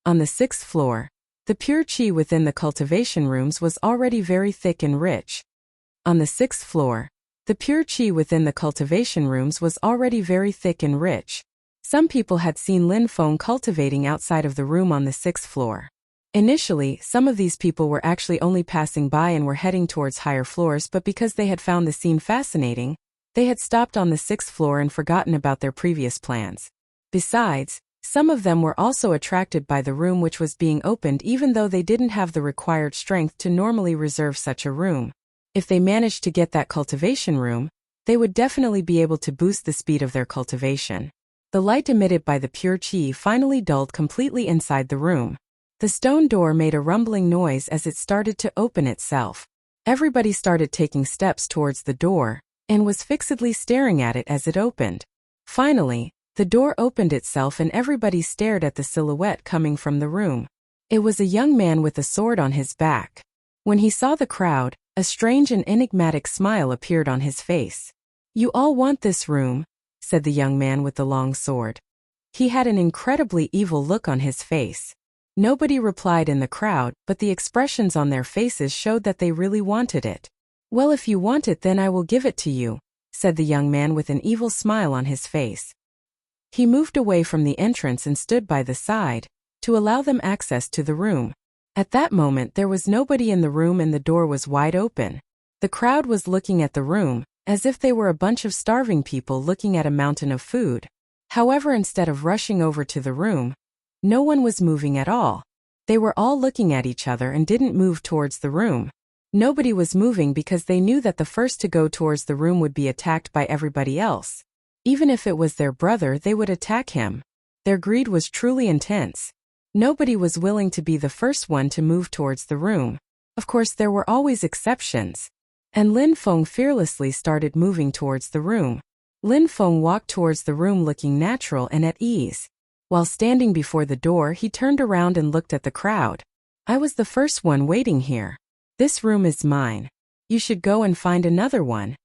On the 6th floor, the pure qi within the cultivation rooms was already very thick and rich. On the 6th floor, the pure qi within the cultivation rooms was already very thick and rich. Some people had seen Lin Feng cultivating outside of the room on the 6th floor. Initially, some of these people were actually only passing by and were heading towards higher floors, but because they had found the scene fascinating, they had stopped on the 6th floor and forgotten about their previous plans. Besides, some of them were also attracted by the room which was being opened even though they didn't have the required strength to normally reserve such a room. If they managed to get that cultivation room, they would definitely be able to boost the speed of their cultivation. The light emitted by the pure qi finally dulled completely inside the room. The stone door made a rumbling noise as it started to open itself. Everybody started taking steps towards the door, and was fixedly staring at it as it opened. Finally, the door opened itself and everybody stared at the silhouette coming from the room. It was a young man with a sword on his back. When he saw the crowd, a strange and enigmatic smile appeared on his face. "You all want this room," said the young man with the long sword. He had an incredibly evil look on his face. Nobody replied in the crowd, but the expressions on their faces showed that they really wanted it. "Well, if you want it, then I will give it to you," said the young man with an evil smile on his face. He moved away from the entrance and stood by the side, to allow them access to the room. At that moment there was nobody in the room and the door was wide open. The crowd was looking at the room, as if they were a bunch of starving people looking at a mountain of food. However, instead of rushing over to the room, no one was moving at all. They were all looking at each other and didn't move towards the room. Nobody was moving because they knew that the first to go towards the room would be attacked by everybody else. Even if it was their brother, they would attack him. Their greed was truly intense. Nobody was willing to be the first one to move towards the room. Of course, there were always exceptions. And Lin Feng fearlessly started moving towards the room. Lin Feng walked towards the room looking natural and at ease. While standing before the door, he turned around and looked at the crowd. "I was the first one waiting here. This room is mine. You should go and find another one."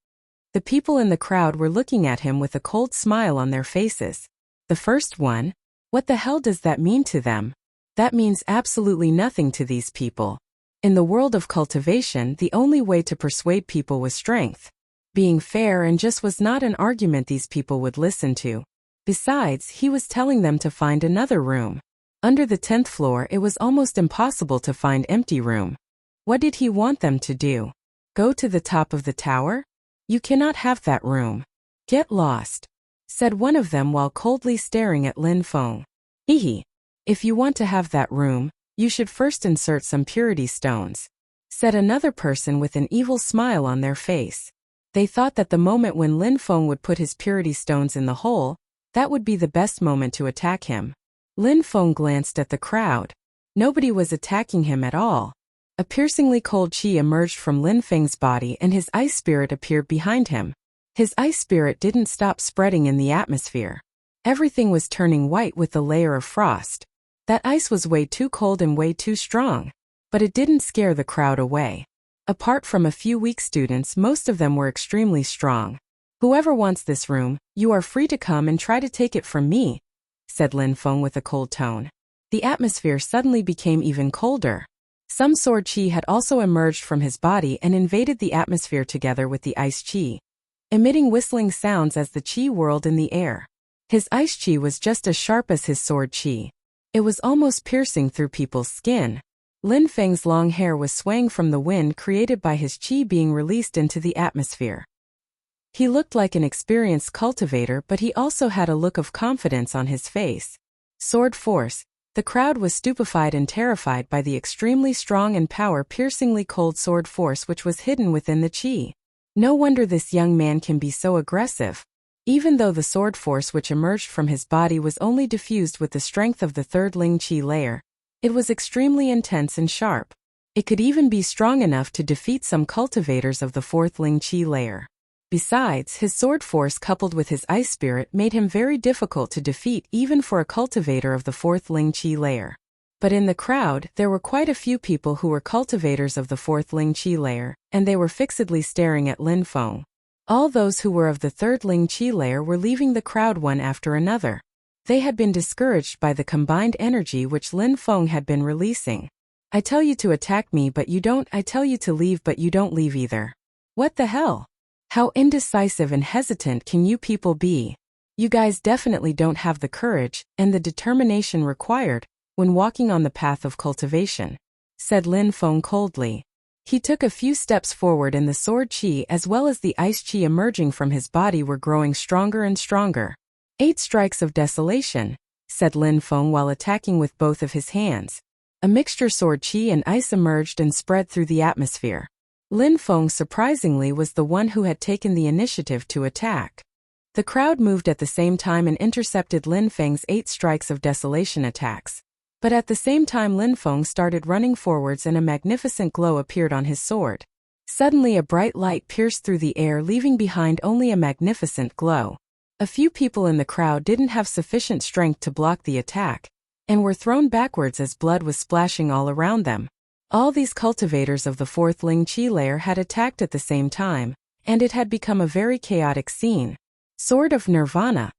The people in the crowd were looking at him with a cold smile on their faces. The first one? What the hell does that mean to them? That means absolutely nothing to these people. In the world of cultivation, the only way to persuade people was strength. Being fair and just was not an argument these people would listen to. Besides, he was telling them to find another room. Under the 10th floor, it was almost impossible to find empty room. What did he want them to do? Go to the top of the tower? You cannot have that room. Get lost, said one of them while coldly staring at Lin Feng. Hehe. If you want to have that room, you should first insert some purity stones, said another person with an evil smile on their face. They thought that the moment when Lin Feng would put his purity stones in the hole, that would be the best moment to attack him. Lin Feng glanced at the crowd. Nobody was attacking him at all. A piercingly cold qi emerged from Lin Feng's body and his ice spirit appeared behind him. His ice spirit didn't stop spreading in the atmosphere. Everything was turning white with the layer of frost. That ice was way too cold and way too strong. But it didn't scare the crowd away. Apart from a few weak students, most of them were extremely strong. "Whoever wants this room, you are free to come and try to take it from me," said Lin Feng with a cold tone. The atmosphere suddenly became even colder. Some sword qi had also emerged from his body and invaded the atmosphere together with the ice qi, emitting whistling sounds as the qi whirled in the air. His ice qi was just as sharp as his sword qi. It was almost piercing through people's skin. Lin Feng's long hair was swaying from the wind created by his qi being released into the atmosphere. He looked like an experienced cultivator, but he also had a look of confidence on his face. Sword force. The crowd was stupefied and terrified by the extremely strong and power-piercingly cold sword force which was hidden within the qi. No wonder this young man can be so aggressive. Even though the sword force which emerged from his body was only diffused with the strength of the 3rd Ling Qi layer, it was extremely intense and sharp. It could even be strong enough to defeat some cultivators of the 4th Ling Qi layer. Besides, his sword force coupled with his ice spirit made him very difficult to defeat even for a cultivator of the 4th Ling Qi layer. But in the crowd, there were quite a few people who were cultivators of the 4th Ling Qi layer, and they were fixedly staring at Lin Feng. All those who were of the 3rd Ling Qi layer were leaving the crowd one after another. They had been discouraged by the combined energy which Lin Feng had been releasing. I tell you to attack me but you don't, I tell you to leave but you don't leave either. What the hell? How indecisive and hesitant can you people be? You guys definitely don't have the courage and the determination required when walking on the path of cultivation, said Lin Feng coldly. He took a few steps forward and the sword chi as well as the ice chi emerging from his body were growing stronger and stronger. 8 strikes of desolation, said Lin Feng while attacking with both of his hands. A mixture sword chi and ice emerged and spread through the atmosphere. Lin Feng surprisingly was the one who had taken the initiative to attack. The crowd moved at the same time and intercepted Lin Feng's 8 strikes of desolation attacks. But at the same time Lin Feng started running forwards and a magnificent glow appeared on his sword. Suddenly a bright light pierced through the air leaving behind only a magnificent glow. A few people in the crowd didn't have sufficient strength to block the attack, and were thrown backwards as blood was splashing all around them. All these cultivators of the 4th Ling Chi layer had attacked at the same time, and it had become a very chaotic scene. Sword of Nirvana.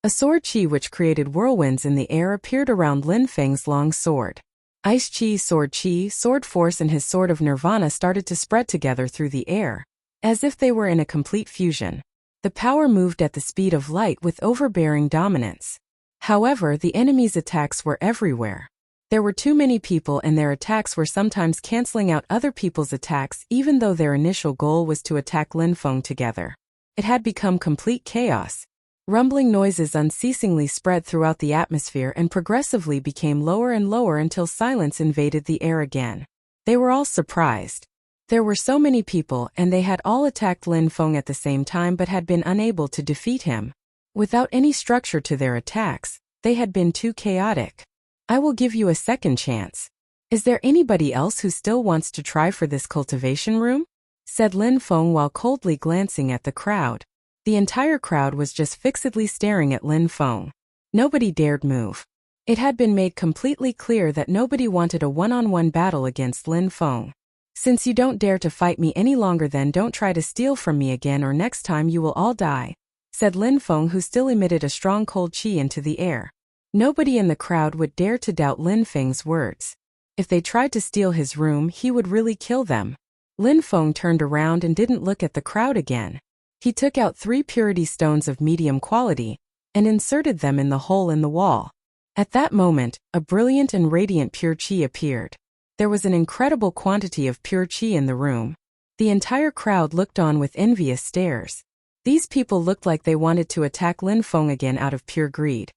A sword chi which created whirlwinds in the air appeared around Lin Feng's long sword. Ice chi, sword force and his sword of Nirvana started to spread together through the air, as if they were in a complete fusion. The power moved at the speed of light with overbearing dominance. However, the enemy's attacks were everywhere. There were too many people and their attacks were sometimes canceling out other people's attacks even though their initial goal was to attack Lin Feng together. It had become complete chaos. Rumbling noises unceasingly spread throughout the atmosphere and progressively became lower and lower until silence invaded the air again. They were all surprised. There were so many people and they had all attacked Lin Feng at the same time but had been unable to defeat him. Without any structure to their attacks, they had been too chaotic. I will give you a second chance. Is there anybody else who still wants to try for this cultivation room? Said Lin Feng while coldly glancing at the crowd. The entire crowd was just fixedly staring at Lin Feng. Nobody dared move. It had been made completely clear that nobody wanted a one-on-one battle against Lin Feng. Since you don't dare to fight me any longer then don't try to steal from me again or next time you will all die, said Lin Feng who still emitted a strong cold chi into the air. Nobody in the crowd would dare to doubt Lin Feng's words. If they tried to steal his room he would really kill them. Lin Feng turned around and didn't look at the crowd again. He took out 3 purity stones of medium quality and inserted them in the hole in the wall. At that moment, a brilliant and radiant pure chi appeared. There was an incredible quantity of pure chi in the room. The entire crowd looked on with envious stares. These people looked like they wanted to attack Lin Feng again out of pure greed.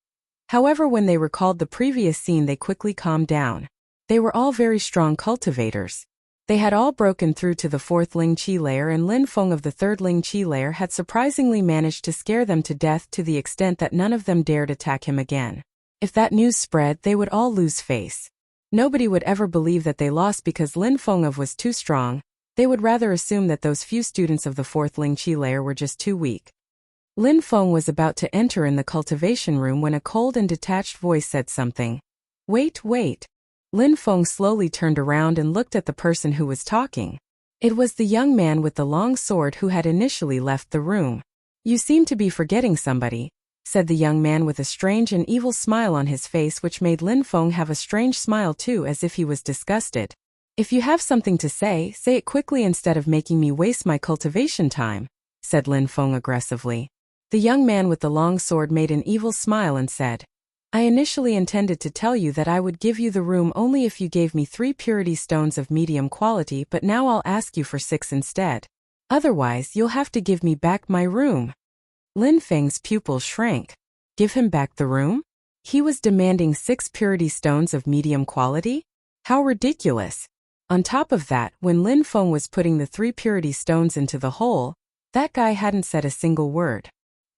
However, when they recalled the previous scene they quickly calmed down. They were all very strong cultivators. They had all broken through to the 4th Ling Chi layer and Lin Feng of the 3rd Ling Chi layer had surprisingly managed to scare them to death to the extent that none of them dared attack him again. If that news spread, they would all lose face. Nobody would ever believe that they lost because Lin Feng of was too strong. They would rather assume that those few students of the 4th Ling Chi layer were just too weak. Lin Feng was about to enter in the cultivation room when a cold and detached voice said something. Wait. Lin Feng slowly turned around and looked at the person who was talking. It was the young man with the long sword who had initially left the room. You seem to be forgetting somebody, said the young man with a strange and evil smile on his face which made Lin Feng have a strange smile too as if he was disgusted. If you have something to say it quickly instead of making me waste my cultivation time, said Lin Feng aggressively. The young man with the long sword made an evil smile and said, I initially intended to tell you that I would give you the room only if you gave me 3 purity stones of medium quality but now I'll ask you for 6 instead. Otherwise you'll have to give me back my room. Lin Feng's pupils shrank. Give him back the room? He was demanding 6 purity stones of medium quality? How ridiculous. On top of that, when Lin Feng was putting the 3 purity stones into the hole, that guy hadn't said a single word.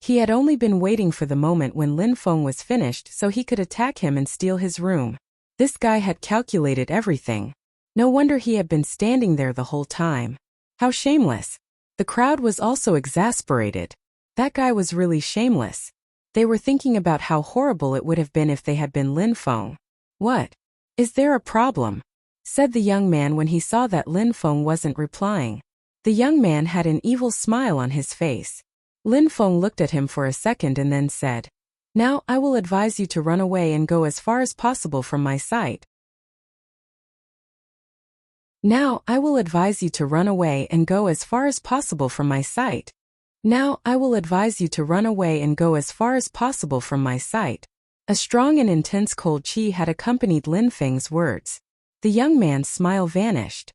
He had only been waiting for the moment when Lin Feng was finished so he could attack him and steal his room. This guy had calculated everything. No wonder he had been standing there the whole time. How shameless. The crowd was also exasperated. That guy was really shameless. They were thinking about how horrible it would have been if they had been Lin Feng. What? Is there a problem? Said the young man when he saw that Lin Feng wasn't replying. The young man had an evil smile on his face. Lin Feng looked at him for a second and then said, Now I will advise you to run away and go as far as possible from my sight. Now I will advise you to run away and go as far as possible from my sight. Now I will advise you to run away and go as far as possible from my sight. A strong and intense cold chi had accompanied Lin Feng's words. The young man's smile vanished.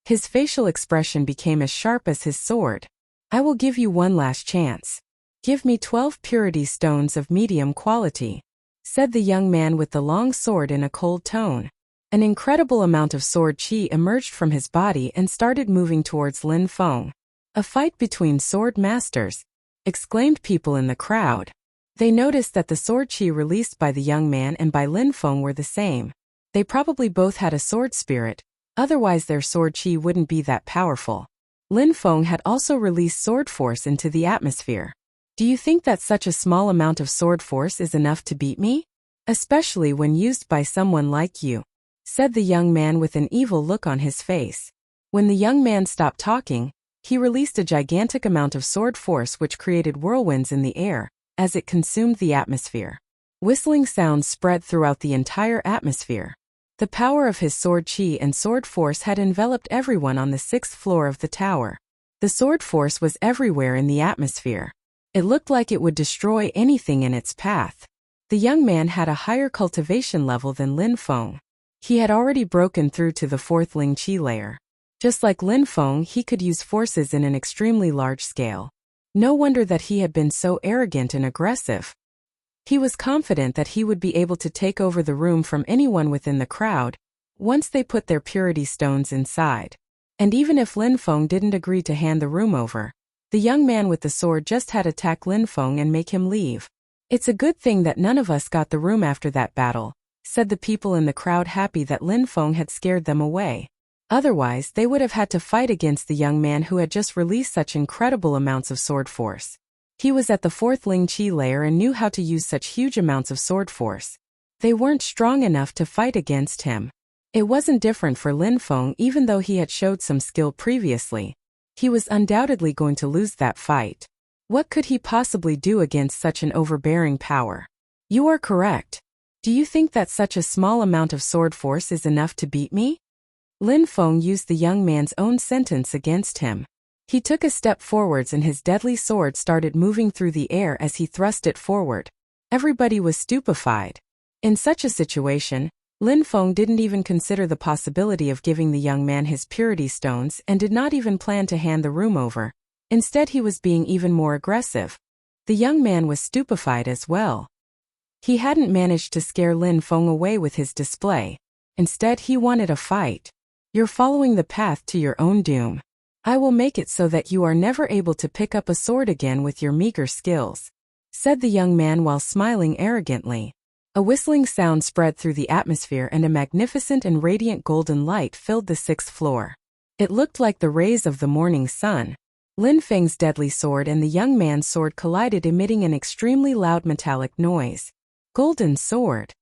His facial expression became as sharp as his sword. I will give you one last chance. Give me 12 purity stones of medium quality, said the young man with the long sword in a cold tone. An incredible amount of sword chi emerged from his body and started moving towards Lin Feng. A fight between sword masters, exclaimed people in the crowd. They noticed that the sword chi released by the young man and by Lin Feng were the same. They probably both had a sword spirit, otherwise their sword chi wouldn't be that powerful. Lin Feng had also released sword force into the atmosphere. Do you think that such a small amount of sword force is enough to beat me? Especially when used by someone like you, said the young man with an evil look on his face. When the young man stopped talking, he released a gigantic amount of sword force which created whirlwinds in the air, as it consumed the atmosphere. Whistling sounds spread throughout the entire atmosphere. The power of his sword chi and sword force had enveloped everyone on the 6th floor of the tower. The sword force was everywhere in the atmosphere. It looked like it would destroy anything in its path. The young man had a higher cultivation level than Lin Feng. He had already broken through to the 4th Ling Chi layer. Just like Lin Feng, he could use forces in an extremely large scale. No wonder that he had been so arrogant and aggressive. He was confident that he would be able to take over the room from anyone within the crowd, once they put their purity stones inside. And even if Lin Feng didn't agree to hand the room over, the young man with the sword just had attack Lin Feng and make him leave. It's a good thing that none of us got the room after that battle, said the people in the crowd, happy that Lin Feng had scared them away. Otherwise, they would have had to fight against the young man who had just released such incredible amounts of sword force. He was at the 4th Ling Chi layer and knew how to use such huge amounts of sword force. They weren't strong enough to fight against him. It wasn't different for Lin Feng, even though he had showed some skill previously. He was undoubtedly going to lose that fight. What could he possibly do against such an overbearing power? You are correct. Do you think that such a small amount of sword force is enough to beat me? Lin Feng used the young man's own sentence against him. He took a step forwards and his deadly sword started moving through the air as he thrust it forward. Everybody was stupefied. In such a situation, Lin Feng didn't even consider the possibility of giving the young man his purity stones and did not even plan to hand the room over. Instead, he was being even more aggressive. The young man was stupefied as well. He hadn't managed to scare Lin Feng away with his display. Instead, he wanted a fight. You're following the path to your own doom. I will make it so that you are never able to pick up a sword again with your meager skills, said the young man while smiling arrogantly. A whistling sound spread through the atmosphere and a magnificent and radiant golden light filled the 6th floor. It looked like the rays of the morning sun. Lin Feng's deadly sword and the young man's sword collided, emitting an extremely loud metallic noise. Golden sword.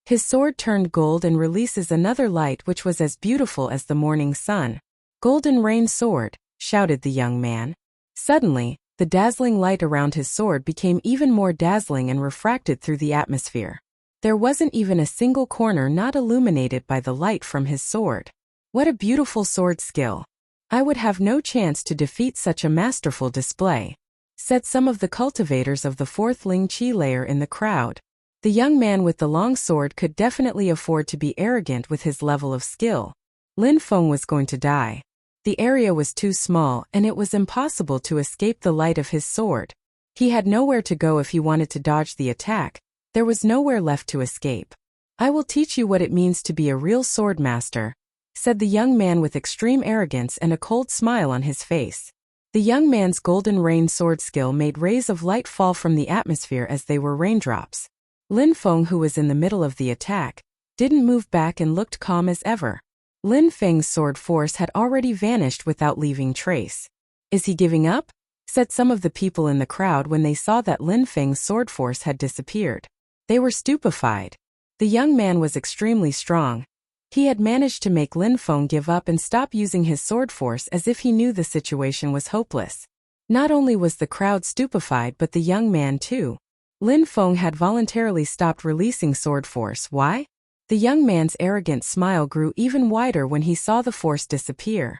His sword turned gold and releases another light which was as beautiful as the morning sun. Golden rain sword, shouted the young man. Suddenly, the dazzling light around his sword became even more dazzling and refracted through the atmosphere. There wasn't even a single corner not illuminated by the light from his sword. What a beautiful sword skill. I would have no chance to defeat such a masterful display, said some of the cultivators of the 4th Ling Chi layer in the crowd. The young man with the long sword could definitely afford to be arrogant with his level of skill. Lin Feng was going to die. The area was too small and it was impossible to escape the light of his sword. He had nowhere to go if he wanted to dodge the attack. There was nowhere left to escape. I will teach you what it means to be a real sword master, said the young man with extreme arrogance and a cold smile on his face. The young man's golden rain sword skill made rays of light fall from the atmosphere as they were raindrops. Lin Feng, who was in the middle of the attack, didn't move back and looked calm as ever. Lin Feng's sword force had already vanished without leaving trace. Is he giving up? Said some of the people in the crowd when they saw that Lin Feng's sword force had disappeared. They were stupefied. The young man was extremely strong. He had managed to make Lin Feng give up and stop using his sword force as if he knew the situation was hopeless. Not only was the crowd stupefied but the young man too. Lin Feng had voluntarily stopped releasing sword force. Why? The young man's arrogant smile grew even wider when he saw the force disappear.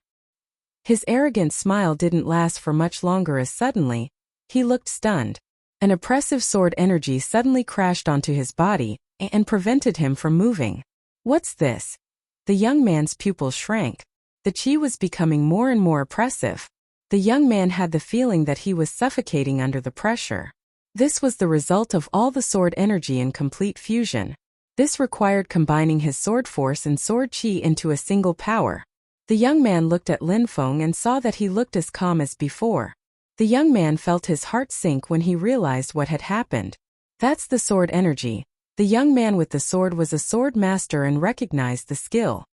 His arrogant smile didn't last for much longer as suddenly, he looked stunned. An oppressive sword energy suddenly crashed onto his body and prevented him from moving. What's this? The young man's pupils shrank. The chi was becoming more and more oppressive. The young man had the feeling that he was suffocating under the pressure. This was the result of all the sword energy in complete fusion. This required combining his sword force and sword chi into a single power. The young man looked at Lin Feng and saw that he looked as calm as before. The young man felt his heart sink when he realized what had happened. That's the sword energy. The young man with the sword was a sword master and recognized the skill.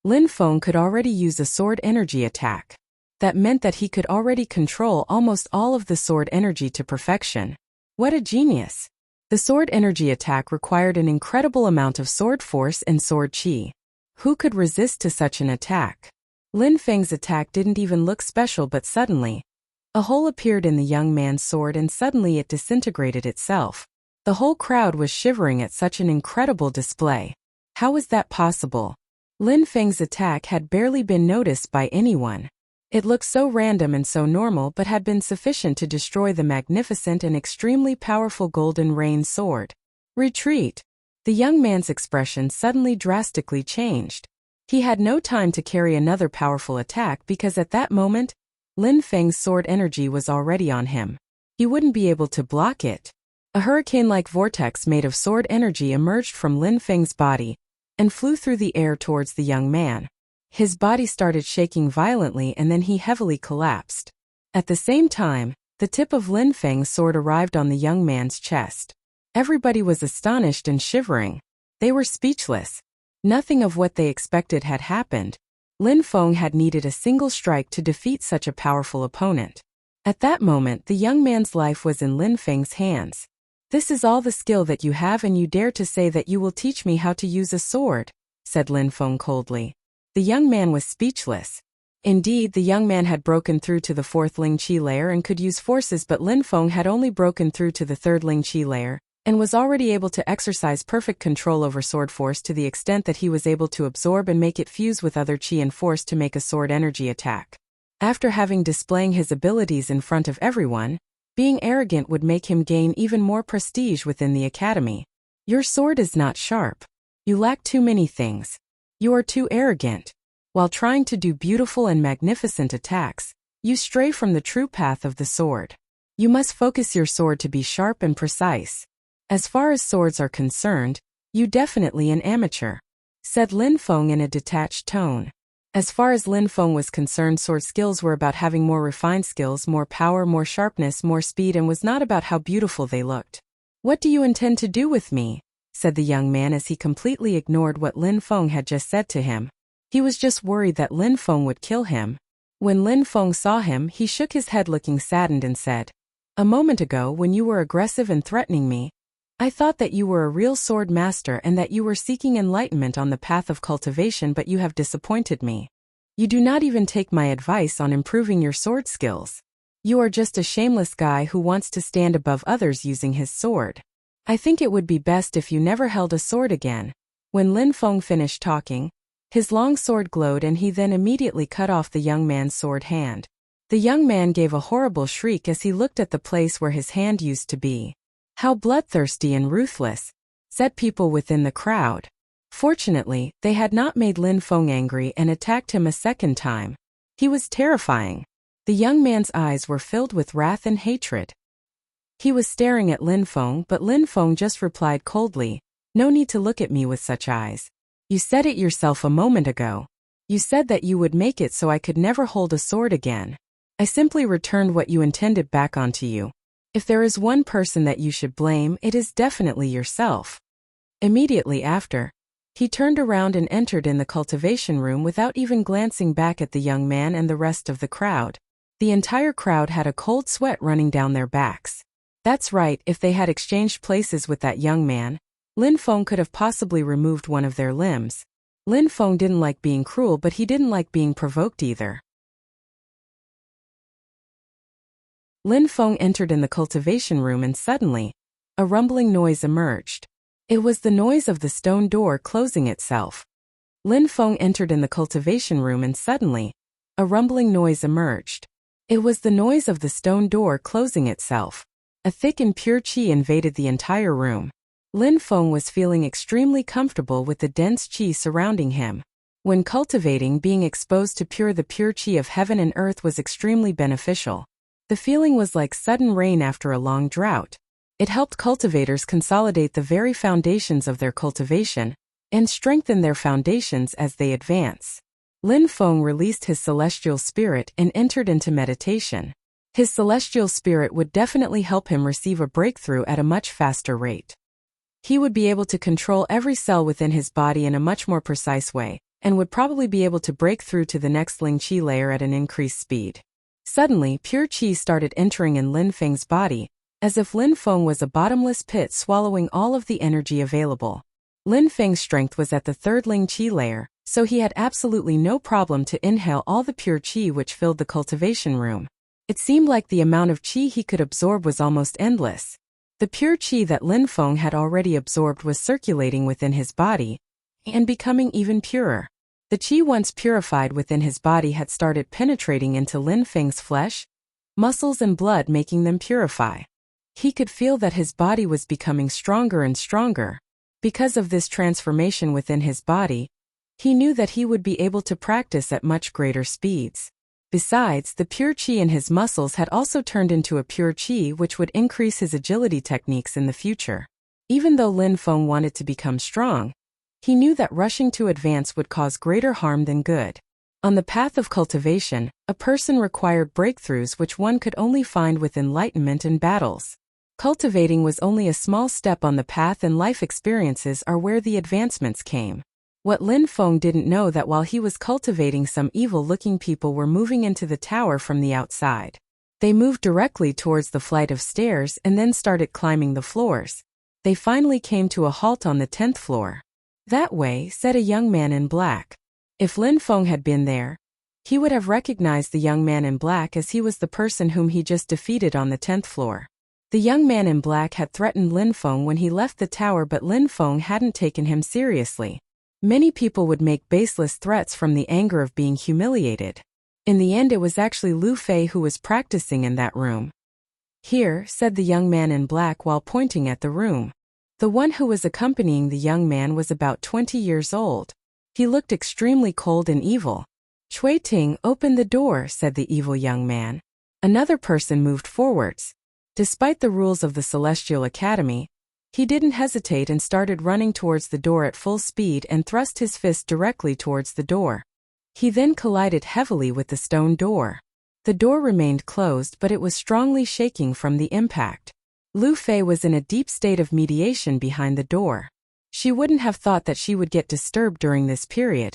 Lin Feng could already use a sword energy attack. That meant that he could already control almost all of the sword energy to perfection. What a genius! The sword energy attack required an incredible amount of sword force and sword chi. Who could resist to such an attack? Lin Feng's attack didn't even look special, but suddenly, a hole appeared in the young man's sword and suddenly it disintegrated itself. The whole crowd was shivering at such an incredible display. How was that possible? Lin Feng's attack had barely been noticed by anyone. It looked so random and so normal, but had been sufficient to destroy the magnificent and extremely powerful Golden Rain sword. Retreat! The young man's expression suddenly drastically changed. He had no time to carry another powerful attack because at that moment, Lin Feng's sword energy was already on him. He wouldn't be able to block it. A hurricane-like vortex made of sword energy emerged from Lin Feng's body and flew through the air towards the young man. His body started shaking violently and then he heavily collapsed. At the same time, the tip of Lin Feng's sword arrived on the young man's chest. Everybody was astonished and shivering. They were speechless. Nothing of what they expected had happened. Lin Feng had needed a single strike to defeat such a powerful opponent. At that moment, the young man's life was in Lin Feng's hands. "This is all the skill that you have and you dare to say that you will teach me how to use a sword?" said Lin Feng coldly. The young man was speechless. Indeed, the young man had broken through to the fourth Ling Chi layer and could use forces, but Lin Feng had only broken through to the third Ling Chi layer and was already able to exercise perfect control over sword force to the extent that he was able to absorb and make it fuse with other chi and force to make a sword energy attack. After having displaying his abilities in front of everyone, being arrogant would make him gain even more prestige within the academy. Your sword is not sharp. You lack too many things. You are too arrogant. While trying to do beautiful and magnificent attacks, you stray from the true path of the sword. You must focus your sword to be sharp and precise. As far as swords are concerned, you definitely an amateur, said Lin Feng in a detached tone. As far as Lin Feng was concerned, sword skills were about having more refined skills, more power, more sharpness, more speed, and was not about how beautiful they looked. "What do you intend to do with me?" said the young man as he completely ignored what Lin Feng had just said to him. He was just worried that Lin Feng would kill him. When Lin Feng saw him, he shook his head looking saddened and said, "A moment ago when you were aggressive and threatening me, I thought that you were a real sword master and that you were seeking enlightenment on the path of cultivation, but you have disappointed me. You do not even take my advice on improving your sword skills. You are just a shameless guy who wants to stand above others using his sword. I think it would be best if you never held a sword again." When Lin Feng finished talking, his long sword glowed and he then immediately cut off the young man's sword hand. The young man gave a horrible shriek as he looked at the place where his hand used to be. "How bloodthirsty and ruthless," said people within the crowd. Fortunately, they had not made Lin Feng angry and attacked him a second time. He was terrifying. The young man's eyes were filled with wrath and hatred. He was staring at Lin Feng, but Lin Feng just replied coldly, "No need to look at me with such eyes. You said it yourself a moment ago. You said that you would make it so I could never hold a sword again. I simply returned what you intended back onto you. If there is one person that you should blame, it is definitely yourself." Immediately after, he turned around and entered in the cultivation room without even glancing back at the young man and the rest of the crowd. The entire crowd had a cold sweat running down their backs. That's right, if they had exchanged places with that young man, Lin Feng could have possibly removed one of their limbs. Lin Feng didn't like being cruel, but he didn't like being provoked either. Lin Feng entered in the cultivation room and suddenly, a rumbling noise emerged. It was the noise of the stone door closing itself. Lin Feng entered in the cultivation room and suddenly, a rumbling noise emerged. It was the noise of the stone door closing itself. A thick and pure qi invaded the entire room. Lin Feng was feeling extremely comfortable with the dense qi surrounding him. When cultivating, being exposed to the pure qi of heaven and earth was extremely beneficial. The feeling was like sudden rain after a long drought. It helped cultivators consolidate the very foundations of their cultivation and strengthen their foundations as they advance. Lin Feng released his celestial spirit and entered into meditation. His celestial spirit would definitely help him receive a breakthrough at a much faster rate. He would be able to control every cell within his body in a much more precise way, and would probably be able to break through to the next Ling Qi layer at an increased speed. Suddenly, pure Qi started entering in Lin Feng's body, as if Lin Feng was a bottomless pit swallowing all of the energy available. Lin Feng's strength was at the third Ling Qi layer, so he had absolutely no problem to inhale all the pure Qi which filled the cultivation room. It seemed like the amount of Qi he could absorb was almost endless. The pure Qi that Lin Feng had already absorbed was circulating within his body and becoming even purer. The Qi once purified within his body had started penetrating into Lin Feng's flesh, muscles and blood, making them purify. He could feel that his body was becoming stronger and stronger. Because of this transformation within his body, he knew that he would be able to practice at much greater speeds. Besides, the pure Qi in his muscles had also turned into a pure Qi which would increase his agility techniques in the future. Even though Lin Feng wanted to become strong, he knew that rushing to advance would cause greater harm than good. On the path of cultivation, a person required breakthroughs which one could only find with enlightenment and battles. Cultivating was only a small step on the path, and life experiences are where the advancements came. What Lin Feng didn't know that while he was cultivating, some evil-looking people were moving into the tower from the outside. They moved directly towards the flight of stairs and then started climbing the floors. They finally came to a halt on the 10th floor. "That way," said a young man in black. If Lin Feng had been there, he would have recognized the young man in black as he was the person whom he just defeated on the 10th floor. The young man in black had threatened Lin Feng when he left the tower, but Lin Feng hadn't taken him seriously. Many people would make baseless threats from the anger of being humiliated. In the end, it was actually Lu Fei who was practicing in that room. "Here," said the young man in black while pointing at the room. The one who was accompanying the young man was about 20 years old. He looked extremely cold and evil. "Cui Ting, open the door," said the evil young man. Another person moved forwards. Despite the rules of the Celestial Academy, he didn't hesitate and started running towards the door at full speed and thrust his fist directly towards the door. He then collided heavily with the stone door. The door remained closed, but it was strongly shaking from the impact. Lu Fei was in a deep state of mediation behind the door. She wouldn't have thought that she would get disturbed during this period,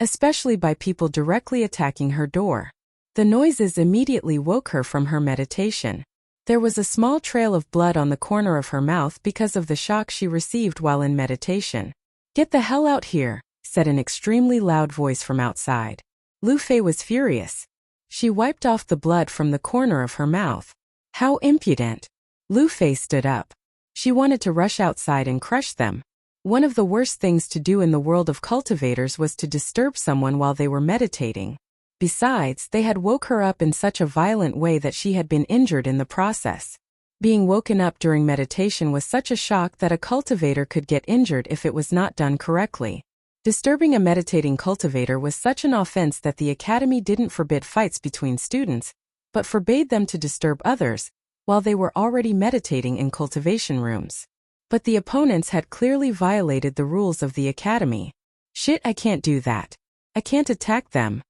especially by people directly attacking her door. The noises immediately woke her from her meditation. There was a small trail of blood on the corner of her mouth because of the shock she received while in meditation. "Get the hell out here," said an extremely loud voice from outside. Lu Fei was furious. She wiped off the blood from the corner of her mouth. How impudent! Lu Fei stood up. She wanted to rush outside and crush them. One of the worst things to do in the world of cultivators was to disturb someone while they were meditating. Besides, they had woke her up in such a violent way that she had been injured in the process. Being woken up during meditation was such a shock that a cultivator could get injured if it was not done correctly. Disturbing a meditating cultivator was such an offense that the academy didn't forbid fights between students, but forbade them to disturb others while they were already meditating in cultivation rooms. But the opponents had clearly violated the rules of the academy. "Shit, I can't do that. I can't attack them."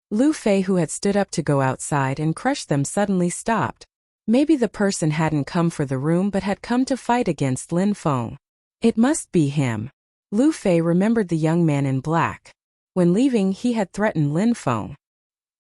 Lu Fei, who had stood up to go outside and crush them, suddenly stopped. Maybe the person hadn't come for the room but had come to fight against Lin Feng. It must be him. Lu Fei remembered the young man in black. When leaving, he had threatened Lin Feng.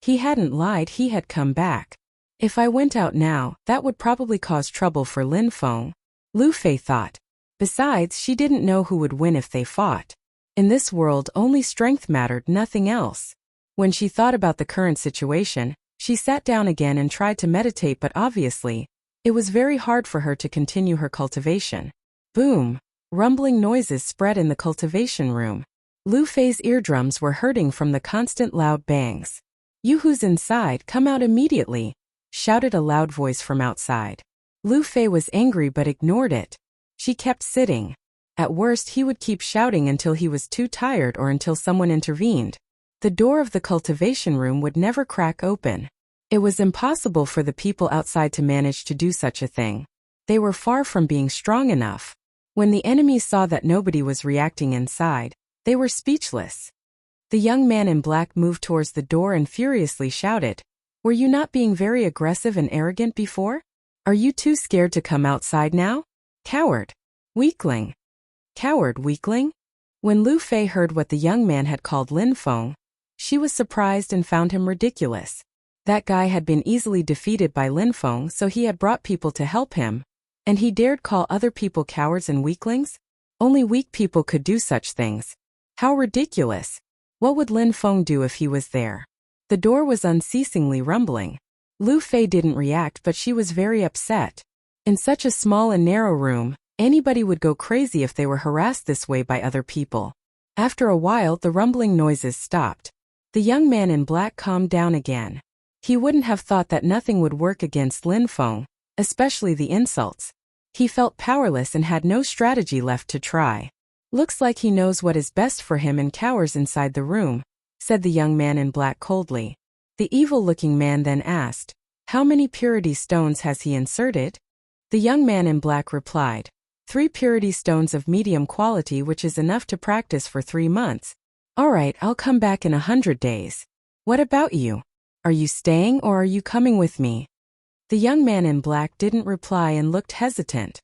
He hadn't lied, he had come back. If I went out now, that would probably cause trouble for Lin Feng, Lu Fei thought. Besides, she didn't know who would win if they fought. In this world, only strength mattered, nothing else. When she thought about the current situation, she sat down again and tried to meditate, but obviously, It was very hard for her to continue her cultivation. Boom! Rumbling noises spread in the cultivation room. Lu Fei's eardrums were hurting from the constant loud bangs. "You who's inside, come out immediately!" shouted a loud voice from outside. Lu Fei was angry but ignored it. She kept sitting. At worst, he would keep shouting until he was too tired or until someone intervened. The door of the cultivation room would never crack open. It was impossible for the people outside to manage to do such a thing. They were far from being strong enough. When the enemies saw that nobody was reacting inside, they were speechless. The young man in black moved towards the door and furiously shouted, "Were you not being very aggressive and arrogant before? Are you too scared to come outside now? Coward! Weakling! Coward, weakling!" When Lu Fei heard what the young man had called Lin Feng, she was surprised and found him ridiculous. That guy had been easily defeated by Lin Feng, so he had brought people to help him. And he dared call other people cowards and weaklings? Only weak people could do such things. How ridiculous! What would Lin Feng do if he was there? The door was unceasingly rumbling. Lu Fei didn't react, but she was very upset. In such a small and narrow room, anybody would go crazy if they were harassed this way by other people. After a while, the rumbling noises stopped. The young man in black calmed down again. He wouldn't have thought that nothing would work against Lin Feng, especially the insults. He felt powerless and had no strategy left to try. "Looks like he knows what is best for him and cowers inside the room," said the young man in black coldly. The evil-looking man then asked, "How many purity stones has he inserted?" The young man in black replied, 3 purity stones of medium quality, which is enough to practice for 3 months. "All right, I'll come back in 100 days. What about you? Are you staying or are you coming with me?" The young man in black didn't reply and looked hesitant.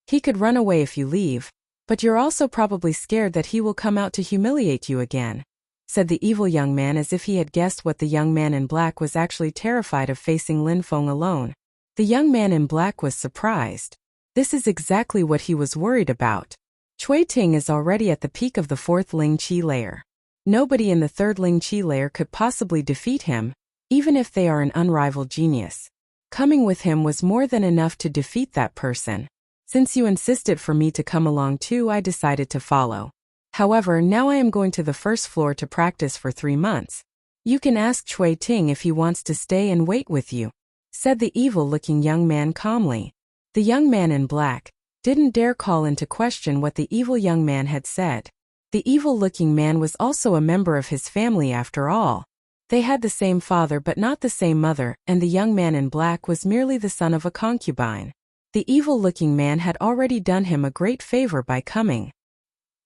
"He could run away if you leave, but you're also probably scared that he will come out to humiliate you again," said the evil young man, as if he had guessed what the young man in black was actually terrified of facing Lin Feng alone. The young man in black was surprised. This is exactly what he was worried about. Cui Ting is already at the peak of the 4th Ling Qi layer. Nobody in the 3rd Ling Qi layer could possibly defeat him, even if they are an unrivaled genius. Coming with him was more than enough to defeat that person. Since you insisted for me to come along too, I decided to follow. However, now I am going to the 1st floor to practice for 3 months. You can ask Cui Ting if he wants to stay and wait with you," said the evil-looking young man calmly. The young man in black didn't dare call into question what the evil young man had said. The evil-looking man was also a member of his family after all. They had the same father but not the same mother, and the young man in black was merely the son of a concubine. The evil-looking man had already done him a great favor by coming.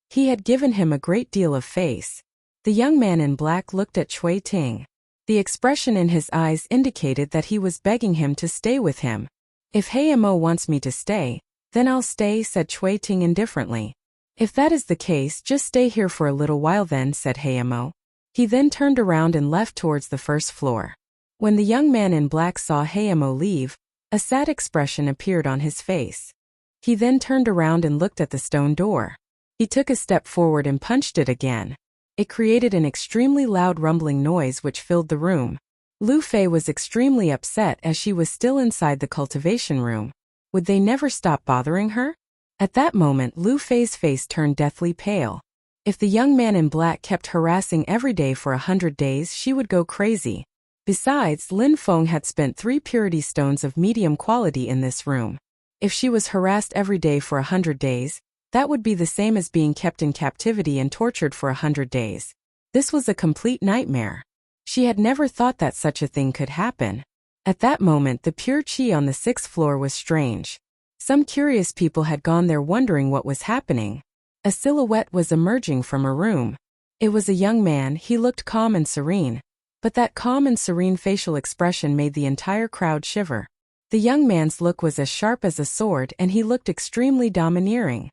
He had given him a great deal of face. The young man in black looked at Cui Ting. The expression in his eyes indicated that he was begging him to stay with him. "If Heimo wants me to stay, then I'll stay," said Cui Ting indifferently. "If that is the case, just stay here for a little while then," said Heimo. He then turned around and left towards the 1st floor. When the young man in black saw Heimo leave, a sad expression appeared on his face. He then turned around and looked at the stone door. He took a step forward and punched it again. It created an extremely loud rumbling noise which filled the room. Lu Fei was extremely upset as she was still inside the cultivation room. Would they never stop bothering her? At that moment, Lu Fei's face turned deathly pale. If the young man in black kept harassing every day for 100 days, she would go crazy. Besides, Lin Feng had spent 3 purity stones of medium quality in this room. If she was harassed every day for 100 days, that would be the same as being kept in captivity and tortured for 100 days. This was a complete nightmare. She had never thought that such a thing could happen. At that moment, the pure qi on the 6th floor was strange. Some curious people had gone there wondering what was happening. A silhouette was emerging from a room. It was a young man. He looked calm and serene. But that calm and serene facial expression made the entire crowd shiver. The young man's look was as sharp as a sword and he looked extremely domineering.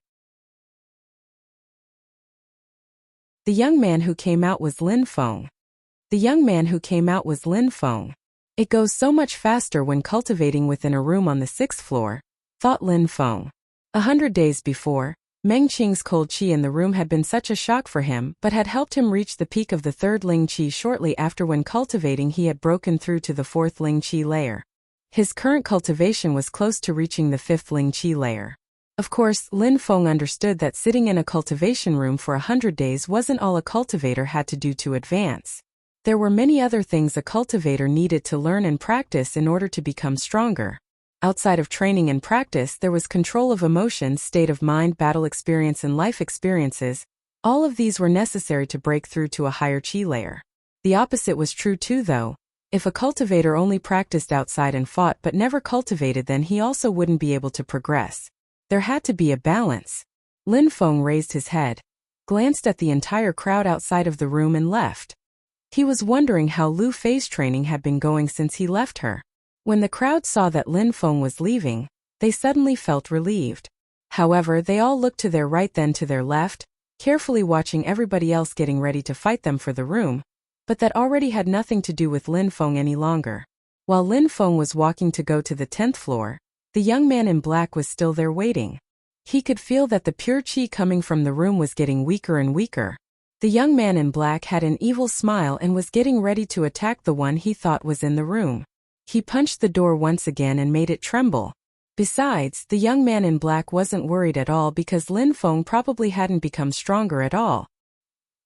The young man who came out was Lin Feng. The young man who came out was Lin Feng. It goes so much faster when cultivating within a room on the 6th floor, thought Lin Feng. 100 days before, Meng Qing's cold qi in the room had been such a shock for him but had helped him reach the peak of the 3rd Ling Qi shortly after. When cultivating, he had broken through to the 4th Ling Qi layer. His current cultivation was close to reaching the 5th Ling Qi layer. Of course, Lin Feng understood that sitting in a cultivation room for 100 days wasn't all a cultivator had to do to advance. There were many other things a cultivator needed to learn and practice in order to become stronger. Outside of training and practice, there was control of emotions, state of mind, battle experience, and life experiences. All of these were necessary to break through to a higher Qi layer. The opposite was true too, though. If a cultivator only practiced outside and fought but never cultivated, then he also wouldn't be able to progress. There had to be a balance. Lin Feng raised his head, glanced at the entire crowd outside of the room and left. He was wondering how Lu Fei's training had been going since he left her. When the crowd saw that Lin Feng was leaving, they suddenly felt relieved. However, they all looked to their right then to their left, carefully watching everybody else getting ready to fight them for the room, but that already had nothing to do with Lin Feng any longer. While Lin Feng was walking to go to the 10th floor, the young man in black was still there waiting. He could feel that the pure qi coming from the room was getting weaker and weaker. The young man in black had an evil smile and was getting ready to attack the one he thought was in the room. He punched the door once again and made it tremble. Besides, the young man in black wasn't worried at all because Lin Feng probably hadn't become stronger at all.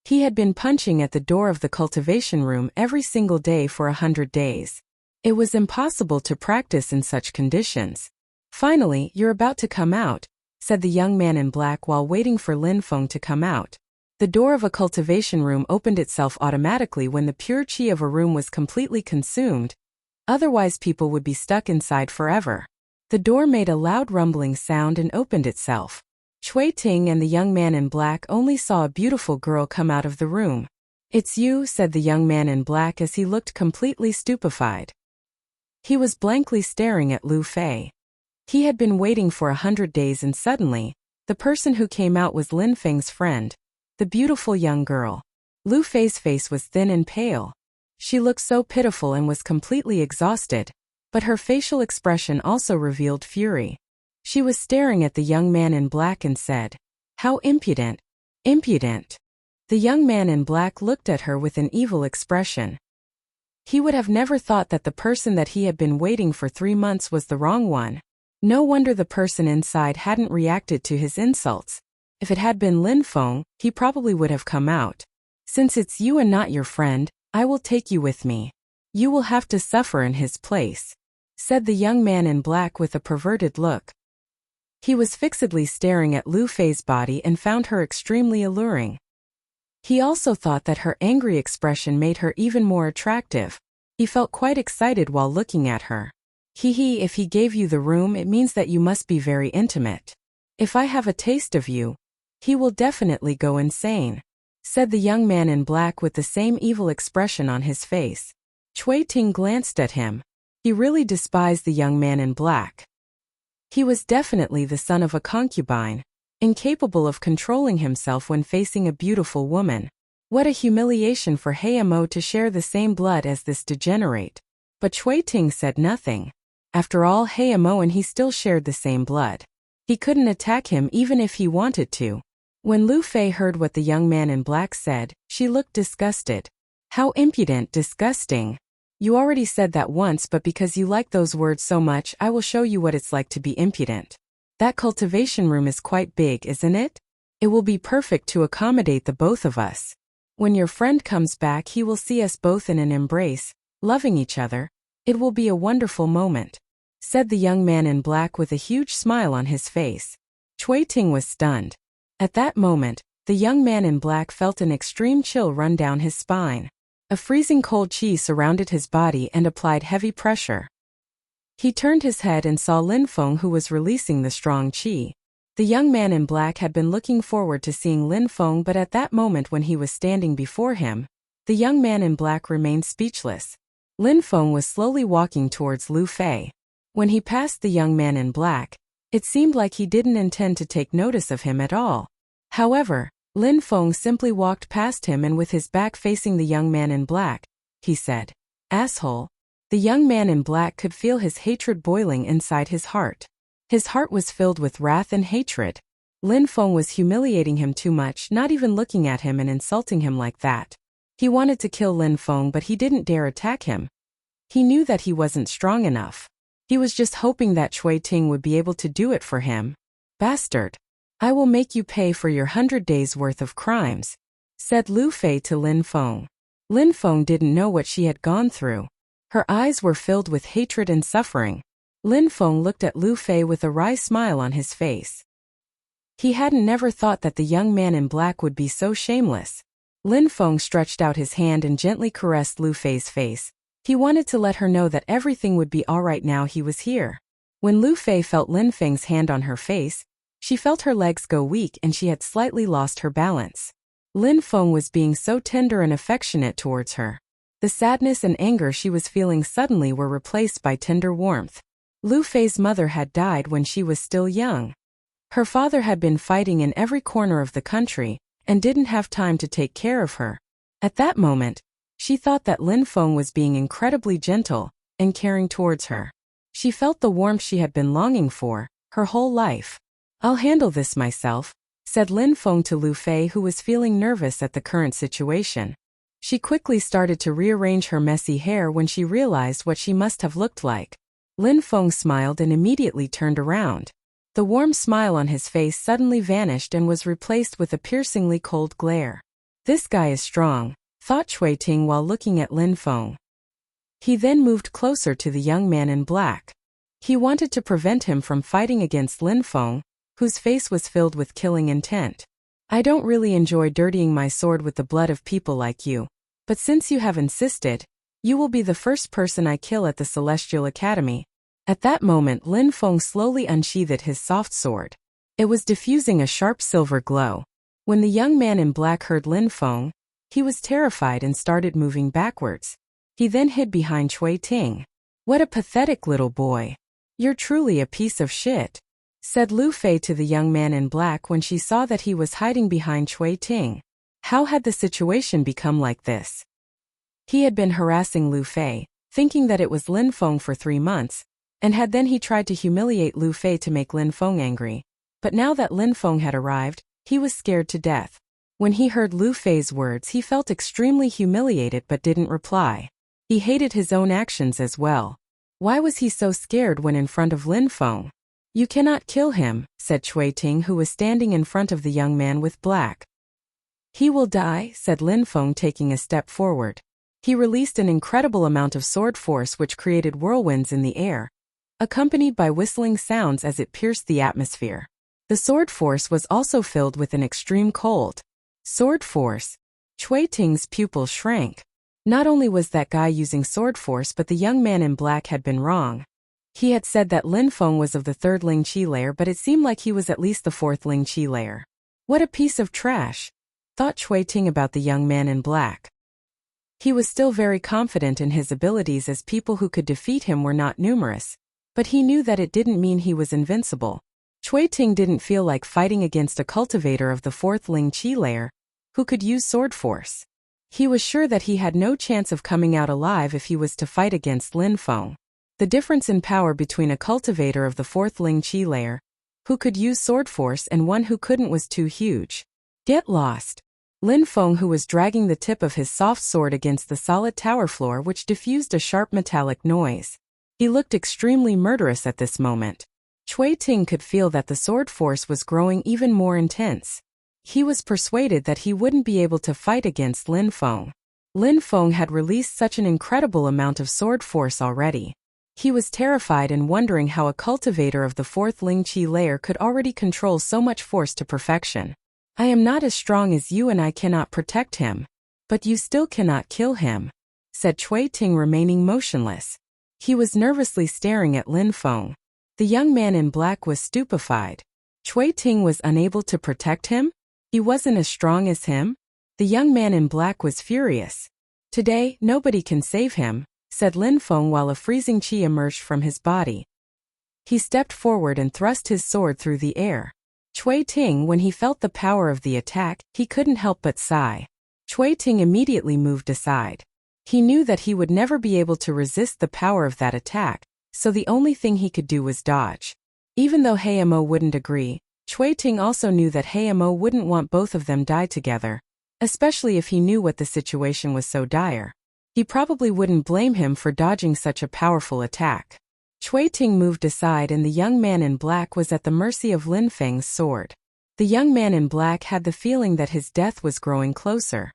He had been punching at the door of the cultivation room every single day for 100 days. It was impossible to practice in such conditions. "Finally, you're about to come out," said the young man in black while waiting for Lin Feng to come out. The door of a cultivation room opened itself automatically when the pure qi of a room was completely consumed. Otherwise, people would be stuck inside forever. The door made a loud rumbling sound and opened itself. Cui Ting and the young man in black only saw a beautiful girl come out of the room. "It's you," said the young man in black as he looked completely stupefied. He was blankly staring at Lu Fei. He had been waiting for 100 days and suddenly, the person who came out was Lin Feng's friend, the beautiful young girl. Lu Fei's face was thin and pale. She looked so pitiful and was completely exhausted, but her facial expression also revealed fury. She was staring at the young man in black and said, "How impudent, impudent." The young man in black looked at her with an evil expression. He would have never thought that the person that he had been waiting for 3 months was the wrong one. No wonder the person inside hadn't reacted to his insults. If it had been Lin Feng, he probably would have come out. "Since it's you and not your friend, I will take you with me. You will have to suffer in his place," said the young man in black with a perverted look. He was fixedly staring at Lu Fei's body and found her extremely alluring. He also thought that her angry expression made her even more attractive. He felt quite excited while looking at her. If he gave you the room, it means that you must be very intimate. If I have a taste of you, he will definitely go insane," said the young man in black with the same evil expression on his face. Cui Ting glanced at him. He really despised the young man in black. He was definitely the son of a concubine, incapable of controlling himself when facing a beautiful woman. What a humiliation for Mo to share the same blood as this degenerate. But Cui Ting said nothing. After all, Mo and he still shared the same blood. He couldn't attack him even if he wanted to. When Lu Fei heard what the young man in black said, she looked disgusted. "How impudent, disgusting. You already said that once, but because you like those words so much, I will show you what it's like to be impudent. That cultivation room is quite big, isn't it? It will be perfect to accommodate the both of us. When your friend comes back, he will see us both in an embrace, loving each other. It will be a wonderful moment," said the young man in black with a huge smile on his face. Cui Ting was stunned. At that moment, the young man in black felt an extreme chill run down his spine. A freezing cold qi surrounded his body and applied heavy pressure. He turned his head and saw Lin Feng, who was releasing the strong qi. The young man in black had been looking forward to seeing Lin Feng, but at that moment when he was standing before him, the young man in black remained speechless. Lin Feng was slowly walking towards Lu Fei. When he passed the young man in black, it seemed like he didn't intend to take notice of him at all. However, Lin Feng simply walked past him and with his back facing the young man in black, he said, "Asshole." The young man in black could feel his hatred boiling inside his heart. His heart was filled with wrath and hatred. Lin Feng was humiliating him too much, not even looking at him and insulting him like that. He wanted to kill Lin Feng, but he didn't dare attack him. He knew that he wasn't strong enough. He was just hoping that Cui Ting would be able to do it for him. Bastard. I will make you pay for your 100 days' worth of crimes, said Lu Fei to Lin Feng. Lin Feng didn't know what she had gone through. Her eyes were filled with hatred and suffering. Lin Feng looked at Lu Fei with a wry smile on his face. He hadn't never thought that the young man in black would be so shameless. Lin Feng stretched out his hand and gently caressed Lu Fei's face. He wanted to let her know that everything would be alright now he was here. When Lu Fei felt Lin Feng's hand on her face, she felt her legs go weak and she had slightly lost her balance. Lin Feng was being so tender and affectionate towards her. The sadness and anger she was feeling suddenly were replaced by tender warmth. Lu Fei's mother had died when she was still young. Her father had been fighting in every corner of the country and didn't have time to take care of her. At that moment, she thought that Lin Feng was being incredibly gentle and caring towards her. She felt the warmth she had been longing for her whole life. I'll handle this myself, said Lin Feng to Lu Fei, who was feeling nervous at the current situation. She quickly started to rearrange her messy hair when she realized what she must have looked like. Lin Feng smiled and immediately turned around. The warm smile on his face suddenly vanished and was replaced with a piercingly cold glare. This guy is strong, thought Cui Ting while looking at Lin Feng. He then moved closer to the young man in black. He wanted to prevent him from fighting against Lin Feng, whose face was filled with killing intent. I don't really enjoy dirtying my sword with the blood of people like you, but since you have insisted, you will be the first person I kill at the Celestial Academy. At that moment Lin Feng slowly unsheathed his soft sword. It was diffusing a sharp silver glow. When the young man in black heard Lin Feng, he was terrified and started moving backwards. He then hid behind Cui Ting. What a pathetic little boy. You're truly a piece of shit, said Lu Fei to the young man in black when she saw that he was hiding behind Cui Ting. How had the situation become like this? He had been harassing Lu Fei, thinking that it was Lin Feng for 3 months, and he tried to humiliate Lu Fei to make Lin Feng angry. But now that Lin Feng had arrived, he was scared to death. When he heard Lu Fei's words, he felt extremely humiliated but didn't reply. He hated his own actions as well. Why was he so scared when in front of Lin Feng? You cannot kill him, said Cui Ting, who was standing in front of the young man with black. He will die, said Lin Feng, taking a step forward. He released an incredible amount of sword force which created whirlwinds in the air, accompanied by whistling sounds as it pierced the atmosphere. The sword force was also filled with an extreme cold. Sword force. Cui Ting's pupil shrank. Not only was that guy using sword force, but the young man in black had been wrong. He had said that Lin Feng was of the 3rd Ling Qi layer, but it seemed like he was at least the 4th Ling Qi layer. What a piece of trash, thought Cui Ting about the young man in black. He was still very confident in his abilities as people who could defeat him were not numerous, but he knew that it didn't mean he was invincible. Cui Ting didn't feel like fighting against a cultivator of the 4th Ling Qi layer, who could use sword force. He was sure that he had no chance of coming out alive if he was to fight against Lin Feng. The difference in power between a cultivator of the 4th Ling Qi layer, who could use sword force, and one who couldn't was too huge. Get lost. Lin Feng, who was dragging the tip of his soft sword against the solid tower floor, which diffused a sharp metallic noise. He looked extremely murderous at this moment. Cui Ting could feel that the sword force was growing even more intense. He was persuaded that he wouldn't be able to fight against Lin Feng. Lin Feng had released such an incredible amount of sword force already. He was terrified and wondering how a cultivator of the 4th Ling Qi layer could already control so much force to perfection. I am not as strong as you and I cannot protect him. But you still cannot kill him, said Cui Ting, remaining motionless. He was nervously staring at Lin Feng. The young man in black was stupefied. Cui Ting was unable to protect him? He wasn't as strong as him? The young man in black was furious. Today, nobody can save him, said Lin Feng while a freezing qi emerged from his body. He stepped forward and thrust his sword through the air. Cui Ting, when he felt the power of the attack, he couldn't help but sigh. Cui Ting immediately moved aside. He knew that he would never be able to resist the power of that attack, so the only thing he could do was dodge. Even though Heimo wouldn't agree, Cui Ting also knew that Heimo wouldn't want both of them die together, especially if he knew what the situation was so dire. He probably wouldn't blame him for dodging such a powerful attack. Cui Ting moved aside and the young man in black was at the mercy of Lin Feng's sword. The young man in black had the feeling that his death was growing closer.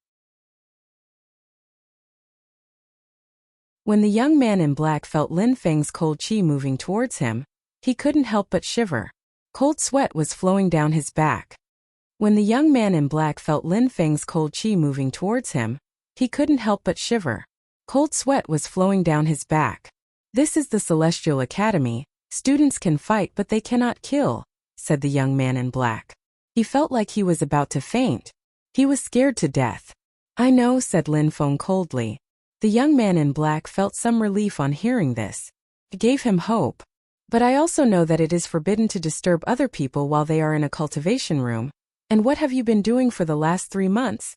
When the young man in black felt Lin Feng's cold qi moving towards him, he couldn't help but shiver. Cold sweat was flowing down his back. When the young man in black felt Lin Feng's cold qi moving towards him, he couldn't help but shiver. Cold sweat was flowing down his back. "This is the Celestial Academy. Students can fight but they cannot kill," said the young man in black. He felt like he was about to faint. He was scared to death. "I know," said Lin Feng coldly. The young man in black felt some relief on hearing this. It gave him hope. "But I also know that it is forbidden to disturb other people while they are in a cultivation room. And what have you been doing for the last 3 months?"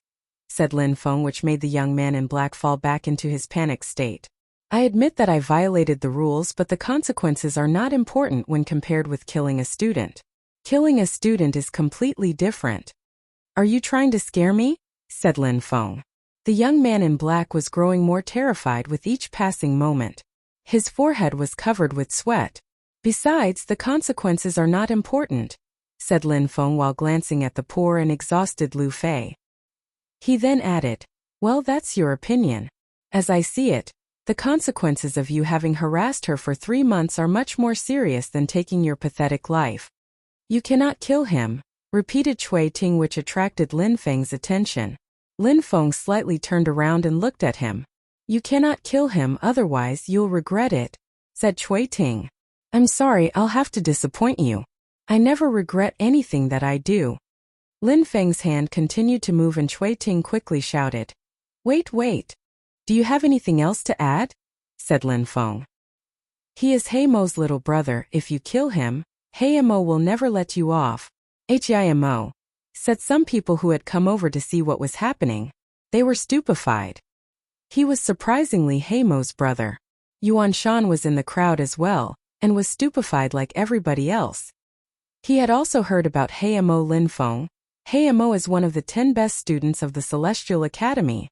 said Lin Feng, which made the young man in black fall back into his panic state. "I admit that I violated the rules, but the consequences are not important when compared with killing a student. Killing a student is completely different." "Are you trying to scare me?" said Lin Feng. The young man in black was growing more terrified with each passing moment. His forehead was covered with sweat. "Besides, the consequences are not important," said Lin Feng while glancing at the poor and exhausted Lu Fei. He then added, "Well, that's your opinion. As I see it, the consequences of you having harassed her for 3 months are much more serious than taking your pathetic life." "You cannot kill him," repeated Cui Ting, which attracted Lin Feng's attention. Lin Feng slightly turned around and looked at him. "You cannot kill him, otherwise you'll regret it," said Cui Ting. "I'm sorry, I'll have to disappoint you. I never regret anything that I do." Lin Feng's hand continued to move and Cui Ting quickly shouted, Wait. Do you have anything else to add?" said Lin Feng. "He is Heimo's little brother. If you kill him, Heimo will never let you off." "Himo," said some people who had come over to see what was happening. They were stupefied. He was surprisingly Heimo's brother. Yuan Shan was in the crowd as well, and was stupefied like everybody else. He had also heard about Heimo. Lin Feng. Heimo is one of the 10 best students of the Celestial Academy.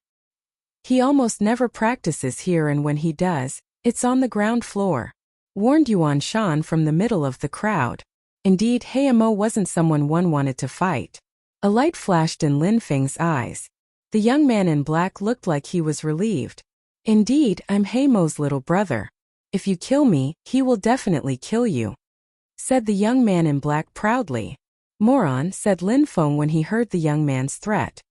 He almost never practices here, and when he does, it's on the ground floor, warned Yuan Shan from the middle of the crowd. Indeed, Heimo wasn't someone one wanted to fight. A light flashed in Lin Feng's eyes. The young man in black looked like he was relieved. "Indeed, I'm Heimo's little brother. If you kill me, he will definitely kill you," said the young man in black proudly. "Moron," said Lin Feng when he heard the young man's threat.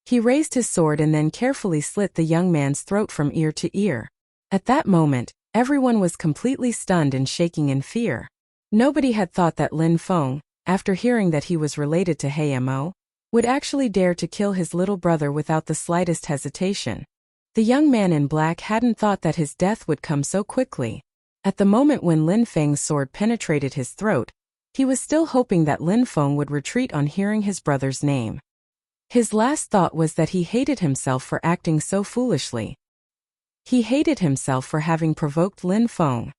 He raised his sword and then carefully slit the young man's throat from ear to ear. At that moment, everyone was completely stunned and shaking in fear. Nobody had thought that Lin Feng, after hearing that he was related to Heimo, would actually dare to kill his little brother without the slightest hesitation. The young man in black hadn't thought that his death would come so quickly. At the moment when Lin Feng's sword penetrated his throat, he was still hoping that Lin Feng would retreat on hearing his brother's name. His last thought was that he hated himself for acting so foolishly. He hated himself for having provoked Lin Feng.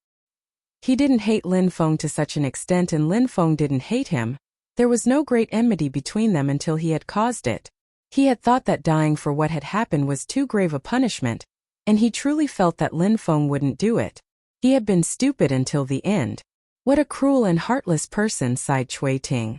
He didn't hate Lin Feng to such an extent, and Lin Feng didn't hate him. There was no great enmity between them until he had caused it. He had thought that dying for what had happened was too grave a punishment, and he truly felt that Lin Feng wouldn't do it. He had been stupid until the end. What a cruel and heartless person, sighed Cui Ting.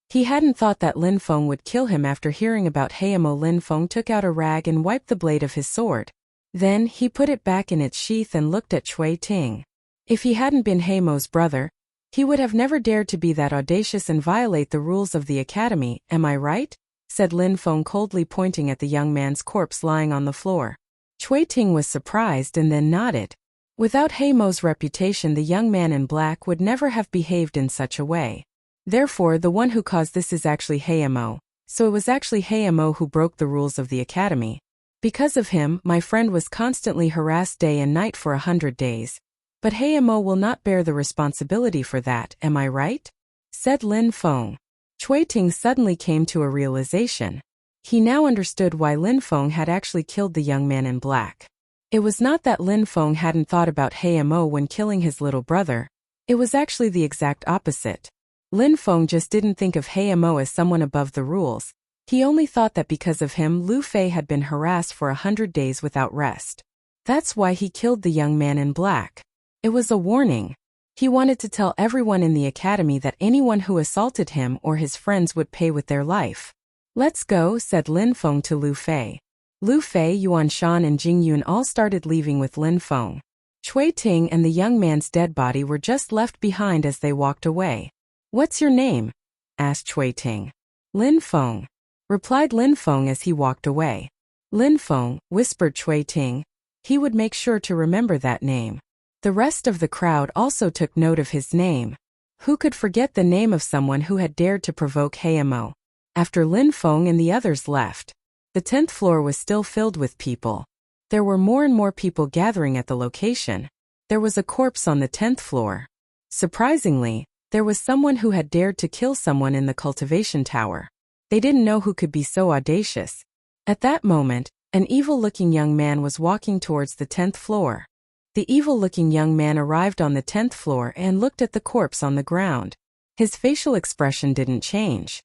He hadn't thought that Lin Feng would kill him. After hearing about Heimo, Lin Feng took out a rag and wiped the blade of his sword. Then, he put it back in its sheath and looked at Cui Ting. If he hadn't been Heimo's brother, he would have never dared to be that audacious and violate the rules of the academy, am I right? Said Lin Feng coldly, pointing at the young man's corpse lying on the floor. Cui Ting was surprised and then nodded. Without Heimo's reputation, the young man in black would never have behaved in such a way. Therefore, the one who caused this is actually Heimo, so it was actually Heimo who broke the rules of the academy. Because of him, my friend was constantly harassed day and night for 100 days. But Heimo will not bear the responsibility for that, am I right? Said Lin Feng. Cui Ting suddenly came to a realization. He now understood why Lin Feng had actually killed the young man in black. It was not that Lin Feng hadn't thought about Heimo when killing his little brother. It was actually the exact opposite. Lin Feng just didn't think of Heimo as someone above the rules. He only thought that because of him, Lu Fei had been harassed for 100 days without rest. That's why he killed the young man in black. It was a warning. He wanted to tell everyone in the academy that anyone who assaulted him or his friends would pay with their life. Let's go, said Lin Feng to Lu Fei. Lu Fei, Yuan Shan and Jing Yun all started leaving with Lin Feng. Cui Ting and the young man's dead body were just left behind as they walked away. What's your name? Asked Cui Ting. Lin Feng, replied Lin Feng as he walked away. Lin Feng, whispered Cui Ting. He would make sure to remember that name. The rest of the crowd also took note of his name. Who could forget the name of someone who had dared to provoke Heimo? After Lin Feng and the others left, the 10th floor was still filled with people. There were more and more people gathering at the location. There was a corpse on the 10th floor. Surprisingly, there was someone who had dared to kill someone in the cultivation tower. They didn't know who could be so audacious. At that moment, an evil-looking young man was walking towards the 10th floor. The evil-looking young man arrived on the 10th floor and looked at the corpse on the ground. His facial expression didn't change.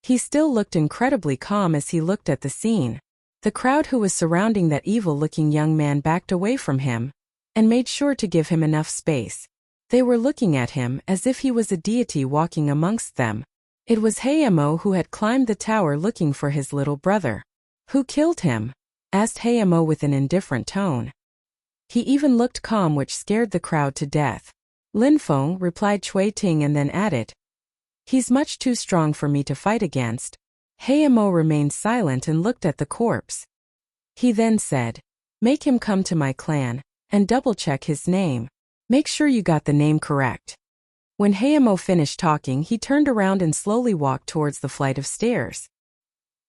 He still looked incredibly calm as he looked at the scene. The crowd who was surrounding that evil-looking young man backed away from him and made sure to give him enough space. They were looking at him as if he was a deity walking amongst them. It was Heimo who had climbed the tower looking for his little brother. Who killed him? Asked Heimo with an indifferent tone. He even looked calm, which scared the crowd to death. Lin Feng, replied Cui Ting, and then added, He's much too strong for me to fight against. Heimo remained silent and looked at the corpse. He then said, Make him come to my clan, and double-check his name. Make sure you got the name correct. When Heimo finished talking, he turned around and slowly walked towards the flight of stairs.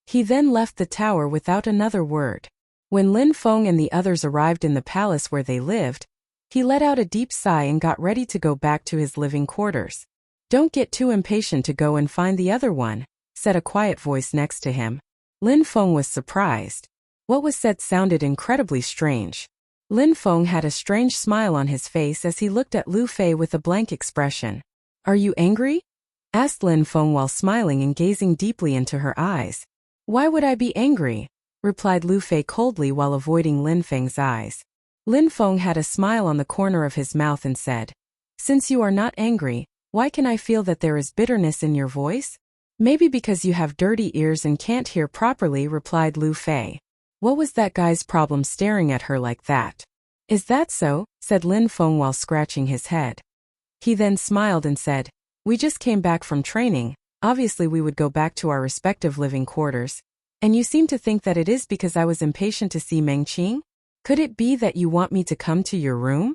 He then left the tower without another word. When Lin Feng and the others arrived in the palace where they lived, he let out a deep sigh and got ready to go back to his living quarters. Don't get too impatient to go and find the other one, said a quiet voice next to him. Lin Feng was surprised. What was said sounded incredibly strange. Lin Feng had a strange smile on his face as he looked at Lu Fei with a blank expression. Are you angry? Asked Lin Feng while smiling and gazing deeply into her eyes. Why would I be angry? Replied Lu Fei coldly while avoiding Lin Feng's eyes. Lin Feng had a smile on the corner of his mouth and said, Since you are not angry, why can I feel that there is bitterness in your voice? Maybe because you have dirty ears and can't hear properly, replied Lu Fei. What was that guy's problem staring at her like that? Is that so? Said Lin Feng while scratching his head. He then smiled and said, We just came back from training. Obviously we would go back to our respective living quarters. And you seem to think that it is because I was impatient to see Meng Qing? Could it be that you want me to come to your room?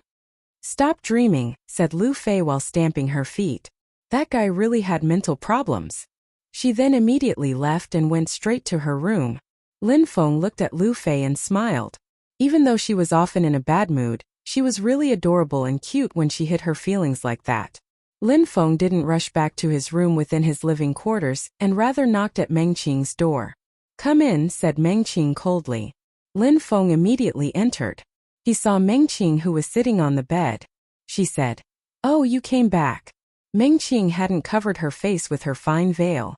Stop dreaming, said Lu Fei while stamping her feet. That guy really had mental problems. She then immediately left and went straight to her room. Lin Feng looked at Lu Fei and smiled. Even though she was often in a bad mood, she was really adorable and cute when she hid her feelings like that. Lin Feng didn't rush back to his room within his living quarters and rather knocked at Meng Qing's door. Come in, said Meng Qing coldly. Lin Feng immediately entered. He saw Meng Qing who was sitting on the bed. She said, Oh, you came back. Meng Qing hadn't covered her face with her fine veil.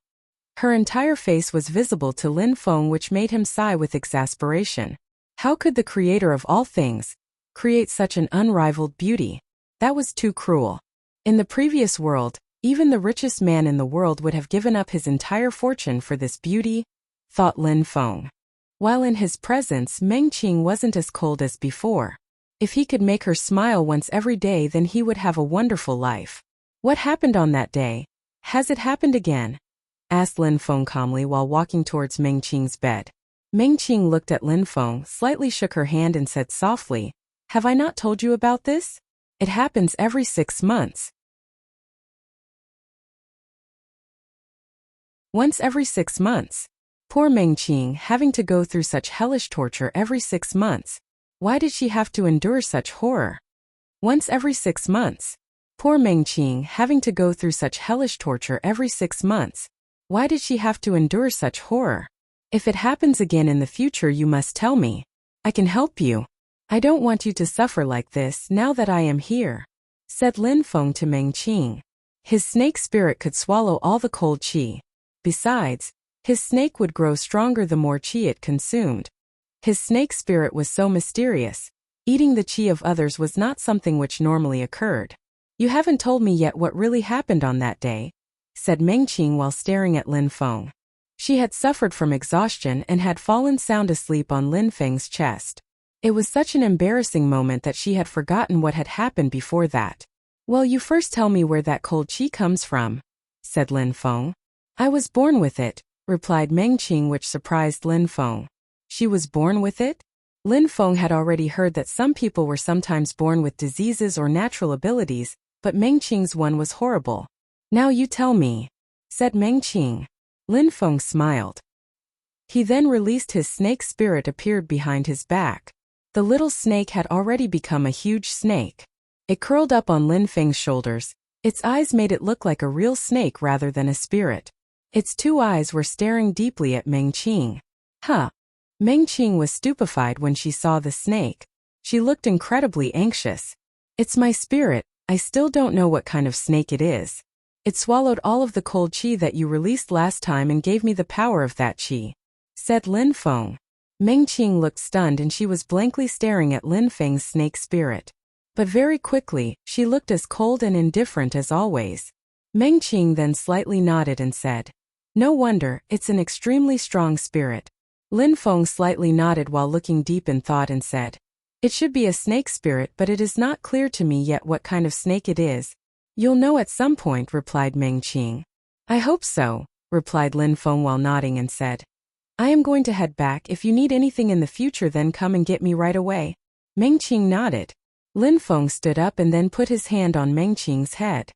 Her entire face was visible to Lin Feng, which made him sigh with exasperation. How could the creator of all things create such an unrivaled beauty? That was too cruel. In the previous world, even the richest man in the world would have given up his entire fortune for this beauty, thought Lin Feng. While in his presence, Meng Qing wasn't as cold as before. If he could make her smile once every day, then he would have a wonderful life. What happened on that day? Has it happened again? Asked Lin Feng calmly while walking towards Meng Qing's bed. Meng Qing looked at Lin Feng, slightly shook her hand and said softly, Have I not told you about this? It happens every 6 months. Once every 6 months. Poor Meng Qing having to go through such hellish torture every 6 months. Why did she have to endure such horror? Once every 6 months. Poor Meng Qing having to go through such hellish torture every 6 months. Why did she have to endure such horror? If it happens again in the future, you must tell me. I can help you. I don't want you to suffer like this now that I am here, said Lin Feng to Meng Qing. His snake spirit could swallow all the cold qi. Besides, his snake would grow stronger the more qi it consumed. His snake spirit was so mysterious. Eating the qi of others was not something which normally occurred. You haven't told me yet what really happened on that day, said Mengqing while staring at Lin Feng. She had suffered from exhaustion and had fallen sound asleep on Lin Feng's chest. It was such an embarrassing moment that she had forgotten what had happened before that. Well, you first tell me where that cold qi comes from, said Lin Feng. I was born with it, replied Mengqing, which surprised Lin Feng. She was born with it? Lin Feng had already heard that some people were sometimes born with diseases or natural abilities, but Mengqing's one was horrible. Now you tell me, said Mengqing. Lin Feng smiled. He then released his snake spirit appeared behind his back. The little snake had already become a huge snake. It curled up on Lin Feng's shoulders. Its eyes made it look like a real snake rather than a spirit. Its two eyes were staring deeply at Mengqing. Huh. Mengqing was stupefied when she saw the snake. She looked incredibly anxious. It's my spirit, I still don't know what kind of snake it is. It swallowed all of the cold qi that you released last time and gave me the power of that qi, said Lin Feng. Mengqing looked stunned and she was blankly staring at Lin Feng's snake spirit. But very quickly, she looked as cold and indifferent as always. Mengqing then slightly nodded and said, no wonder, it's an extremely strong spirit. Lin Feng slightly nodded while looking deep in thought and said, it should be a snake spirit, but it is not clear to me yet what kind of snake it is. You'll know at some point, replied Mengqing. I hope so, replied Lin Feng while nodding and said, I am going to head back. If you need anything in the future, then come and get me right away. Mengqing nodded. Lin Feng stood up and then put his hand on Mengqing's head.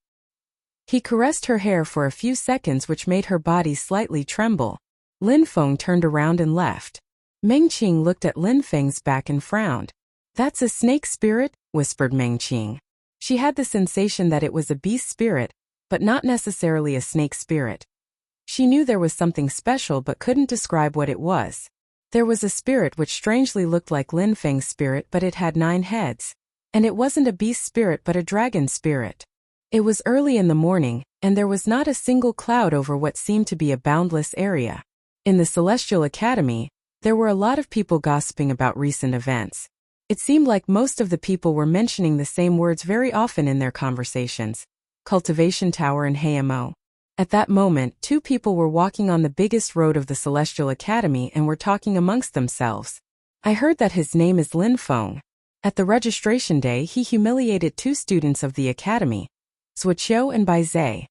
He caressed her hair for a few seconds, which made her body slightly tremble. Lin Feng turned around and left. Mengqing looked at Lin Feng's back and frowned. That's a snake spirit, whispered Mengqing. She had the sensation that it was a beast spirit, but not necessarily a snake spirit. She knew there was something special but couldn't describe what it was. There was a spirit which strangely looked like Lin Feng's spirit, but it had 9 heads. And it wasn't a beast spirit but a dragon spirit. It was early in the morning, and there was not a single cloud over what seemed to be a boundless area. In the Celestial Academy, there were a lot of people gossiping about recent events. It seemed like most of the people were mentioning the same words very often in their conversations. Cultivation Tower and Hayamo. At that moment, 2 people were walking on the biggest road of the Celestial Academy and were talking amongst themselves. I heard that his name is Lin Feng. At the registration day, he humiliated 2 students of the academy, Wuxia and Baizhe.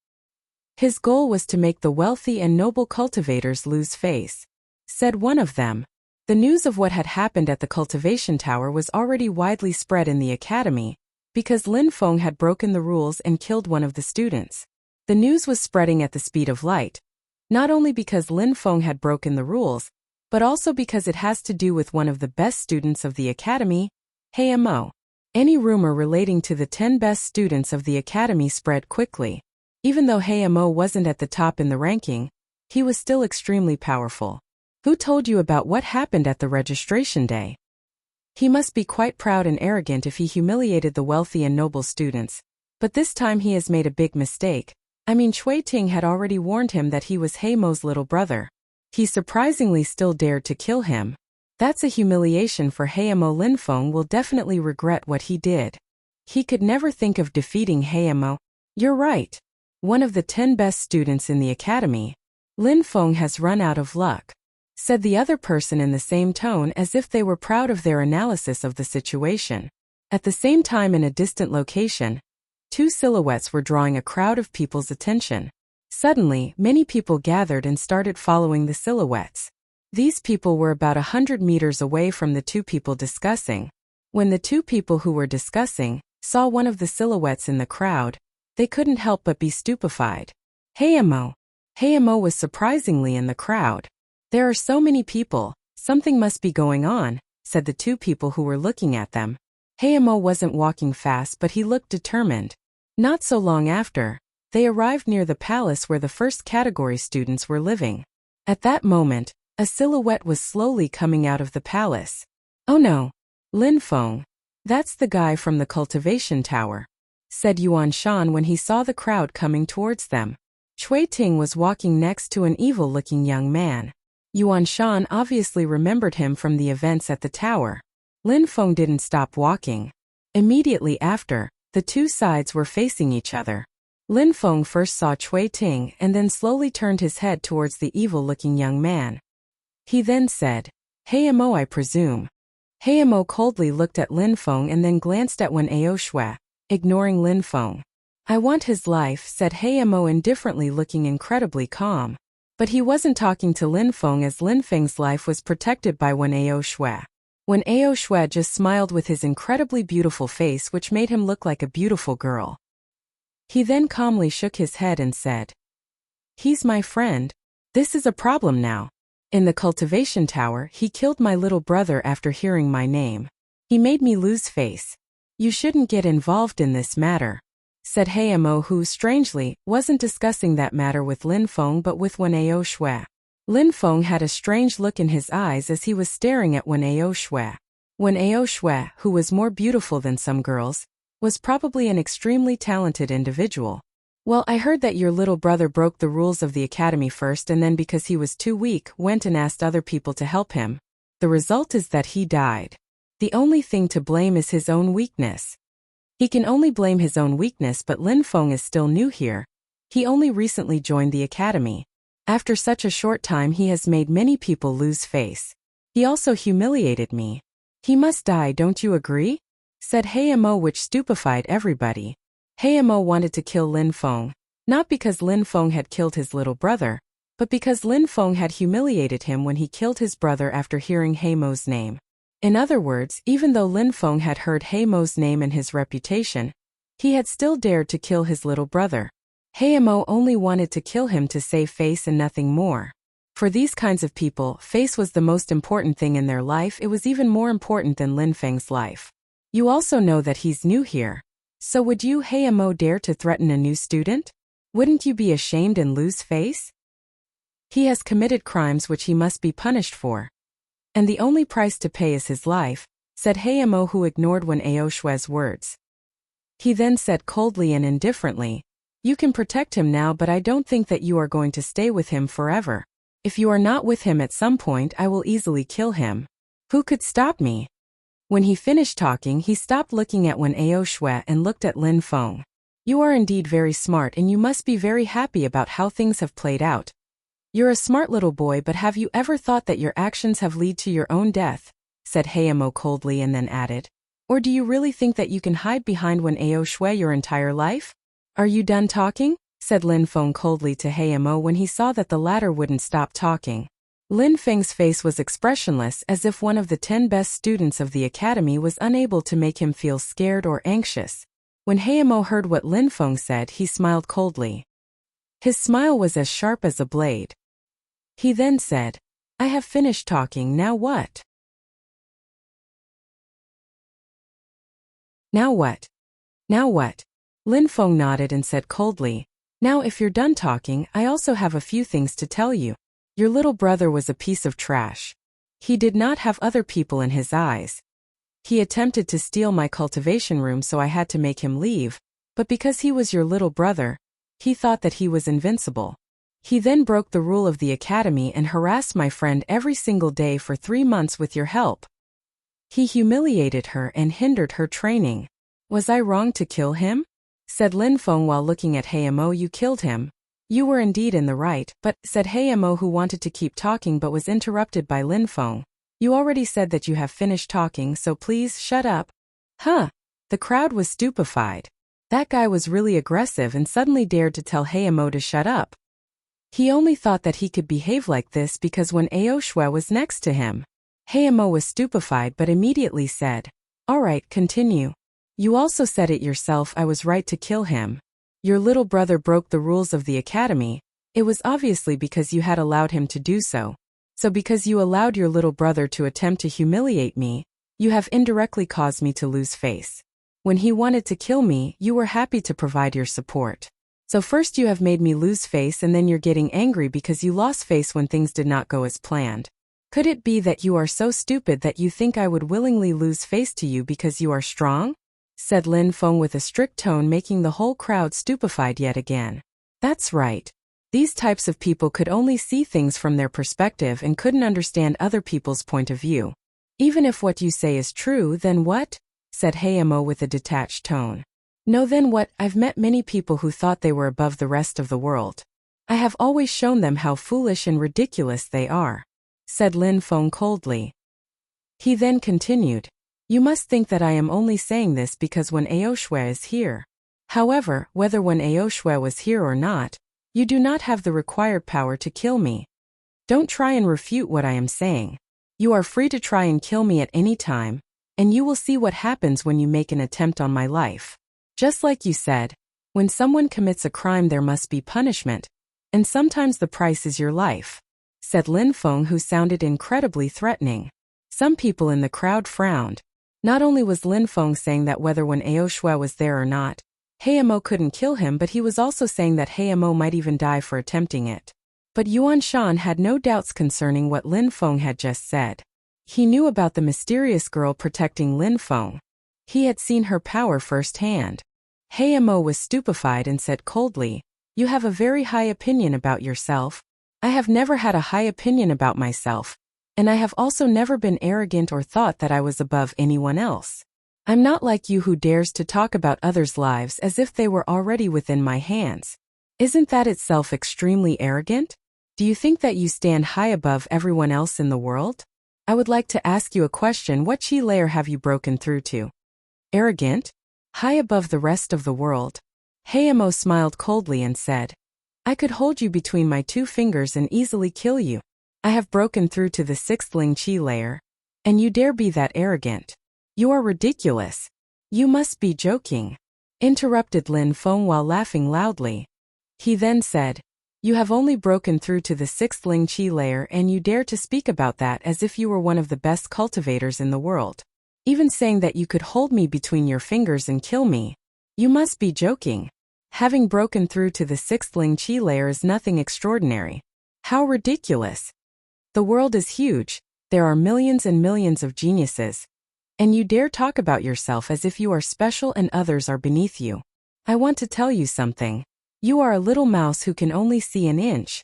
His goal was to make the wealthy and noble cultivators lose face, said one of them. The news of what had happened at the cultivation tower was already widely spread in the academy, because Lin Feng had broken the rules and killed one of the students. The news was spreading at the speed of light, not only because Lin Feng had broken the rules, but also because it has to do with one of the best students of the academy, Hayamo. Any rumor relating to the 10 best students of the academy spread quickly. Even though Hayamo wasn't at the top in the ranking, he was still extremely powerful. Who told you about what happened at the registration day? He must be quite proud and arrogant if he humiliated the wealthy and noble students. But this time he has made a big mistake. I mean, Cui Ting had already warned him that he was Hamo's little brother. He surprisingly still dared to kill him. That's a humiliation for Hayamo. Lin Feng will definitely regret what he did. He could never think of defeating Hayamo. You're right. One of the 10 best students in the academy. Lin Feng has run out of luck, said the other person in the same tone as if they were proud of their analysis of the situation. At the same time, in a distant location, 2 silhouettes were drawing a crowd of people's attention. Suddenly, many people gathered and started following the silhouettes. These people were about 100 meters away from the 2 people discussing. When the 2 people who were discussing saw one of the silhouettes in the crowd, they couldn't help but be stupefied. Hayamo. Hayamo was surprisingly in the crowd. There are so many people, something must be going on, said the 2 people who were looking at them. Hayamo wasn't walking fast, but he looked determined. Not so long after, they arrived near the palace where the first category students were living. At that moment, a silhouette was slowly coming out of the palace. Oh no! Lin Feng. That's the guy from the cultivation tower, said Yuan Shan when he saw the crowd coming towards them. Cui Ting was walking next to an evil-looking young man. Yuan Shan obviously remembered him from the events at the tower. Lin Feng didn't stop walking. Immediately after, the two sides were facing each other. Lin Feng first saw Cui Ting and then slowly turned his head towards the evil-looking young man. He then said, "Hey Mo, I presume." Hey Mo coldly looked at Lin Feng and then glanced at Wen Aoshue, ignoring Lin Feng. "I want his life," said Hey Mo indifferently, looking incredibly calm. But he wasn't talking to Lin Feng, as Lin Feng's life was protected by Wen Aoshue. Wen Aoshue just smiled with his incredibly beautiful face, which made him look like a beautiful girl. He then calmly shook his head and said, "He's my friend. This is a problem now. In the cultivation tower, he killed my little brother after hearing my name. He made me lose face. You shouldn't get involved in this matter," said Hey Mo, who, strangely, wasn't discussing that matter with Lin Feng but with Wen Aoshue. Lin Feng had a strange look in his eyes as he was staring at Wen Aoshue. Wen Aoshue, who was more beautiful than some girls, was probably an extremely talented individual. "Well, I heard that your little brother broke the rules of the academy first, and then because he was too weak, went and asked other people to help him. The result is that he died. The only thing to blame is his own weakness." He can only blame his own weakness, but Lin Feng is still new here. He only recently joined the academy. After such a short time, he has made many people lose face. He also humiliated me. He must die, don't you agree? Said Hey Mo, which stupefied everybody. Hey Mo wanted to kill Lin Feng, not because Lin Feng had killed his little brother, but because Lin Feng had humiliated him when he killed his brother after hearing Hey Mo's name. In other words, even though Lin Feng had heard Hey Mo's name and his reputation, he had still dared to kill his little brother. Hey Mo only wanted to kill him to save face and nothing more. For these kinds of people, face was the most important thing in their life. It was even more important than Lin Feng's life. You also know that he's new here. So would you, Hey Mo, dare to threaten a new student? Wouldn't you be ashamed and lose face? He has committed crimes which he must be punished for. And the only price to pay is his life, said Hey Mo, who ignored Wen Aoshue's words. He then said coldly and indifferently, "You can protect him now, but I don't think that you are going to stay with him forever. If you are not with him at some point, I will easily kill him. Who could stop me?" When he finished talking, he stopped looking at Wen Aoshue and looked at Lin Feng. "You are indeed very smart, and you must be very happy about how things have played out. You're a smart little boy, but have you ever thought that your actions have led to your own death?" said Hey Mo coldly, and then added, "Or do you really think that you can hide behind Wen Aoshue your entire life? Are you done talking?" said Lin Feng coldly to Hey Mo when he saw that the latter wouldn't stop talking. Lin Feng's face was expressionless, as if one of the 10 best students of the academy was unable to make him feel scared or anxious. When Hey Mo heard what Lin Feng said, he smiled coldly. His smile was as sharp as a blade. He then said, "I have finished talking, now what?" "Now what? Now what?" Lin Feng nodded and said coldly, "Now if you're done talking, I also have a few things to tell you. Your little brother was a piece of trash. He did not have other people in his eyes. He attempted to steal my cultivation room, so I had to make him leave, but because he was your little brother, he thought that he was invincible. He then broke the rule of the academy and harassed my friend every single day for 3 months with your help. He humiliated her and hindered her training. Was I wrong to kill him?" said Lin Feng while looking at Hey Mo. "You killed him. You were indeed in the right, but," said Hey Mo, who wanted to keep talking but was interrupted by Lin Feng. "You already said that you have finished talking, so please shut up." Huh? The crowd was stupefied. That guy was really aggressive and suddenly dared to tell Hey Mo to shut up. He only thought that he could behave like this because Wen Aoshue was next to him. Hey Mo was stupefied but immediately said, "All right, continue. You also said it yourself, I was right to kill him. Your little brother broke the rules of the academy. It was obviously because you had allowed him to do so. So because you allowed your little brother to attempt to humiliate me, you have indirectly caused me to lose face. When he wanted to kill me, you were happy to provide your support. So first you have made me lose face, and then you're getting angry because you lost face when things did not go as planned. Could it be that you are so stupid that you think I would willingly lose face to you because you are strong?" said Lin Feng with a strict tone, making the whole crowd stupefied yet again. That's right. These types of people could only see things from their perspective and couldn't understand other people's point of view. Even if what you say is true, then what? Said Hayamo with a detached tone. No, then what? I've met many people who thought they were above the rest of the world. I have always shown them how foolish and ridiculous they are, said Lin Feng coldly. He then continued, you must think that I am only saying this because when Aoshue is here. However, whether when Aoshue was here or not, you do not have the required power to kill me. Don't try and refute what I am saying. You are free to try and kill me at any time, and you will see what happens when you make an attempt on my life. Just like you said, when someone commits a crime there must be punishment, and sometimes the price is your life, said Lin Feng, who sounded incredibly threatening. Some people in the crowd frowned. Not only was Lin Feng saying that whether when Aoshue was there or not, Hayamo couldn't kill him, but he was also saying that Hayamo might even die for attempting it. But Yuan Shan had no doubts concerning what Lin Feng had just said. He knew about the mysterious girl protecting Lin Feng. He had seen her power firsthand. Hayamo was stupefied and said coldly, you have a very high opinion about yourself. I have never had a high opinion about myself, and I have also never been arrogant or thought that I was above anyone else. I'm not like you who dares to talk about others' lives as if they were already within my hands. Isn't that itself extremely arrogant? Do you think that you stand high above everyone else in the world? I would like to ask you a question. What chi layer have you broken through to? Arrogant? High above the rest of the world? Hayamo smiled coldly and said, I could hold you between my 2 fingers and easily kill you. I have broken through to the 6th Ling Chi layer, and you dare be that arrogant. You are ridiculous. You must be joking, interrupted Lin Feng while laughing loudly. He then said, you have only broken through to the 6th Ling Chi layer and you dare to speak about that as if you were one of the best cultivators in the world. Even saying that you could hold me between your fingers and kill me. You must be joking. Having broken through to the 6th Ling Chi layer is nothing extraordinary. How ridiculous. The world is huge, there are millions and millions of geniuses. And you dare talk about yourself as if you are special and others are beneath you. I want to tell you something. You are a little mouse who can only see an inch.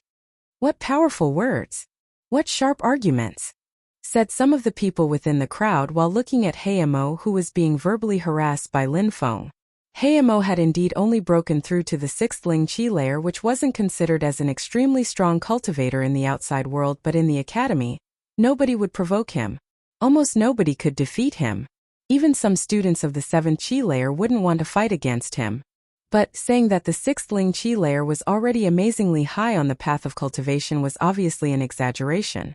What powerful words. What sharp arguments, said some of the people within the crowd while looking at Hayamo, who was being verbally harassed by Lin Feng. Hayamo had indeed only broken through to the 6th Ling Chi layer, which wasn't considered as an extremely strong cultivator in the outside world, but in the academy, nobody would provoke him. Almost nobody could defeat him. Even some students of the 7th Chi layer wouldn't want to fight against him. But saying that the 6th Ling Chi layer was already amazingly high on the path of cultivation was obviously an exaggeration.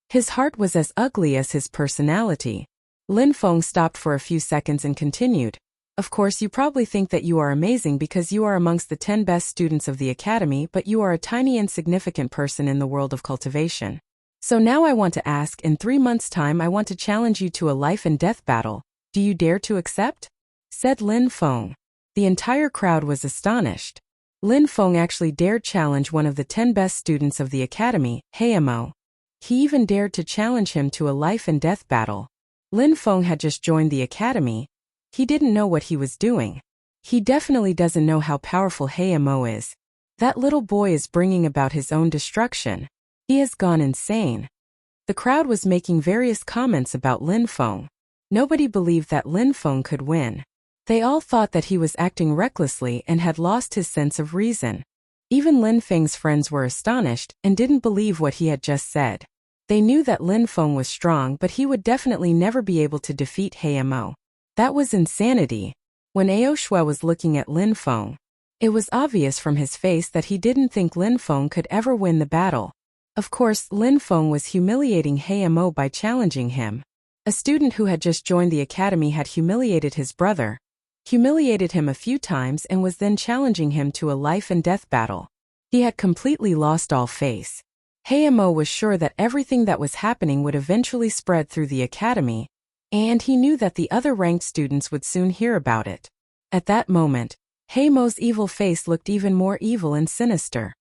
His heart was as ugly as his personality. Lin Feng stopped for a few seconds and continued. Of course, you probably think that you are amazing because you are amongst the 10 best students of the academy, but you are a tiny insignificant person in the world of cultivation. So now I want to ask, in 3 months' time I want to challenge you to a life and death battle. Do you dare to accept? Said Lin Feng. The entire crowd was astonished. Lin Feng actually dared challenge one of the 10 best students of the academy, Hayamo. He even dared to challenge him to a life and death battle. Lin Feng had just joined the academy. He didn't know what he was doing. He definitely doesn't know how powerful Hayamo is. That little boy is bringing about his own destruction. He has gone insane. The crowd was making various comments about Lin Feng. Nobody believed that Lin Feng could win. They all thought that he was acting recklessly and had lost his sense of reason. Even Lin Feng's friends were astonished and didn't believe what he had just said. They knew that Lin Feng was strong, but he would definitely never be able to defeat Hayamo. That was insanity. When Aoshue was looking at Lin Feng, it was obvious from his face that he didn't think Lin Feng could ever win the battle. Of course, Lin Feng was humiliating Hayamo by challenging him. A student who had just joined the academy had humiliated his brother, humiliated him a few times, and was then challenging him to a life and death battle. He had completely lost all face. Hayamo was sure that everything that was happening would eventually spread through the academy, and he knew that the other ranked students would soon hear about it. At that moment, Hayamo's evil face looked even more evil and sinister.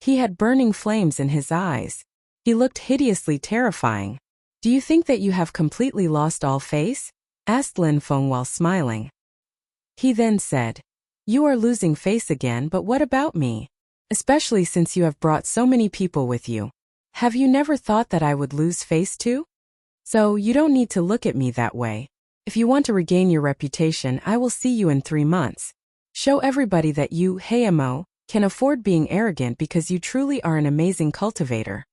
He had burning flames in his eyes. He looked hideously terrifying. Do you think that you have completely lost all face? Asked Lin Feng while smiling. He then said, you are losing face again, but what about me? Especially since you have brought so many people with you. Have you never thought that I would lose face too? So you don't need to look at me that way. If you want to regain your reputation, I will see you in 3 months. Show everybody that you, Hayamo, can afford being arrogant because you truly are an amazing cultivator.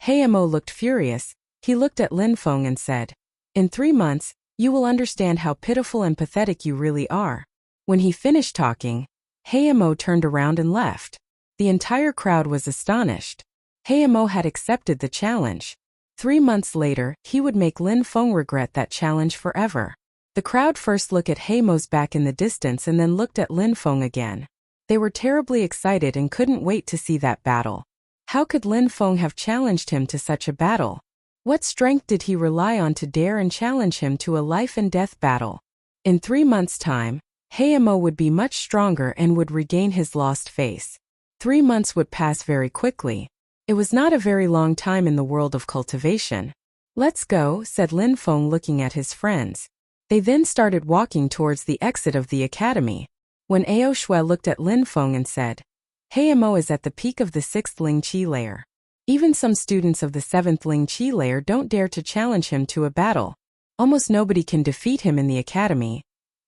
Hayamo looked furious. He looked at Lin Feng and said, in 3 months, you will understand how pitiful and pathetic you really are. When he finished talking, Hayamo turned around and left. The entire crowd was astonished. Hayamo had accepted the challenge. 3 months later, he would make Lin Feng regret that challenge forever. The crowd first looked at Hayamo's back in the distance and then looked at Lin Feng again. They were terribly excited and couldn't wait to see that battle. How could Lin Feng have challenged him to such a battle? What strength did he rely on to dare and challenge him to a life-and-death battle? In 3 months' time, Hayamo would be much stronger and would regain his lost face. 3 months would pass very quickly. It was not a very long time in the world of cultivation. Let's go, said Lin Feng looking at his friends. They then started walking towards the exit of the academy. When Ao Shui looked at Lin Feng and said, Hayamo is at the peak of the 6th Ling Qi layer. Even some students of the 7th Ling Qi layer don't dare to challenge him to a battle. Almost nobody can defeat him in the academy.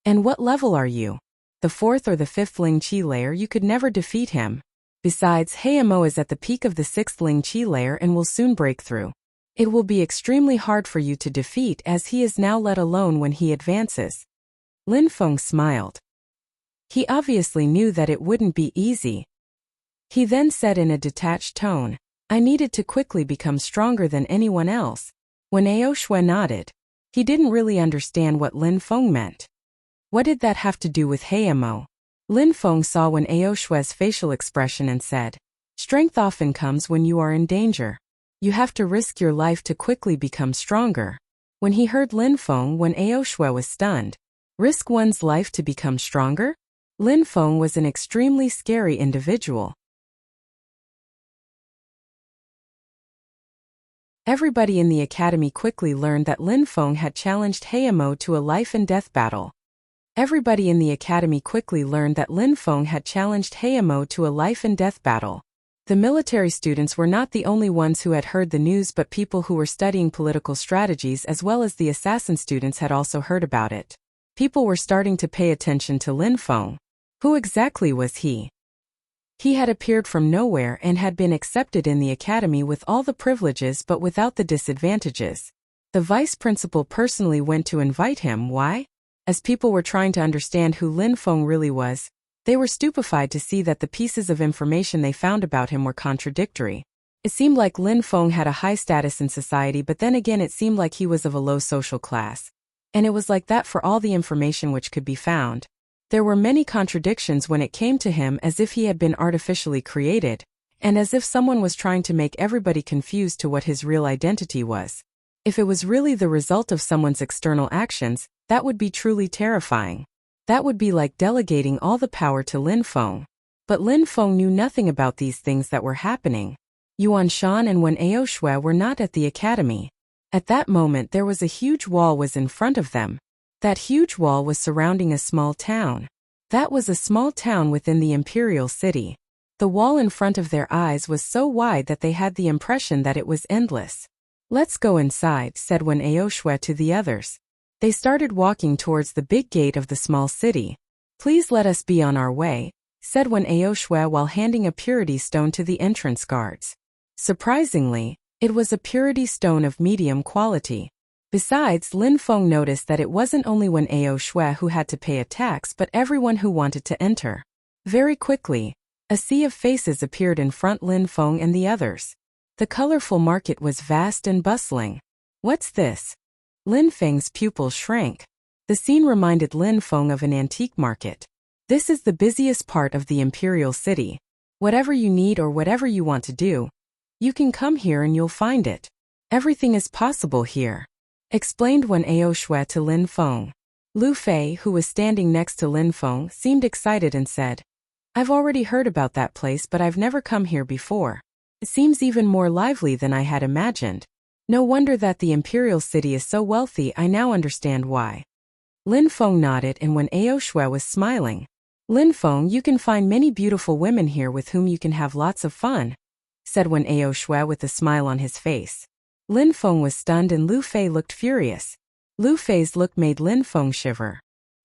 And what level are you? The 4th or the 5th Ling Qi layer, you could never defeat him. Besides, Hayamo is at the peak of the 6th Ling Qi layer and will soon break through. It will be extremely hard for you to defeat as he is now let alone when he advances. Lin Feng smiled. He obviously knew that it wouldn't be easy. He then said in a detached tone, I needed to quickly become stronger than anyone else. When Ao Shui nodded, he didn't really understand what Lin Feng meant. What did that have to do with Hayamo? Lin Feng saw when Ao Shui's facial expression and said, strength often comes when you are in danger. You have to risk your life to quickly become stronger. When he heard Lin Feng when Ao Shui was stunned, risk one's life to become stronger? Lin Feng was an extremely scary individual. Everybody in the academy quickly learned that Lin Feng had challenged Hayamo to a life-and-death battle. Everybody in the academy quickly learned that Lin Feng had challenged Hayamo to a life-and-death battle. The military students were not the only ones who had heard the news, but people who were studying political strategies as well as the assassin students had also heard about it. People were starting to pay attention to Lin Feng. Who exactly was he? He had appeared from nowhere and had been accepted in the academy with all the privileges but without the disadvantages. The vice principal personally went to invite him. Why? As people were trying to understand who Lin Feng really was, they were stupefied to see that the pieces of information they found about him were contradictory. It seemed like Lin Feng had a high status in society, but then again it seemed like he was of a low social class. And it was like that for all the information which could be found. There were many contradictions when it came to him, as if he had been artificially created, and as if someone was trying to make everybody confused to what his real identity was. If it was really the result of someone's external actions, that would be truly terrifying. That would be like delegating all the power to Lin Feng. But Lin Feng knew nothing about these things that were happening. Yuan Shan and Wen Ao Shui were not at the academy. At that moment there was a huge wall was in front of them. That huge wall was surrounding a small town. That was a small town within the imperial city. The wall in front of their eyes was so wide that they had the impression that it was endless. Let's go inside, said Wen Ao Shui to the others. They started walking towards the big gate of the small city. Please let us be on our way, said Wen Ao Shui while handing a purity stone to the entrance guards. Surprisingly, it was a purity stone of medium quality. Besides, Lin Feng noticed that it wasn't only Wen Ao Shui who had to pay a tax but everyone who wanted to enter. Very quickly, a sea of faces appeared in front of Lin Feng and the others. The colorful market was vast and bustling. What's this? Lin Feng's pupils shrank. The scene reminded Lin Feng of an antique market. This is the busiest part of the imperial city. Whatever you need or whatever you want to do, you can come here and you'll find it. Everything is possible here, explained Wen Ao Shui to Lin Feng. Lu Fei, who was standing next to Lin Feng, seemed excited and said, I've already heard about that place but I've never come here before. It seems even more lively than I had imagined. No wonder that the imperial city is so wealthy. I now understand why. Lin Feng nodded and Wen Ao Shui was smiling. Lin Feng, you can find many beautiful women here with whom you can have lots of fun, said Wen Ao Shui with a smile on his face. Lin Feng was stunned and Lu Fei looked furious. Lu Fei's look made Lin Feng shiver.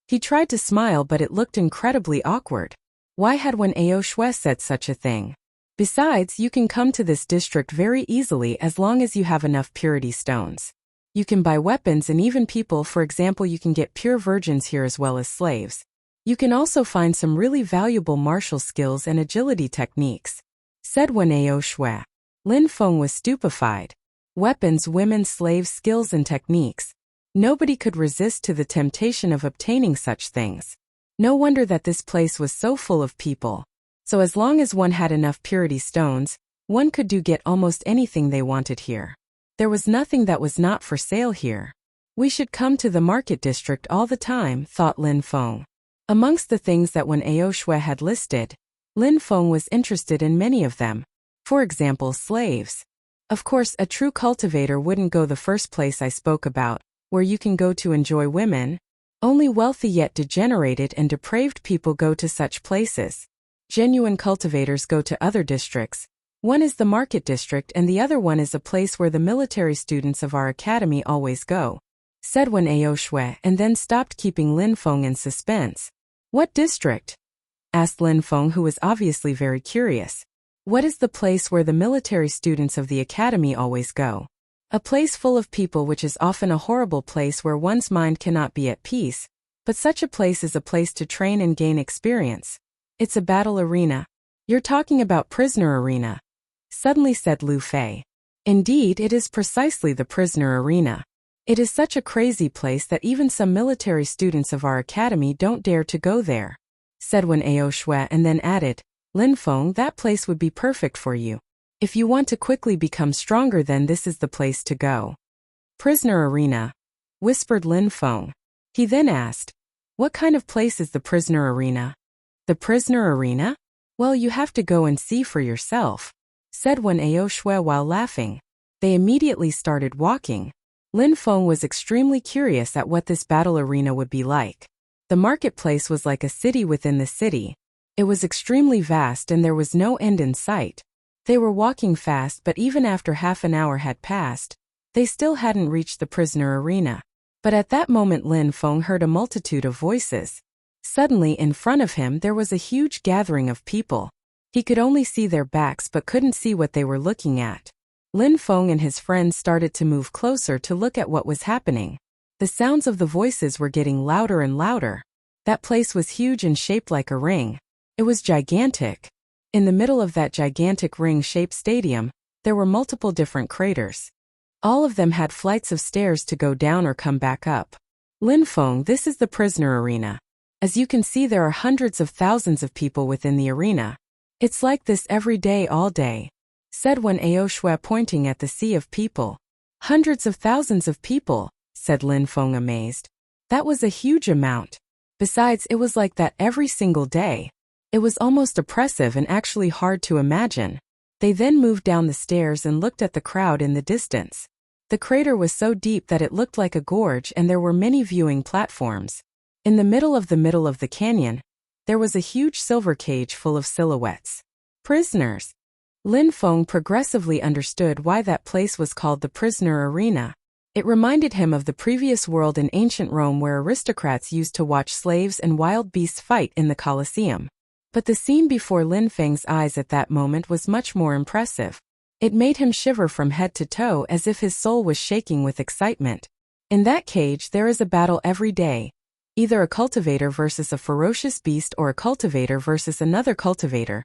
He tried to smile but it looked incredibly awkward. Why had Wen Ao Shui said such a thing? Besides, you can come to this district very easily as long as you have enough purity stones. You can buy weapons and even people, for example you can get pure virgins here as well as slaves. You can also find some really valuable martial skills and agility techniques, said Wen Ao Shui. Lin Feng was stupefied. Weapons, women, slaves, skills and techniques. Nobody could resist to the temptation of obtaining such things. No wonder that this place was so full of people. So as long as one had enough purity stones, one could get almost anything they wanted here. There was nothing that was not for sale here. We should come to the market district all the time, thought Lin Feng. Amongst the things that Wen Ao Shui had listed, Lin Feng was interested in many of them. For example, slaves. Of course, a true cultivator wouldn't go the first place I spoke about, where you can go to enjoy women. Only wealthy yet degenerated and depraved people go to such places. Genuine cultivators go to other districts. One is the market district and the other one is a place where the military students of our academy always go, said Wen Ao Shui, and then stopped, keeping Lin Feng in suspense. What district? Asked Lin Feng, who was obviously very curious. What is the place where the military students of the academy always go? A place full of people, which is often a horrible place where one's mind cannot be at peace, but such a place is a place to train and gain experience. It's a battle arena. You're talking about prisoner arena, suddenly said Lu Fei. Indeed, it is precisely the prisoner arena. It is such a crazy place that even some military students of our academy don't dare to go there, said Wen Ao Shui, and then added, Lin Feng, that place would be perfect for you. If you want to quickly become stronger, then this is the place to go. Prisoner arena, whispered Lin Feng. He then asked, what kind of place is the prisoner arena? The prisoner arena? Well, you have to go and see for yourself, said Wen Ao Shui while laughing. They immediately started walking. Lin Feng was extremely curious at what this battle arena would be like. The marketplace was like a city within the city. It was extremely vast and there was no end in sight. They were walking fast, but even after half an hour had passed, they still hadn't reached the prisoner arena. But at that moment Lin Feng heard a multitude of voices. Suddenly in front of him there was a huge gathering of people. He could only see their backs but couldn't see what they were looking at. Lin Feng and his friends started to move closer to look at what was happening. The sounds of the voices were getting louder and louder. That place was huge and shaped like a ring. It was gigantic. In the middle of that gigantic ring-shaped stadium, there were multiple different craters. All of them had flights of stairs to go down or come back up. Lin Feng, this is the prisoner arena. As you can see, there are hundreds of thousands of people within the arena. It's like this every day, all day, said Wen Ao Shui, pointing at the sea of people. Hundreds of thousands of people, said Lin Feng, amazed. That was a huge amount. Besides, it was like that every single day. It was almost oppressive and actually hard to imagine. They then moved down the stairs and looked at the crowd in the distance. The crater was so deep that it looked like a gorge and there were many viewing platforms. In the middle of the canyon, there was a huge silver cage full of silhouettes. Prisoners. Lin Feng progressively understood why that place was called the prisoner arena. It reminded him of the previous world in ancient Rome where aristocrats used to watch slaves and wild beasts fight in the Colosseum. But the scene before Lin Feng's eyes at that moment was much more impressive. It made him shiver from head to toe as if his soul was shaking with excitement. In that cage there is a battle every day. Either a cultivator versus a ferocious beast or a cultivator versus another cultivator.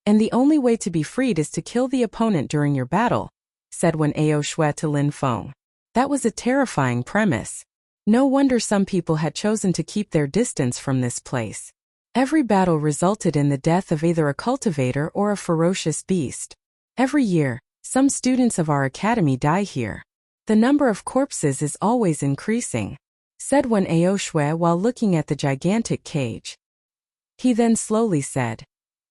And the only way to be freed is to kill the opponent during your battle, said Wen Ao Shui to Lin Feng. That was a terrifying premise. No wonder some people had chosen to keep their distance from this place. Every battle resulted in the death of either a cultivator or a ferocious beast. Every year, some students of our academy die here. The number of corpses is always increasing, said Wen Ao Shui while looking at the gigantic cage. He then slowly said,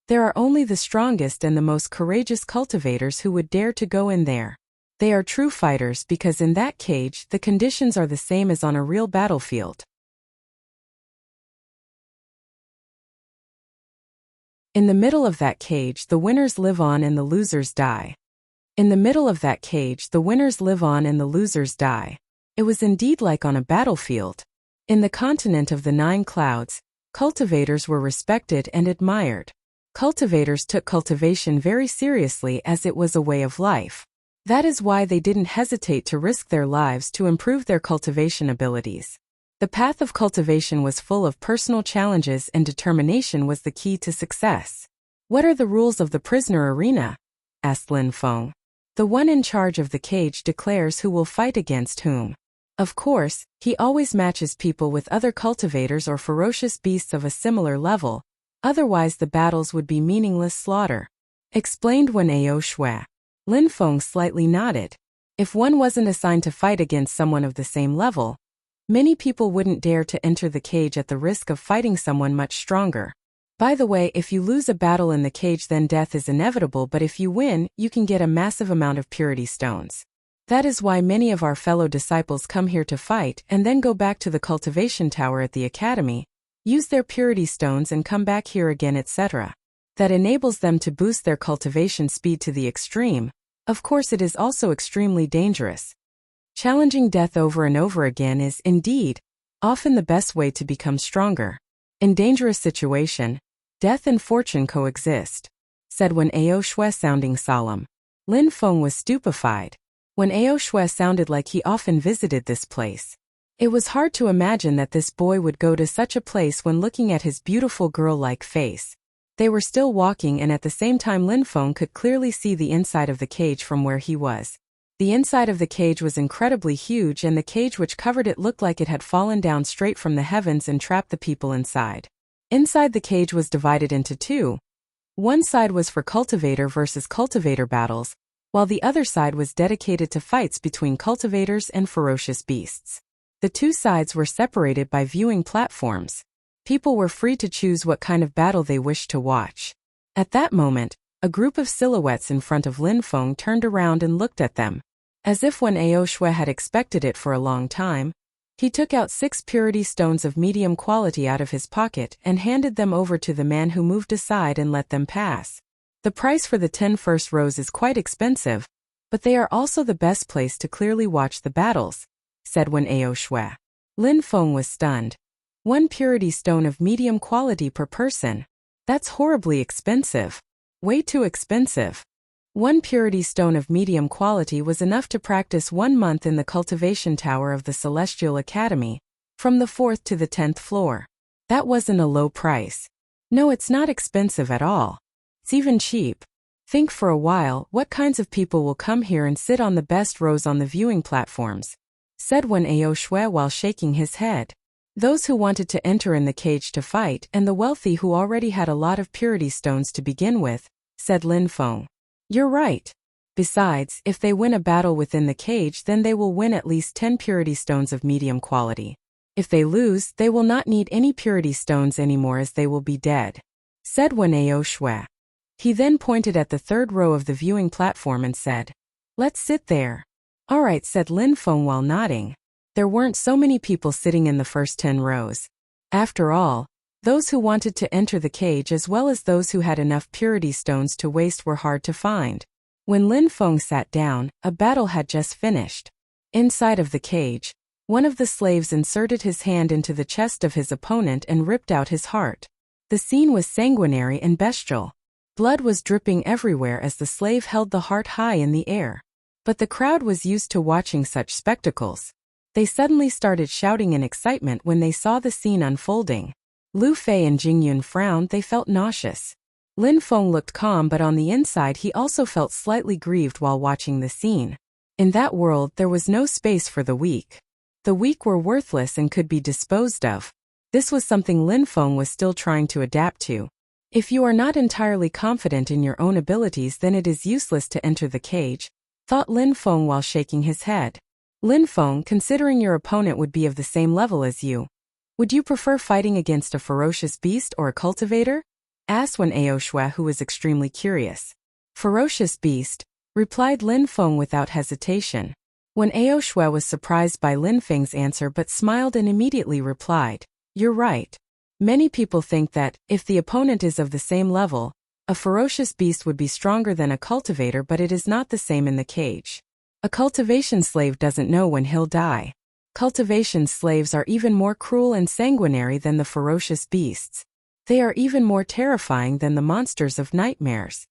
there are only the strongest and the most courageous cultivators who would dare to go in there. They are true fighters because in that cage the conditions are the same as on a real battlefield. In the middle of that cage the winners live on and the losers die. In the middle of that cage, the winners live on and the losers die. It was indeed like on a battlefield. In the continent of the 9 clouds, cultivators were respected and admired. Cultivators took cultivation very seriously as it was a way of life. That is why they didn't hesitate to risk their lives to improve their cultivation abilities. The path of cultivation was full of personal challenges and determination was the key to success. What are the rules of the prisoner arena? Asked Lin Feng. The one in charge of the cage declares who will fight against whom. Of course, he always matches people with other cultivators or ferocious beasts of a similar level, otherwise the battles would be meaningless slaughter. Explained Wen Ao Shui. Lin Feng slightly nodded. If one wasn't assigned to fight against someone of the same level, many people wouldn't dare to enter the cage at the risk of fighting someone much stronger. By the way, if you lose a battle in the cage then death is inevitable, but if you win, you can get a massive amount of purity stones. That is why many of our fellow disciples come here to fight and then go back to the cultivation tower at the academy, use their purity stones and come back here again, etc. That enables them to boost their cultivation speed to the extreme. Of course, it is also extremely dangerous. Challenging death over and over again is, indeed, often the best way to become stronger. In dangerous situation, death and fortune coexist, said Wen Ao Shui sounding solemn. Lin Feng was stupefied. Wen Ao Shui sounded like he often visited this place. It was hard to imagine that this boy would go to such a place when looking at his beautiful girl-like face. They were still walking and at the same time Lin Feng could clearly see the inside of the cage from where he was. The inside of the cage was incredibly huge and the cage which covered it looked like it had fallen down straight from the heavens and trapped the people inside. Inside the cage was divided into 2. One side was for cultivator versus cultivator battles, while the other side was dedicated to fights between cultivators and ferocious beasts. The 2 sides were separated by viewing platforms. People were free to choose what kind of battle they wished to watch. At that moment, a group of silhouettes in front of Lin Feng turned around and looked at them. As if Wen Ao Shui had expected it for a long time, he took out 6 purity stones of medium quality out of his pocket and handed them over to the man who moved aside and let them pass. The price for the 10 first rows is quite expensive, but they are also the best place to clearly watch the battles, said Wen Ao Shui. Lin Feng was stunned. 1 purity stone of medium quality per person. That's horribly expensive. Way too expensive. 1 purity stone of medium quality was enough to practice 1 month in the cultivation tower of the Celestial Academy, from the 4th to the 10th floor. That wasn't a low price. No, it's not expensive at all. It's even cheap. Think for a while, what kinds of people will come here and sit on the best rows on the viewing platforms, said Wen Ao Shui while shaking his head. Those who wanted to enter in the cage to fight and the wealthy who already had a lot of purity stones to begin with, said Lin Feng. You're right. Besides, if they win a battle within the cage then they will win at least 10 purity stones of medium quality. If they lose, they will not need any purity stones anymore as they will be dead, said Wen Ao Shui. He then pointed at the 3rd row of the viewing platform and said, "Let's sit there." All right, said Lin Feng while nodding. There weren't so many people sitting in the first 10 rows. After all, those who wanted to enter the cage as well as those who had enough purity stones to waste were hard to find. When Lin Feng sat down, a battle had just finished. Inside of the cage, one of the slaves inserted his hand into the chest of his opponent and ripped out his heart. The scene was sanguinary and bestial. Blood was dripping everywhere as the slave held the heart high in the air. But the crowd was used to watching such spectacles. They suddenly started shouting in excitement when they saw the scene unfolding. Lu Fei and Jingyun frowned, they felt nauseous. Lin Feng looked calm but on the inside he also felt slightly grieved while watching the scene. In that world there was no space for the weak. The weak were worthless and could be disposed of. This was something Lin Feng was still trying to adapt to. If you are not entirely confident in your own abilities then it is useless to enter the cage, thought Lin Feng while shaking his head. Lin Feng, considering your opponent would be of the same level as you, would you prefer fighting against a ferocious beast or a cultivator? Asked Wen Ao Shui, who was extremely curious. Ferocious beast, replied Lin Feng without hesitation. Wen Ao Shui was surprised by Lin Feng's answer but smiled and immediately replied, "You're right. Many people think that, if the opponent is of the same level, A ferocious beast would be stronger than a cultivator, but it is not the same in the cage. A cultivation slave doesn't know when he'll die. Cultivation slaves are even more cruel and sanguinary than the ferocious beasts. They are even more terrifying than the monsters of nightmares.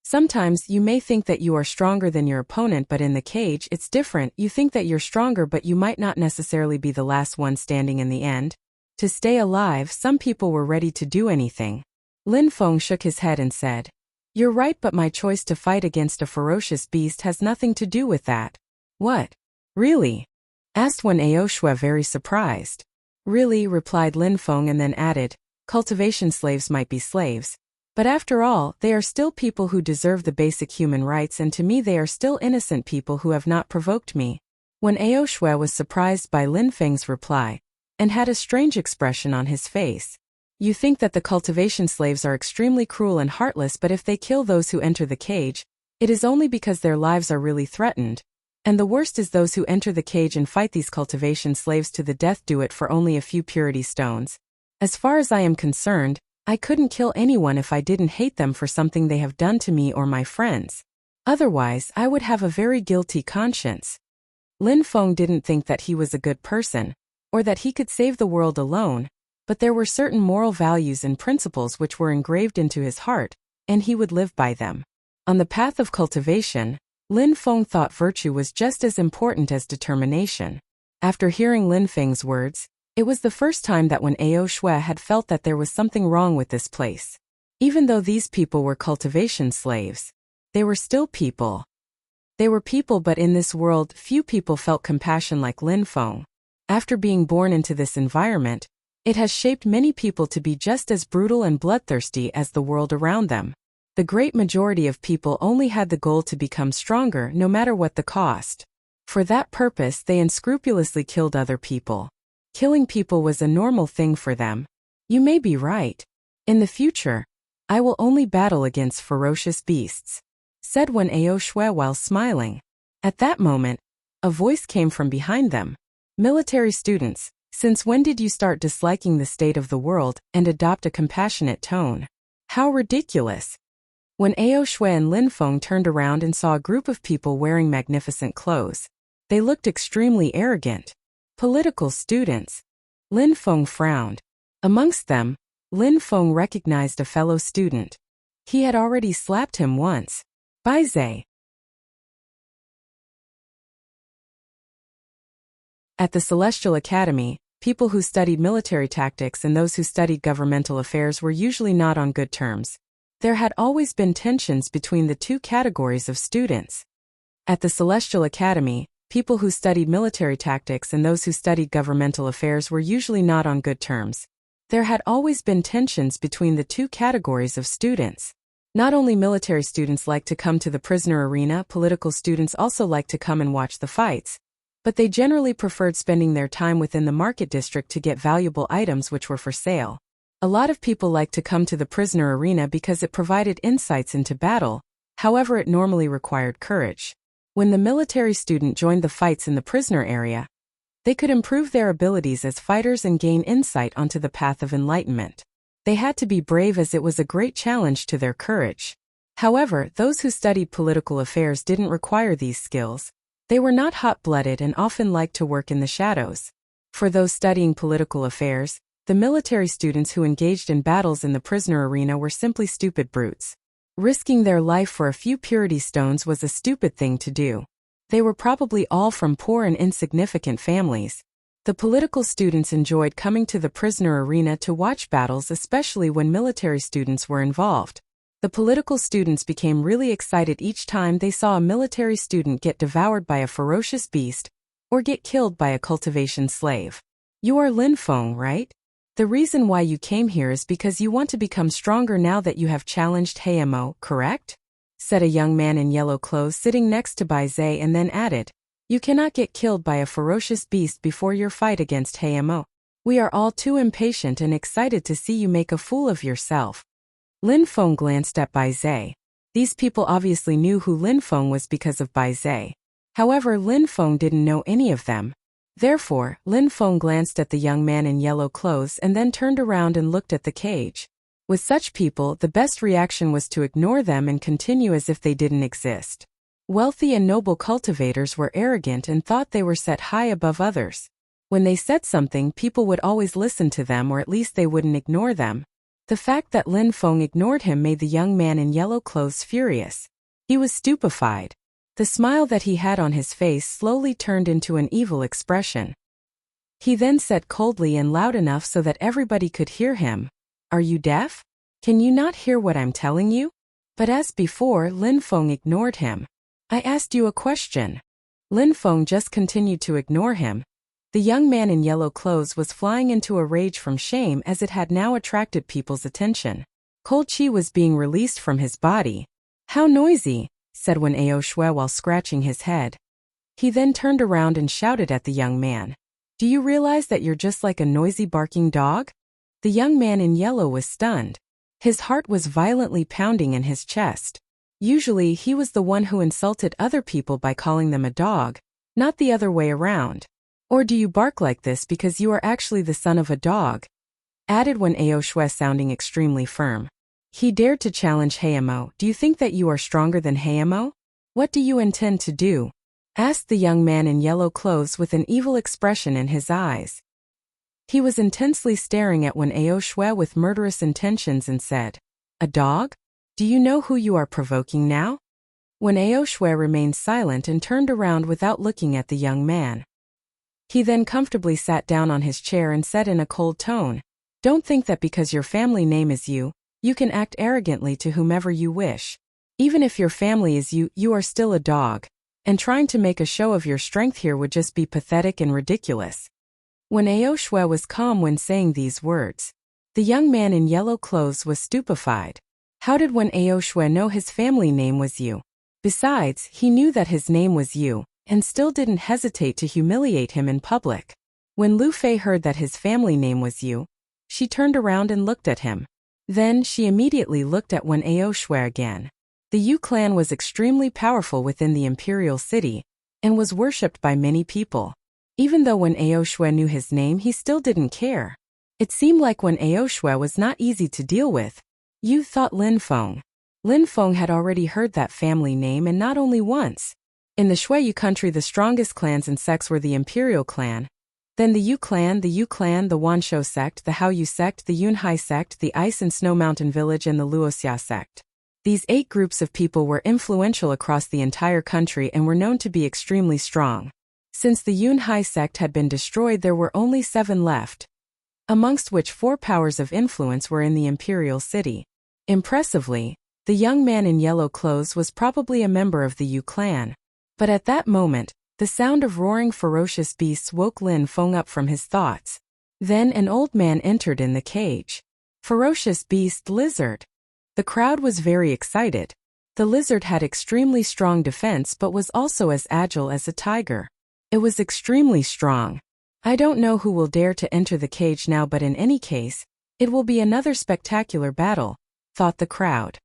Sometimes you may think that you are stronger than your opponent, but in the cage it's different. You think that you're stronger, but you might not necessarily be the last one standing in the end. To stay alive, some people were ready to do anything. Lin Feng shook his head and said, "You're right, but my choice to fight against a ferocious beast has nothing to do with that." "What? Really?" asked Wen Aoshue, very surprised. "Really," replied Lin Feng, and then added, "Cultivation slaves might be slaves. But after all, they are still people who deserve the basic human rights, and to me they are still innocent people who have not provoked me." Wen Aoshue was surprised by Lin Feng's reply, and had a strange expression on his face. "You think that the cultivation slaves are extremely cruel and heartless, but if they kill those who enter the cage, it is only because their lives are really threatened. And the worst is those who enter the cage and fight these cultivation slaves to the death do it for only a few purity stones. As far as I am concerned, I couldn't kill anyone if I didn't hate them for something they have done to me or my friends. Otherwise, I would have a very guilty conscience." Lin Feng didn't think that he was a good person, or that he could save the world alone, but there were certain moral values and principles which were engraved into his heart, and he would live by them. On the path of cultivation, Lin Feng thought virtue was just as important as determination. After hearing Lin Feng's words, it was the first time that Wen Aoshue had felt that there was something wrong with this place. Even though these people were cultivation slaves, they were still people. They were people, but in this world, few people felt compassion like Lin Feng. After being born into this environment, it has shaped many people to be just as brutal and bloodthirsty as the world around them. The great majority of people only had the goal to become stronger, no matter what the cost. For that purpose, they unscrupulously killed other people. Killing people was a normal thing for them. You may be right. In the future, I will only battle against ferocious beasts, said Wen Aoshue while smiling. At that moment, a voice came from behind them. "Military students, since when did you start disliking the state of the world and adopt a compassionate tone? How ridiculous." When Aoshue and Lin Feng turned around and saw a group of people wearing magnificent clothes, they looked extremely arrogant. Political students. Lin Feng frowned. Amongst them, Lin Feng recognized a fellow student. He had already slapped him once. Baizhe. At the Celestial Academy, people who studied military tactics and those who studied governmental affairs were usually not on good terms. There had always been tensions between the two categories of students. At the Celestial Academy, people who studied military tactics and those who studied governmental affairs were usually not on good terms. There had always been tensions between the two categories of students. Not only military students liked to come to the prisoner arena, political students also liked to come and watch the fights. But they generally preferred spending their time within the market district to get valuable items which were for sale. A lot of people liked to come to the prisoner arena because it provided insights into battle, however it normally required courage. When the military student joined the fights in the prisoner area, they could improve their abilities as fighters and gain insight onto the path of enlightenment. They had to be brave as it was a great challenge to their courage. However, those who studied political affairs didn't require these skills. They were not hot-blooded and often liked to work in the shadows. For those studying political affairs, the military students who engaged in battles in the prisoner arena were simply stupid brutes. Risking their life for a few purity stones was a stupid thing to do. They were probably all from poor and insignificant families. The political students enjoyed coming to the prisoner arena to watch battles, especially when military students were involved. The political students became really excited each time they saw a military student get devoured by a ferocious beast or get killed by a cultivation slave. "You are Lin Feng, right? The reason why you came here is because you want to become stronger now that you have challenged Heimo, correct?" said a young man in yellow clothes sitting next to Baizhe, and then added, "You cannot get killed by a ferocious beast before your fight against Heimo. We are all too impatient and excited to see you make a fool of yourself." Lin Feng glanced at Baizhe. These people obviously knew who Lin Feng was because of Baizhe. However, Lin Feng didn't know any of them. Therefore, Lin Feng glanced at the young man in yellow clothes and then turned around and looked at the cage. With such people, the best reaction was to ignore them and continue as if they didn't exist. Wealthy and noble cultivators were arrogant and thought they were set high above others. When they said something, people would always listen to them, or at least they wouldn't ignore them. The fact that Lin Feng ignored him made the young man in yellow clothes furious. He was stupefied. The smile that he had on his face slowly turned into an evil expression. He then said coldly and loud enough so that everybody could hear him, "Are you deaf? Can you not hear what I'm telling you?" But as before, Lin Feng ignored him. "I asked you a question." Lin Feng just continued to ignore him. The young man in yellow clothes was flying into a rage from shame, as it had now attracted people's attention. Cold qi was being released from his body. "How noisy," said Wen Aoshui while scratching his head. He then turned around and shouted at the young man, "Do you realize that you're just like a noisy barking dog?" The young man in yellow was stunned. His heart was violently pounding in his chest. Usually he was the one who insulted other people by calling them a dog, not the other way around. "Or do you bark like this because you are actually the son of a dog?" added Wen Aoshui, sounding extremely firm. He dared to challenge Hayamo. "Do you think that you are stronger than Hayamo? What do you intend to do?" asked the young man in yellow clothes with an evil expression in his eyes. He was intensely staring at Wen Aoshui with murderous intentions and said, "A dog? Do you know who you are provoking now?" Wen Aoshui remained silent and turned around without looking at the young man. He then comfortably sat down on his chair and said in a cold tone, "Don't think that because your family name is you, you can act arrogantly to whomever you wish. Even if your family is you, you are still a dog, and trying to make a show of your strength here would just be pathetic and ridiculous." Wen Aoshui was calm when saying these words. The young man in yellow clothes was stupefied. How did Wen Aoshui know his family name was Yu? Besides, he knew that his name was Yu, and still didn't hesitate to humiliate him in public. When Lu Fei heard that his family name was Yu, she turned around and looked at him. Then she immediately looked at Wen Aoshui again. The Yu clan was extremely powerful within the imperial city, and was worshipped by many people. Even though Wen Aoshui knew his name, he still didn't care. It seemed like Wen Aoshui was not easy to deal with. Yu thought Lin Feng. Lin Feng had already heard that family name, and not only once. In the Shuiyu country, the strongest clans and sects were the Imperial clan, then the Yu clan, the Wanshou sect, the Haoyu sect, the Yunhai sect, the Ice and Snow Mountain village, and the Luoxia sect. These 8 groups of people were influential across the entire country and were known to be extremely strong. Since the Yunhai sect had been destroyed, there were only 7 left, amongst which 4 powers of influence were in the imperial city. Impressively, the young man in yellow clothes was probably a member of the Yu clan. But at that moment, the sound of roaring ferocious beasts woke Lin Feng up from his thoughts. Then an old man entered in the cage. Ferocious beast lizard. The crowd was very excited. The lizard had extremely strong defense but was also as agile as a tiger. It was extremely strong. I don't know who will dare to enter the cage now, but in any case, it will be another spectacular battle, thought the crowd.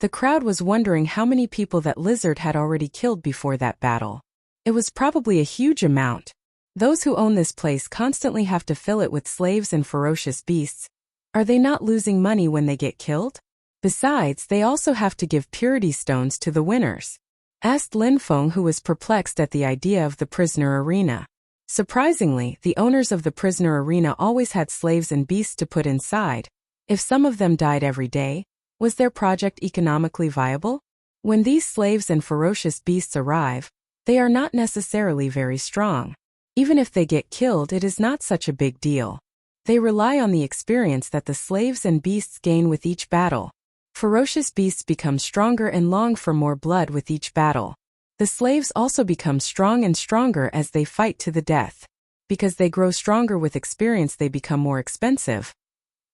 The crowd was wondering how many people that lizard had already killed before that battle. It was probably a huge amount. Those who own this place constantly have to fill it with slaves and ferocious beasts. Are they not losing money when they get killed? Besides, they also have to give purity stones to the winners, asked Lin Feng, who was perplexed at the idea of the prisoner arena. Surprisingly, the owners of the prisoner arena always had slaves and beasts to put inside. If some of them died every day, was their project economically viable? When these slaves and ferocious beasts arrive, they are not necessarily very strong. Even if they get killed, it is not such a big deal. They rely on the experience that the slaves and beasts gain with each battle. Ferocious beasts become stronger and long for more blood with each battle. The slaves also become strong and stronger as they fight to the death. Because they grow stronger with experience, they become more expensive.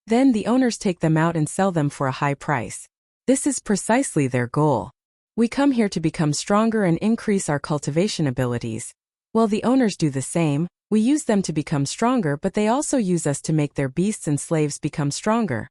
Then the owners take them out and sell them for a high price. This is precisely their goal. We come here to become stronger and increase our cultivation abilities. While the owners do the same, we use them to become stronger, but they also use us to make their beasts and slaves become stronger.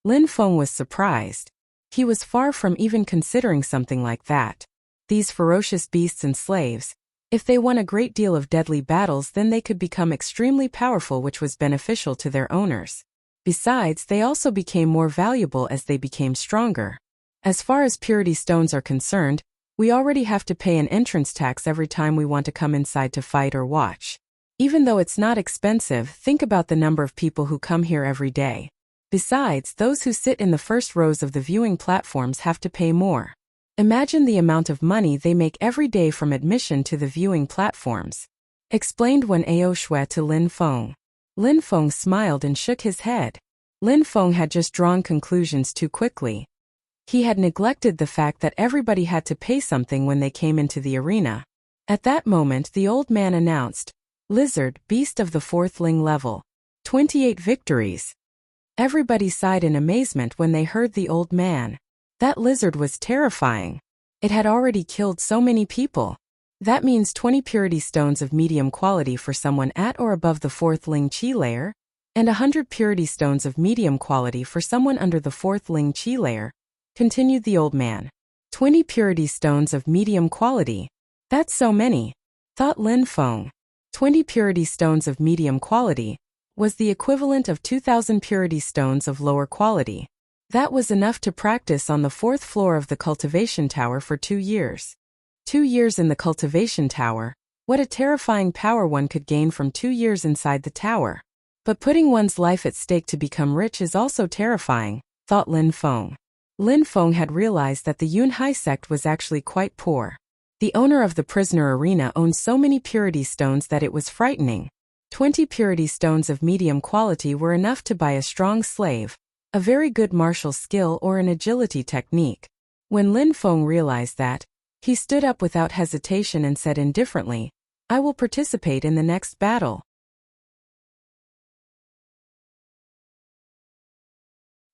Lin Feng was surprised. He was far from even considering something like that. These ferocious beasts and slaves, if they won a great deal of deadly battles, then they could become extremely powerful, which was beneficial to their owners. Besides, they also became more valuable as they became stronger. As far as purity stones are concerned, we already have to pay an entrance tax every time we want to come inside to fight or watch. Even though it's not expensive, think about the number of people who come here every day. Besides, those who sit in the first rows of the viewing platforms have to pay more. Imagine the amount of money they make every day from admission to the viewing platforms. Explained Wen Aoshui to Lin Feng. Lin Feng smiled and shook his head. Lin Feng had just drawn conclusions too quickly. He had neglected the fact that everybody had to pay something when they came into the arena. At that moment, the old man announced, "Lizard, beast of the 4th Ling level. 28 victories." Everybody sighed in amazement when they heard the old man. That lizard was terrifying. It had already killed so many people. That means 20 purity stones of medium quality for someone at or above the 4th Ling Qi layer, and 100 purity stones of medium quality for someone under the 4th Ling Qi layer, continued the old man. 20 purity stones of medium quality. That's so many, thought Lin Feng. 20 purity stones of medium quality was the equivalent of 2,000 purity stones of lower quality. That was enough to practice on the 4th floor of the cultivation tower for 2 years. 2 years in the cultivation tower, what a terrifying power one could gain from 2 years inside the tower. But putting one's life at stake to become rich is also terrifying, thought Lin Feng. Lin Feng had realized that the Yunhai sect was actually quite poor. The owner of the prisoner arena owned so many purity stones that it was frightening. 20 purity stones of medium quality were enough to buy a strong slave, a very good martial skill or an agility technique. When Lin Feng realized that, he stood up without hesitation and said indifferently, "I will participate in the next battle.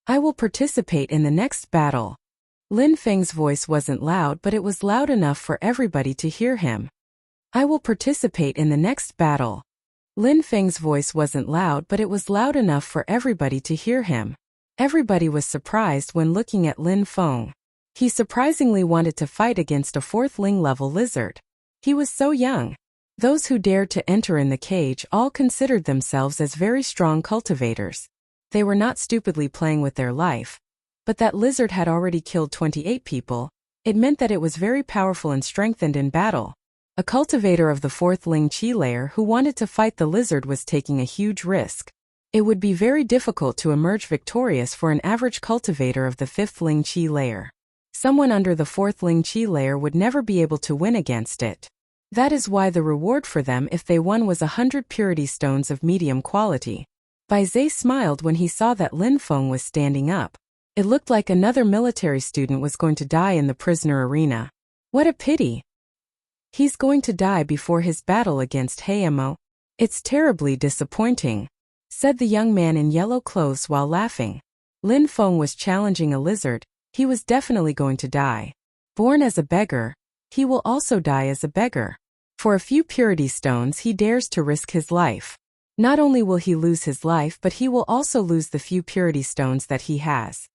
I will participate in the next battle." Lin Feng's voice wasn't loud, but it was loud enough for everybody to hear him. "I will participate in the next battle." Lin Feng's voice wasn't loud, but it was loud enough for everybody to hear him. Everybody was surprised when looking at Lin Feng. He surprisingly wanted to fight against a 4th Ling level lizard. He was so young. Those who dared to enter in the cage all considered themselves as very strong cultivators. They were not stupidly playing with their life. But that lizard had already killed 28 people. It meant that it was very powerful and strengthened in battle. A cultivator of the 4th Ling Qi layer who wanted to fight the lizard was taking a huge risk. It would be very difficult to emerge victorious for an average cultivator of the 5th Ling Qi layer. Someone under the 4th Ling Qi layer would never be able to win against it. That is why the reward for them if they won was 100 purity stones of medium quality. Bai Zhe smiled when he saw that Lin Feng was standing up. It looked like another military student was going to die in the prisoner arena. What a pity. He's going to die before his battle against Heimo. It's terribly disappointing, said the young man in yellow clothes while laughing. Lin Feng was challenging a lizard. He was definitely going to die. Born as a beggar, he will also die as a beggar. For a few purity stones he dares to risk his life. Not only will he lose his life, but he will also lose the few purity stones that he has.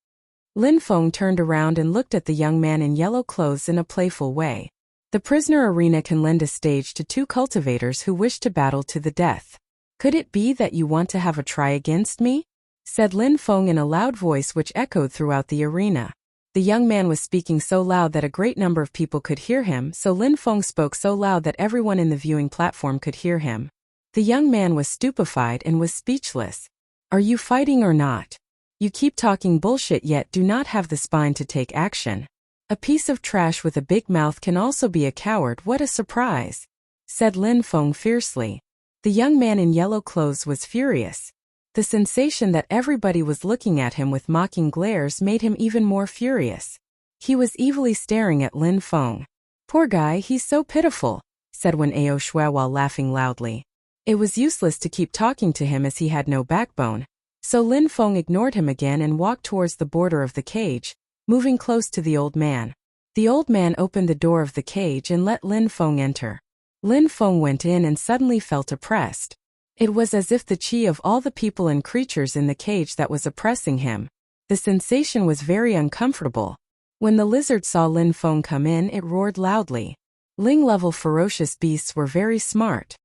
Lin Feng turned around and looked at the young man in yellow clothes in a playful way. The prisoner arena can lend a stage to 2 cultivators who wish to battle to the death. Could it be that you want to have a try against me? Said Lin Feng in a loud voice which echoed throughout the arena. The young man was speaking so loud that a great number of people could hear him, so Lin Feng spoke so loud that everyone in the viewing platform could hear him. The young man was stupefied and was speechless. Are you fighting or not? You keep talking bullshit yet do not have the spine to take action. A piece of trash with a big mouth can also be a coward. What a surprise, said Lin Feng fiercely. The young man in yellow clothes was furious. The sensation that everybody was looking at him with mocking glares made him even more furious. He was evilly staring at Lin Feng. Poor guy, he's so pitiful, said Wen Aoshui while laughing loudly. It was useless to keep talking to him as he had no backbone. So Lin Feng ignored him again and walked towards the border of the cage, moving close to the old man. The old man opened the door of the cage and let Lin Feng enter. Lin Feng went in and suddenly felt oppressed. It was as if the qi of all the people and creatures in the cage that was oppressing him. The sensation was very uncomfortable. When the lizard saw Lin Feng come in, it roared loudly. Ling-level ferocious beasts were very smart.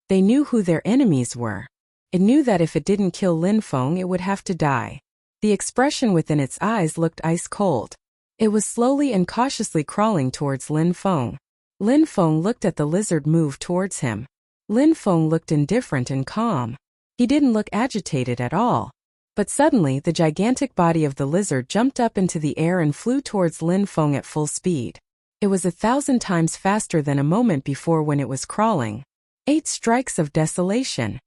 They knew who their enemies were. It knew that if it didn't kill Lin Feng, it would have to die. The expression within its eyes looked ice cold. It was slowly and cautiously crawling towards Lin Feng. Lin Feng looked at the lizard move towards him. Lin Feng looked indifferent and calm. He didn't look agitated at all. But suddenly the gigantic body of the lizard jumped up into the air and flew towards Lin Feng at full speed. It was 1,000 times faster than a moment before when it was crawling. 8 strikes of desolation.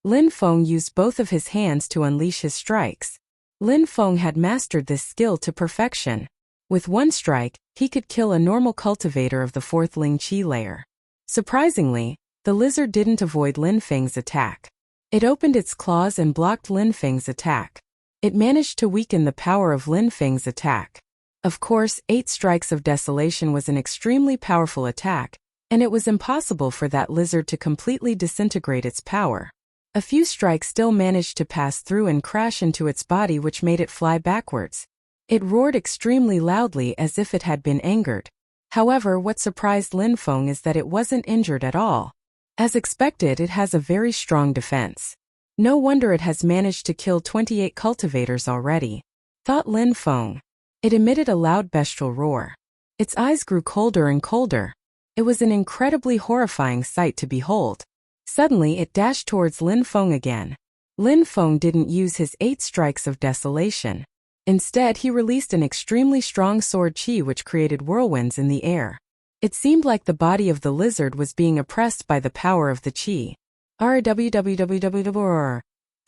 Lin Feng used both of his hands to unleash his strikes. Lin Feng had mastered this skill to perfection. With one strike, he could kill a normal cultivator of the 4th Ling Qi layer. Surprisingly, the lizard didn't avoid Lin Feng's attack. It opened its claws and blocked Lin Feng's attack. It managed to weaken the power of Lin Feng's attack. Of course, 8 strikes of desolation was an extremely powerful attack, and it was impossible for that lizard to completely disintegrate its power. A few strikes still managed to pass through and crash into its body, which made it fly backwards. It roared extremely loudly as if it had been angered. However, what surprised Lin Feng is that it wasn't injured at all. As expected, it has a very strong defense. No wonder it has managed to kill 28 cultivators already, thought Lin Feng. It emitted a loud bestial roar. Its eyes grew colder and colder. It was an incredibly horrifying sight to behold. Suddenly it dashed towards Lin Feng again. Lin Feng didn't use his 8 strikes of desolation. Instead, he released an extremely strong sword qi which created whirlwinds in the air. It seemed like the body of the lizard was being oppressed by the power of the qi. The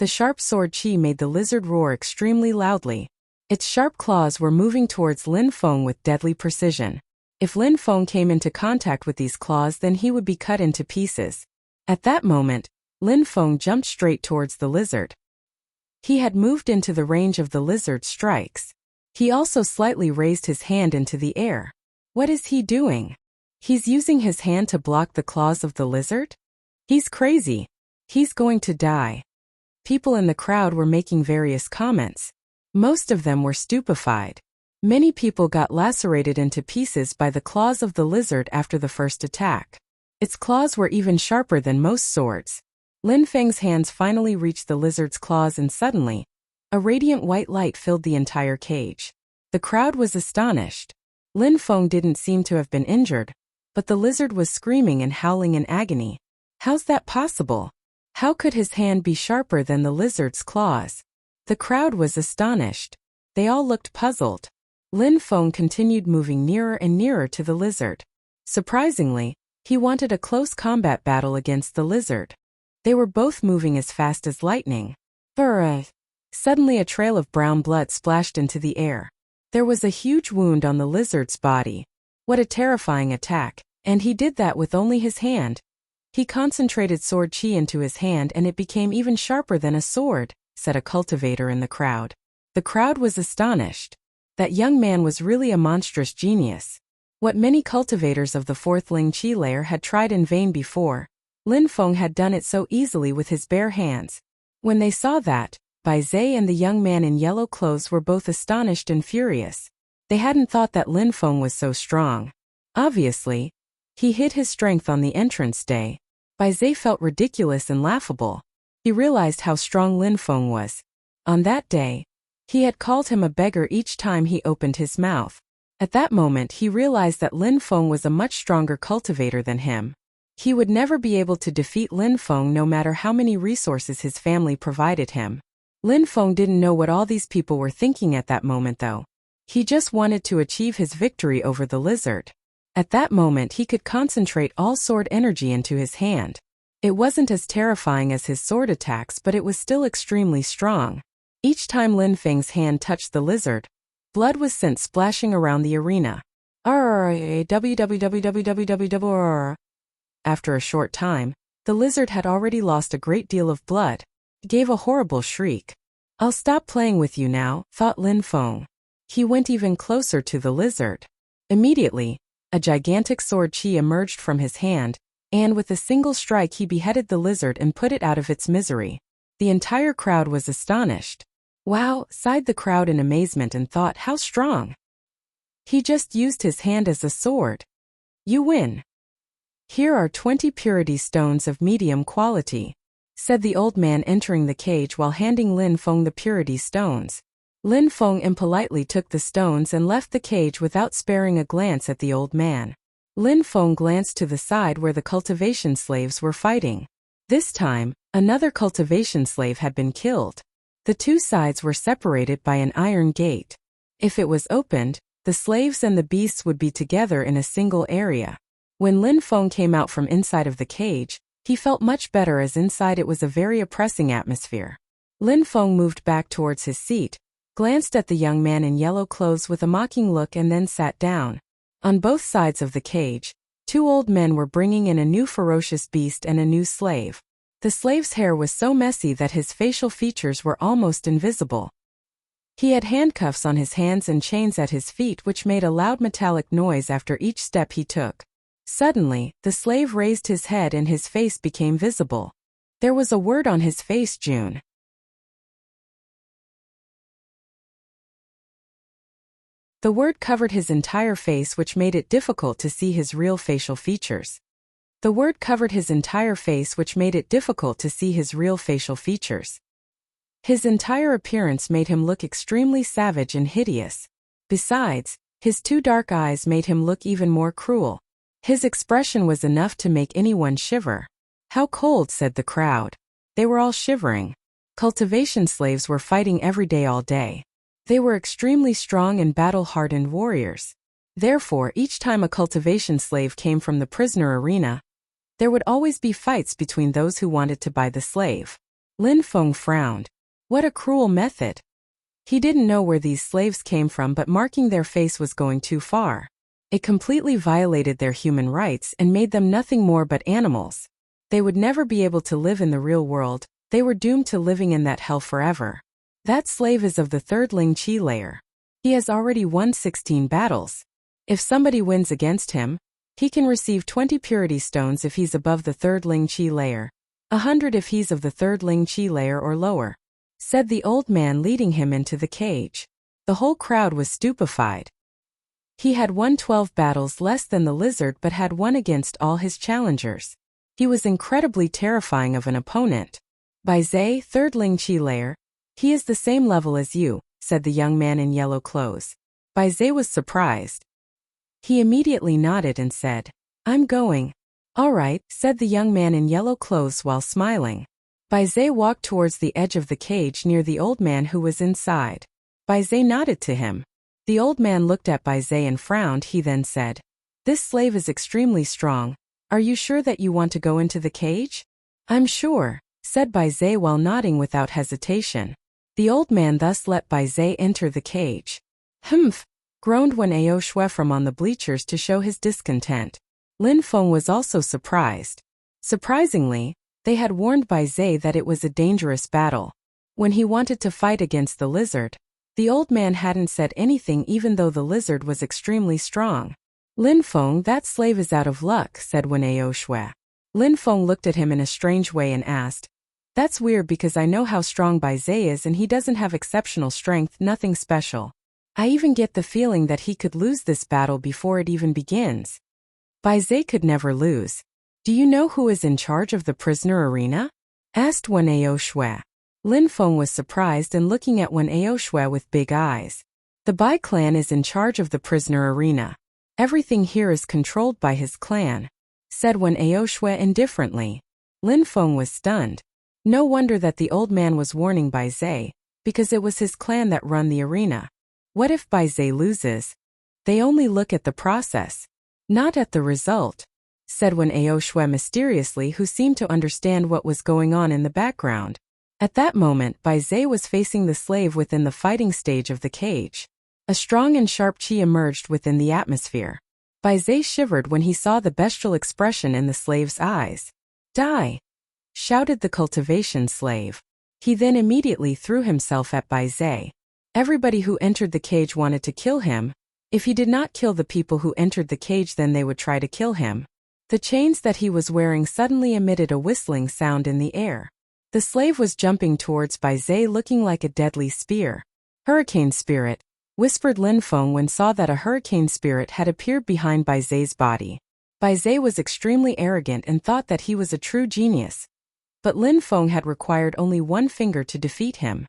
sharp sword qi made the lizard roar extremely loudly. Its sharp claws were moving towards Lin Feng with deadly precision. If Lin Feng came into contact with these claws, then he would be cut into pieces. At that moment, Lin Feng jumped straight towards the lizard. He had moved into the range of the lizard's strikes. He also slightly raised his hand into the air. What is he doing? He's using his hand to block the claws of the lizard? He's crazy. He's going to die. People in the crowd were making various comments. Most of them were stupefied. Many people got lacerated into pieces by the claws of the lizard after the first attack. Its claws were even sharper than most swords. Lin Feng's hands finally reached the lizard's claws, and suddenly, a radiant white light filled the entire cage. The crowd was astonished. Lin Feng didn't seem to have been injured, but the lizard was screaming and howling in agony. How's that possible? How could his hand be sharper than the lizard's claws? The crowd was astonished. They all looked puzzled. Lin Feng continued moving nearer and nearer to the lizard. Surprisingly, he wanted a close combat battle against the lizard. They were both moving as fast as lightning. Suddenly a trail of brown blood splashed into the air. There was a huge wound on the lizard's body. What a terrifying attack, and he did that with only his hand. He concentrated sword qi into his hand and it became even sharper than a sword, said a cultivator in the crowd. The crowd was astonished. That young man was really a monstrous genius. What many cultivators of the 4th Ling Qi layer had tried in vain before, Lin Feng had done it so easily with his bare hands. When they saw that, Bai Zai and the young man in yellow clothes were both astonished and furious. They hadn't thought that Lin Feng was so strong. Obviously, he hid his strength on the entrance day. Bai Zai felt ridiculous and laughable. He realized how strong Lin Feng was. On that day, he had called him a beggar each time he opened his mouth. At that moment he realized that Lin Feng was a much stronger cultivator than him. He would never be able to defeat Lin Feng no matter how many resources his family provided him. Lin Feng didn't know what all these people were thinking at that moment though. He just wanted to achieve his victory over the lizard. At that moment he could concentrate all sword energy into his hand. It wasn't as terrifying as his sword attacks, but it was still extremely strong. Each time Lin Feng's hand touched the lizard, blood was sent splashing around the arena. After a short time, the lizard had already lost a great deal of blood. He gave a horrible shriek. I'll stop playing with you now, thought Lin Feng. He went even closer to the lizard. Immediately, a gigantic sword qi emerged from his hand, and with a single strike he beheaded the lizard and put it out of its misery. The entire crowd was astonished. Wow, sighed the crowd in amazement and thought, how strong. He just used his hand as a sword. You win. Here are 20 purity stones of medium quality. said the old man entering the cage while handing Lin Feng the purity stones. Lin Feng impolitely took the stones and left the cage without sparing a glance at the old man. Lin Feng glanced to the side where the cultivation slaves were fighting. This time, another cultivation slave had been killed. The two sides were separated by an iron gate. If it was opened, the slaves and the beasts would be together in a single area. When Lin Feng came out from inside of the cage, he felt much better as inside it was a very oppressing atmosphere. Lin Feng moved back towards his seat, glanced at the young man in yellow clothes with a mocking look and then sat down. On both sides of the cage, two old men were bringing in a new ferocious beast and a new slave. The slave's hair was so messy that his facial features were almost invisible. He had handcuffs on his hands and chains at his feet which made a loud metallic noise after each step he took. Suddenly, the slave raised his head and his face became visible. There was a word on his face, June. The word covered his entire face which made it difficult to see his real facial features. The word covered his entire face which made it difficult to see his real facial features. His entire appearance made him look extremely savage and hideous. Besides, his two dark eyes made him look even more cruel. His expression was enough to make anyone shiver. How cold, said the crowd. They were all shivering. Cultivation slaves were fighting every day all day. They were extremely strong and battle-hardened warriors. Therefore, each time a cultivation slave came from the prisoner arena, there would always be fights between those who wanted to buy the slave. Lin Feng frowned. What a cruel method. He didn't know where these slaves came from, but marking their face was going too far. It completely violated their human rights and made them nothing more but animals. They would never be able to live in the real world. They were doomed to living in that hell forever. That slave is of the third Ling Qi layer. He has already won 16 battles. If somebody wins against him, he can receive 20 purity stones if he's above the third Ling Qi layer, 100 if he's of the third Ling Qi layer or lower, said the old man leading him into the cage. The whole crowd was stupefied. He had won 12 battles less than the lizard but had won against all his challengers. He was incredibly terrifying of an opponent. Bai Zhe, third Ling Qi layer. He is the same level as you, said the young man in yellow clothes. Bai Zhe was surprised. He immediately nodded and said, I'm going. All right, said the young man in yellow clothes while smiling. Bai Zhe walked towards the edge of the cage near the old man who was inside. Bai Zhe nodded to him. The old man looked at Bai Zhe and frowned. He then said, This slave is extremely strong. Are you sure that you want to go into the cage? I'm sure, said Bai Zhe while nodding without hesitation. The old man thus let Bai Zhe enter the cage. Humph, groaned Wen Ao Shui from on the bleachers to show his discontent. Lin Feng was also surprised. Surprisingly, they had warned Bai Zhe that it was a dangerous battle. When he wanted to fight against the lizard, the old man hadn't said anything even though the lizard was extremely strong. Lin Feng, that slave is out of luck, said Wen Ao Shui. Lin Feng looked at him in a strange way and asked, That's weird because I know how strong Bai Zhe is and he doesn't have exceptional strength, nothing special. I even get the feeling that he could lose this battle before it even begins. Bai Zhe could never lose. Do you know who is in charge of the prisoner arena? Asked Wen Ao Shui. Lin Feng was surprised and looking at Wen Ao Shui with big eyes. The Bai clan is in charge of the prisoner arena. Everything here is controlled by his clan, said Wen Ao Shui indifferently. Lin Feng was stunned. No wonder that the old man was warning Bai Zhe, because it was his clan that run the arena. What if Bai Zhe loses? They only look at the process, not at the result, said Wen Ao Shui mysteriously, who seemed to understand what was going on in the background. At that moment, Bai Zhe was facing the slave within the fighting stage of the cage. A strong and sharp qi emerged within the atmosphere. Bai Zhe shivered when he saw the bestial expression in the slave's eyes. Die! Shouted the cultivation slave. He then immediately threw himself at Bai Zhe. Everybody who entered the cage wanted to kill him. If he did not kill the people who entered the cage, then they would try to kill him. The chains that he was wearing suddenly emitted a whistling sound in the air. The slave was jumping towards Bai Zhe looking like a deadly spear. Hurricane spirit, whispered Lin Feng when saw that a hurricane spirit had appeared behind Bai Zhe's body. Bai Zhe was extremely arrogant and thought that he was a true genius. but Lin Feng had required only one finger to defeat him.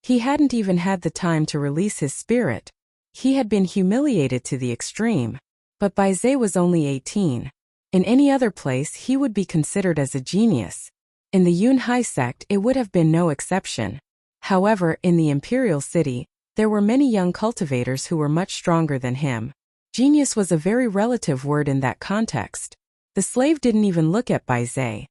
He hadn't even had the time to release his spirit. He had been humiliated to the extreme. But Bai Zhe was only 18. In any other place he would be considered as a genius. In the Yunhai sect it would have been no exception. However, in the imperial city, there were many young cultivators who were much stronger than him. Genius was a very relative word in that context. The slave didn't even look at Bai Zhe.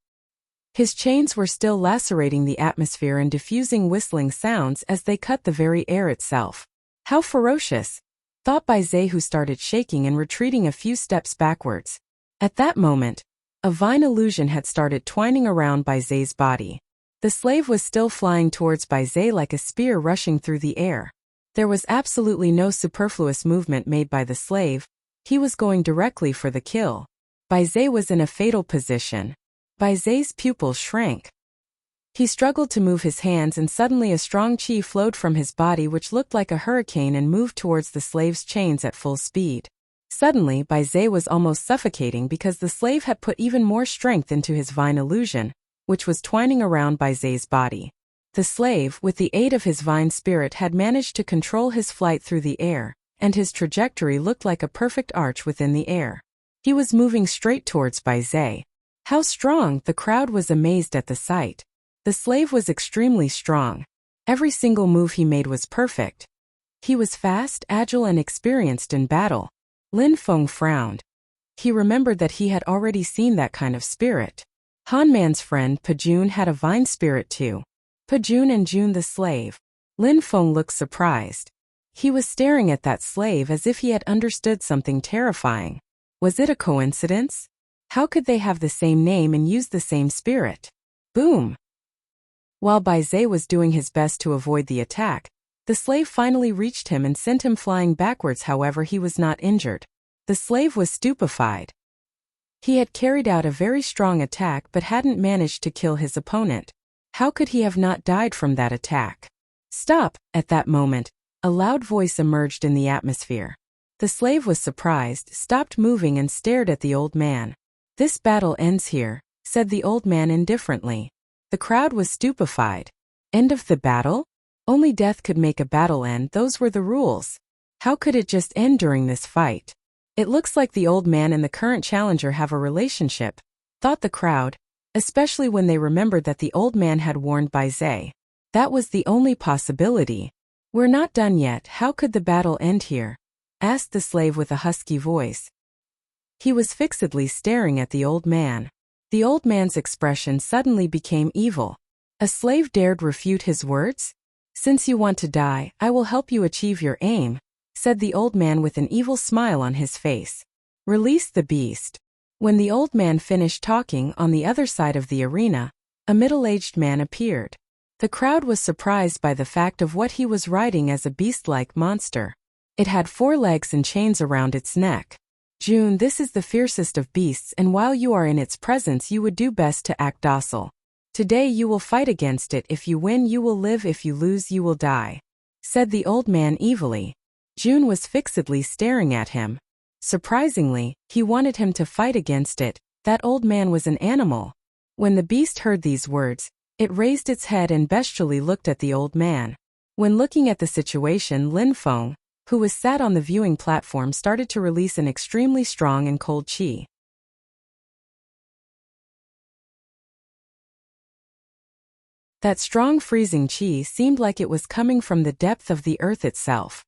His chains were still lacerating the atmosphere and diffusing whistling sounds as they cut the very air itself. How ferocious, thought Bai Zhe, who started shaking and retreating a few steps backwards. At that moment, a vine illusion had started twining around Bai Zhe's body. The slave was still flying towards Bai Zhe like a spear rushing through the air. There was absolutely no superfluous movement made by the slave. He was going directly for the kill. Bai Zhe was in a fatal position. Bai Zhe's pupils shrank. He struggled to move his hands and suddenly a strong qi flowed from his body which looked like a hurricane and moved towards the slave's chains at full speed. Suddenly, Bai Zhe was almost suffocating because the slave had put even more strength into his vine illusion, which was twining around Bai Zhe's body. The slave, with the aid of his vine spirit, had managed to control his flight through the air, and his trajectory looked like a perfect arch within the air. He was moving straight towards Bai Zhe. How strong! The crowd was amazed at the sight. The slave was extremely strong. Every single move he made was perfect. He was fast, agile, and experienced in battle. Lin Feng frowned. He remembered that he had already seen that kind of spirit. Han Man's friend Pajun had a vine spirit too. Pajun and Jun the slave. Lin Feng looked surprised. He was staring at that slave as if he had understood something terrifying. Was it a coincidence? How could they have the same name and use the same spirit? Boom! While Bai Zhe was doing his best to avoid the attack, the slave finally reached him and sent him flying backwards. However, he was not injured. The slave was stupefied. He had carried out a very strong attack but hadn't managed to kill his opponent. How could he have not died from that attack? Stop! At that moment, a loud voice emerged in the atmosphere. The slave was surprised, stopped moving and stared at the old man. This battle ends here, said the old man indifferently. The crowd was stupefied. End of the battle? Only death could make a battle end. Those were the rules. How could it just end during this fight? It looks like the old man and the current challenger have a relationship, thought the crowd, especially when they remembered that the old man had warned Bai Zhe. That was the only possibility. We're not done yet. How could the battle end here? Asked the slave with a husky voice. He was fixedly staring at the old man. The old man's expression suddenly became evil. A slave dared refute his words? Since you want to die, I will help you achieve your aim, said the old man with an evil smile on his face. Release the beast. When the old man finished talking, on the other side of the arena, a middle-aged man appeared. The crowd was surprised by the fact of what he was riding as a beast-like monster. It had 4 legs and chains around its neck. Jun, this is the fiercest of beasts, and while you are in its presence you would do best to act docile. Today you will fight against it. If you win you will live, if you lose you will die, said the old man evilly. Jun was fixedly staring at him. Surprisingly, he wanted him to fight against it. That old man was an animal. When the beast heard these words, it raised its head and bestially looked at the old man. When looking at the situation, Lin Feng, who was sat on the viewing platform, started to release an extremely strong and cold qi. That strong freezing qi seemed like it was coming from the depth of the earth itself.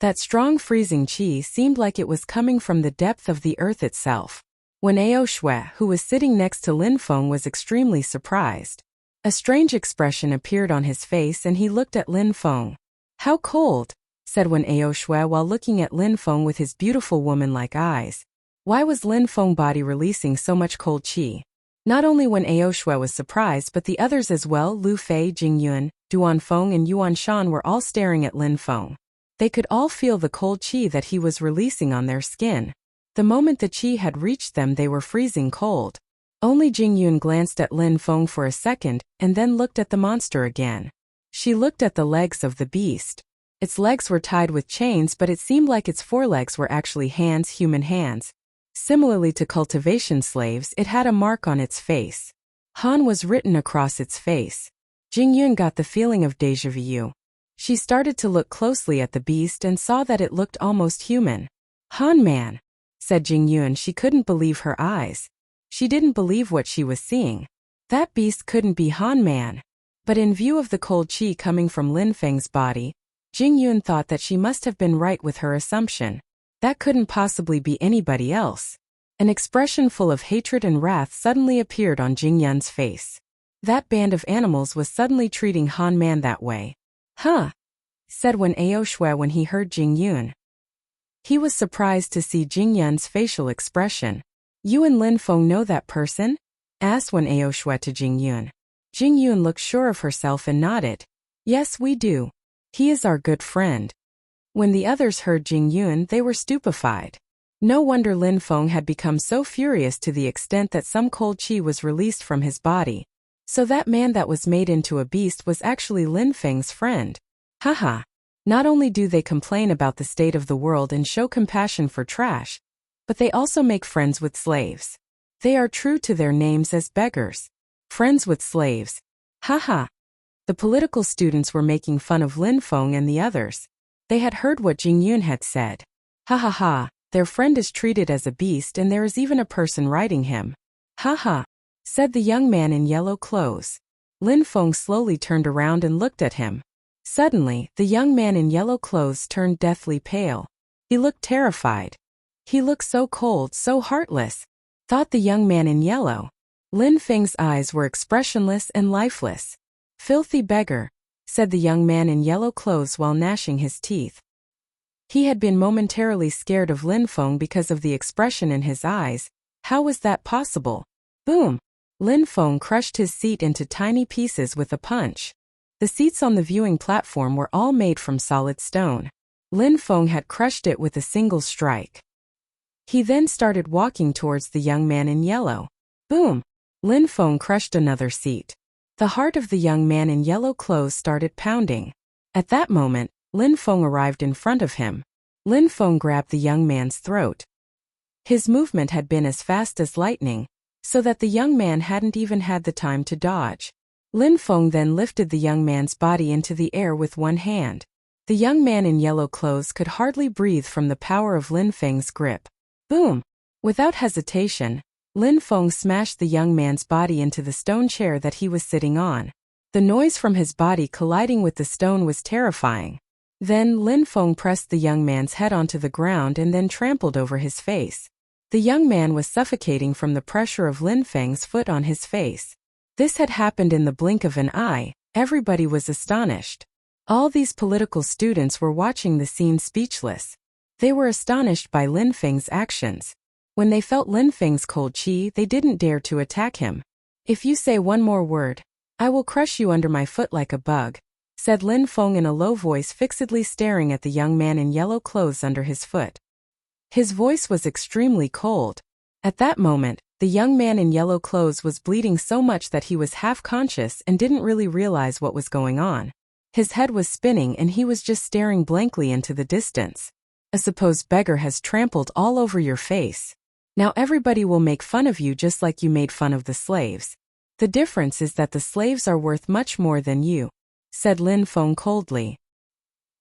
That strong freezing qi seemed like it was coming from the depth of the earth itself. When Ao Shui, who was sitting next to Lin Feng, was extremely surprised. A strange expression appeared on his face and he looked at Lin Feng. How cold, said Wen Ao Shui while looking at Lin Feng with his beautiful woman-like eyes. Why was Lin Feng's body releasing so much cold qi? Not only Wen Ao Shui was surprised, but the others as well. Lu Fei, Jing Yuan, Duan Feng and Yuan Shan were all staring at Lin Feng. They could all feel the cold qi that he was releasing on their skin. The moment the qi had reached them they were freezing cold. Only Jing Yuan glanced at Lin Feng for a second, and then looked at the monster again. She looked at the legs of the beast. Its legs were tied with chains, but it seemed like its forelegs were actually hands, human hands. Similarly to cultivation slaves, it had a mark on its face. Han was written across its face. Jingyun got the feeling of déjà vu. She started to look closely at the beast and saw that it looked almost human. Han man, said Jingyun. She couldn't believe her eyes. She didn't believe what she was seeing. That beast couldn't be Han man. But in view of the cold qi coming from Lin Feng's body, Jingyun thought that she must have been right with her assumption. That couldn't possibly be anybody else. An expression full of hatred and wrath suddenly appeared on Jingyun's face. That band of animals was suddenly treating Han man that way. Huh, said Wen Aoshui when he heard Jingyun. He was surprised to see Jingyun's facial expression. You and Lin Feng know that person? Asked Wen Aoshui to Jingyun. Jingyun looked sure of herself and nodded. Yes, we do. He is our good friend. When the others heard Jingyun, they were stupefied. No wonder Lin Feng had become so furious to the extent that some cold qi was released from his body. So that man that was made into a beast was actually Lin Feng's friend. Haha. Not only do they complain about the state of the world and show compassion for trash, but they also make friends with slaves. They are true to their names as beggars. Friends with slaves. Haha. The political students were making fun of Lin Feng and the others. They had heard what Jingyun had said. Ha ha ha, their friend is treated as a beast and there is even a person riding him. Ha ha, said the young man in yellow clothes. Lin Feng slowly turned around and looked at him. Suddenly, the young man in yellow clothes turned deathly pale. He looked terrified. He looked so cold, so heartless, thought the young man in yellow. Lin Feng's eyes were expressionless and lifeless. Filthy beggar, said the young man in yellow clothes while gnashing his teeth. He had been momentarily scared of Lin Feng because of the expression in his eyes. How was that possible? Boom! Lin Feng crushed his seat into tiny pieces with a punch. The seats on the viewing platform were all made from solid stone. Lin Feng had crushed it with a single strike. He then started walking towards the young man in yellow. Boom! Lin Feng crushed another seat. The heart of the young man in yellow clothes started pounding. At that moment, Lin Feng arrived in front of him. Lin Feng grabbed the young man's throat. His movement had been as fast as lightning, so that the young man hadn't even had the time to dodge. Lin Feng then lifted the young man's body into the air with one hand. The young man in yellow clothes could hardly breathe from the power of Lin Feng's grip. Boom! Without hesitation, Lin Feng smashed the young man's body into the stone chair that he was sitting on. The noise from his body colliding with the stone was terrifying. Then Lin Feng pressed the young man's head onto the ground and then trampled over his face. The young man was suffocating from the pressure of Lin Feng's foot on his face. This had happened in the blink of an eye. Everybody was astonished. All these political students were watching the scene speechless. They were astonished by Lin Feng's actions. When they felt Lin Feng's cold qi, they didn't dare to attack him. If you say one more word, I will crush you under my foot like a bug, said Lin Feng in a low voice, fixedly staring at the young man in yellow clothes under his foot. His voice was extremely cold. At that moment, the young man in yellow clothes was bleeding so much that he was half-conscious and didn't really realize what was going on. His head was spinning and he was just staring blankly into the distance. A supposed beggar has trampled all over your face. Now everybody will make fun of you just like you made fun of the slaves. The difference is that the slaves are worth much more than you, said Lin Feng coldly.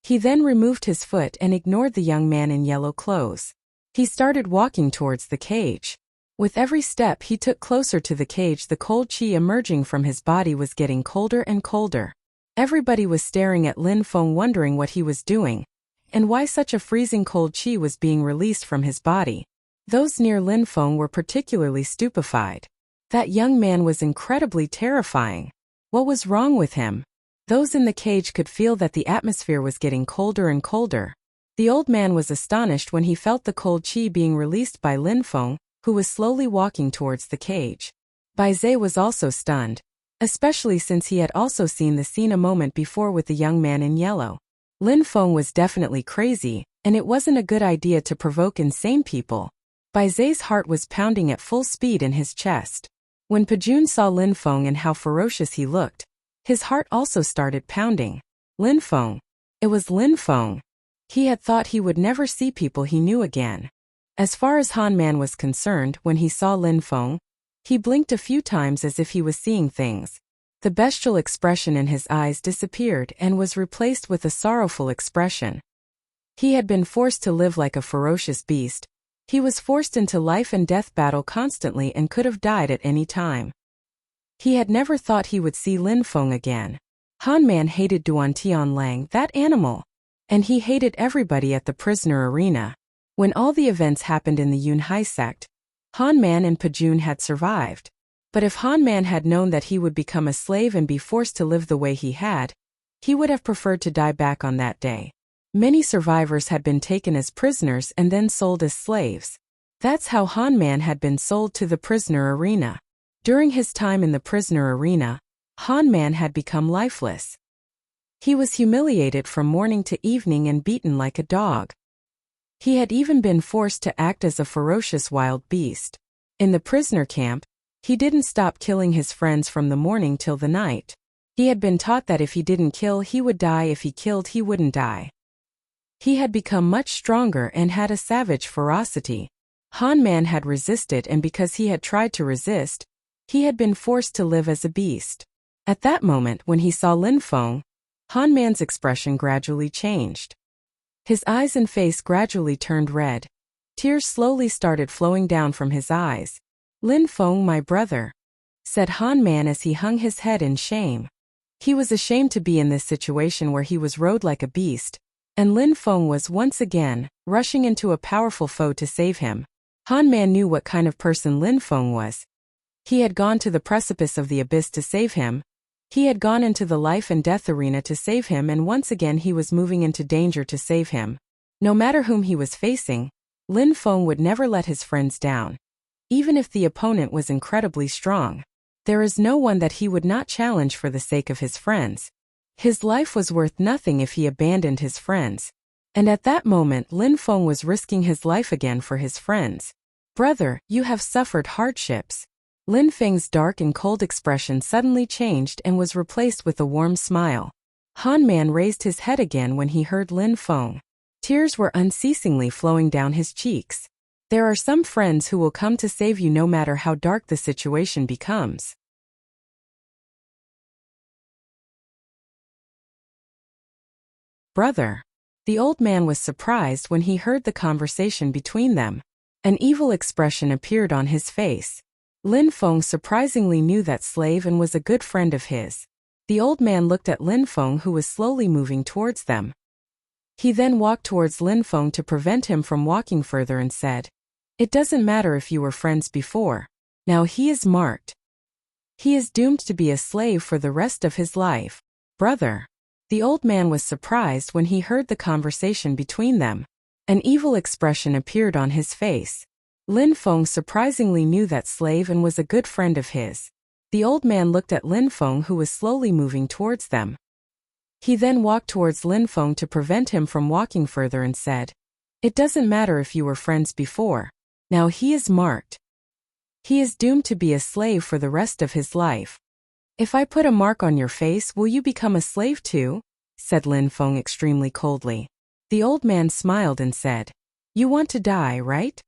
He then removed his foot and ignored the young man in yellow clothes. He started walking towards the cage. With every step he took closer to the cage, the cold qi emerging from his body was getting colder and colder. Everybody was staring at Lin Feng, wondering what he was doing, and why such a freezing cold qi was being released from his body. Those near Lin Feng were particularly stupefied. That young man was incredibly terrifying. What was wrong with him? Those in the cage could feel that the atmosphere was getting colder and colder. The old man was astonished when he felt the cold qi being released by Lin Feng, who was slowly walking towards the cage. Bai Zhe was also stunned, especially since he had also seen the scene a moment before with the young man in yellow. Lin Feng was definitely crazy, and it wasn't a good idea to provoke insane people. Bai Zhe's heart was pounding at full speed in his chest. When Pajun saw Lin Feng and how ferocious he looked, his heart also started pounding. Lin Feng. It was Lin Feng. He had thought he would never see people he knew again. As far as Han Man was concerned, when he saw Lin Feng, He blinked a few times as if he was seeing things. The bestial expression in his eyes disappeared and was replaced with a sorrowful expression. He had been forced to live like a ferocious beast. He was forced into life and death battle constantly and could have died at any time. He had never thought he would see Lin Feng again. Han Man hated Duan Tianlang, that animal. And he hated everybody at the prisoner arena. When all the events happened in the Yunhai sect, Han Man and Pajun had survived. But if Han Man had known that he would become a slave and be forced to live the way he had, he would have preferred to die back on that day. Many survivors had been taken as prisoners and then sold as slaves. That's how Han Man had been sold to the prisoner arena. During his time in the prisoner arena, Han Man had become lifeless. He was humiliated from morning to evening and beaten like a dog. He had even been forced to act as a ferocious wild beast. In the prisoner camp, he didn't stop killing his friends from the morning till the night. He had been taught that if he didn't kill, he would die. If he killed, he wouldn't die. He had become much stronger and had a savage ferocity. Han Man had resisted, and because he had tried to resist, he had been forced to live as a beast. At that moment, when he saw Lin Feng, Han Man's expression gradually changed. His eyes and face gradually turned red. Tears slowly started flowing down from his eyes. "Lin Feng, my brother," said Han Man as he hung his head in shame. He was ashamed to be in this situation where he was rode like a beast, and Lin Feng was once again rushing into a powerful foe to save him. Han Man knew what kind of person Lin Feng was. He had gone to the precipice of the abyss to save him. He had gone into the life and death arena to save him, and once again he was moving into danger to save him. No matter whom he was facing, Lin Feng would never let his friends down. Even if the opponent was incredibly strong, there is no one that he would not challenge for the sake of his friends. His life was worth nothing if he abandoned his friends. And at that moment Lin Feng was risking his life again for his friends. "Brother, you have suffered hardships." Lin Feng's dark and cold expression suddenly changed and was replaced with a warm smile. Han Man raised his head again when he heard Lin Feng. Tears were unceasingly flowing down his cheeks. There are some friends who will come to save you no matter how dark the situation becomes. "Brother." The old man was surprised when he heard the conversation between them. An evil expression appeared on his face. Lin Feng surprisingly knew that slave and was a good friend of his. The old man looked at Lin Feng, who was slowly moving towards them. He then walked towards Lin Feng to prevent him from walking further and said, "It doesn't matter if you were friends before. Now he is marked. He is doomed to be a slave for the rest of his life." "Brother." The old man was surprised when he heard the conversation between them. An evil expression appeared on his face. Lin Feng surprisingly knew that slave and was a good friend of his. The old man looked at Lin Feng, who was slowly moving towards them. He then walked towards Lin Feng to prevent him from walking further and said, "It doesn't matter if you were friends before. Now he is marked. He is doomed to be a slave for the rest of his life." "If I put a mark on your face, will you become a slave too?" said Lin Feng extremely coldly. The old man smiled and said, "You want to die, right?"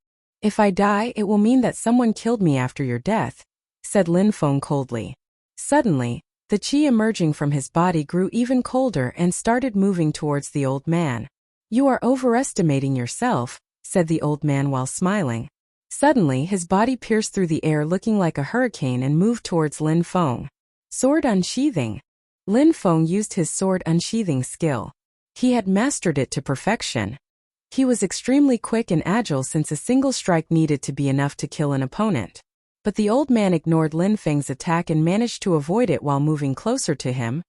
"If I die, it will mean that someone killed me after your death," said Lin Feng coldly. Suddenly, the qi emerging from his body grew even colder and started moving towards the old man. "You are overestimating yourself," said the old man while smiling. Suddenly his body pierced through the air looking like a hurricane and moved towards Lin Feng. Sword unsheathing. Lin Feng used his sword unsheathing skill. He had mastered it to perfection. He was extremely quick and agile, since a single strike needed to be enough to kill an opponent. But the old man ignored Lin Feng's attack and managed to avoid it while moving closer to him.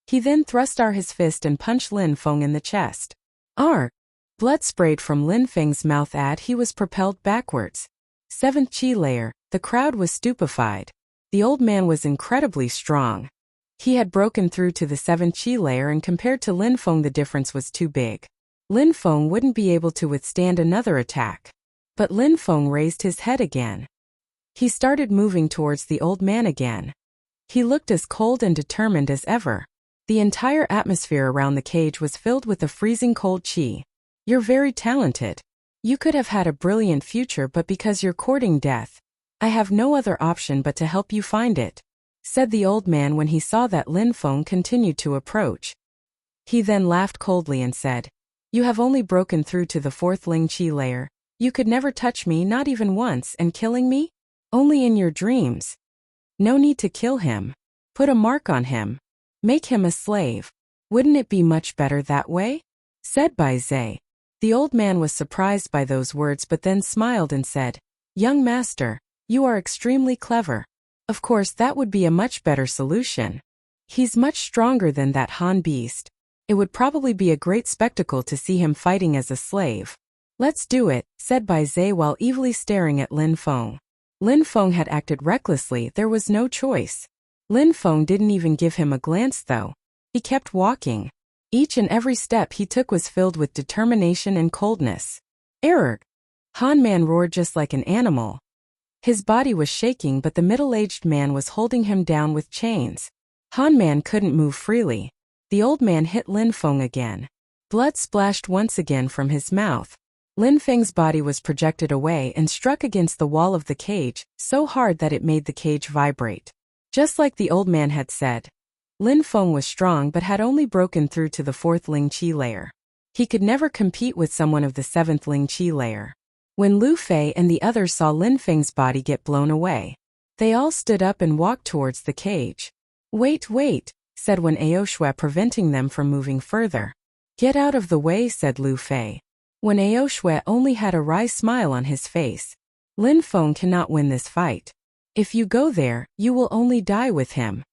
He then thrust his fist and punched Lin Feng in the chest. Arr! Blood sprayed from Lin Feng's mouth as he was propelled backwards. 7th Qi layer. The crowd was stupefied. The old man was incredibly strong. He had broken through to the 7th Qi layer, and compared to Lin Feng the difference was too big. Lin Feng wouldn't be able to withstand another attack. But Lin Feng raised his head again. He started moving towards the old man again. He looked as cold and determined as ever. The entire atmosphere around the cage was filled with a freezing cold qi. "You're very talented. You could have had a brilliant future, but because you're courting death, I have no other option but to help you find it, said the old man when he saw that Lin Feng continued to approach. He then laughed coldly and said, You have only broken through to the 4th Ling Qi layer. You could never touch me, not even once, and killing me? Only in your dreams. No need to kill him. Put a mark on him. Make him a slave. Wouldn't it be much better that way? Said Bai Zhe. The old man was surprised by those words but then smiled and said, Young master, you are extremely clever. Of course that would be a much better solution. He's much stronger than that Han beast. It would probably be a great spectacle to see him fighting as a slave. Let's do it, said Bai Zhe while evilly staring at Lin Feng. Lin Feng had acted recklessly, there was no choice. Lin Feng didn't even give him a glance though. He kept walking. Each and every step he took was filled with determination and coldness. Erg! Han Man roared just like an animal. His body was shaking but the middle-aged man was holding him down with chains. Han Man couldn't move freely. The old man hit Lin Feng again. Blood splashed once again from his mouth. Lin Feng's body was projected away and struck against the wall of the cage, so hard that it made the cage vibrate. Just like the old man had said, Lin Feng was strong but had only broken through to the 4th Ling Qi layer. He could never compete with someone of the 7th Ling Qi layer. When Lu Fei and the others saw Lin Feng's body get blown away, they all stood up and walked towards the cage. Wait, said Wen Aoshue, preventing them from moving further. Get out of the way, said Lu Fei. Wen Aoshue only had a wry smile on his face. Lin Feng cannot win this fight. If you go there, you will only die with him.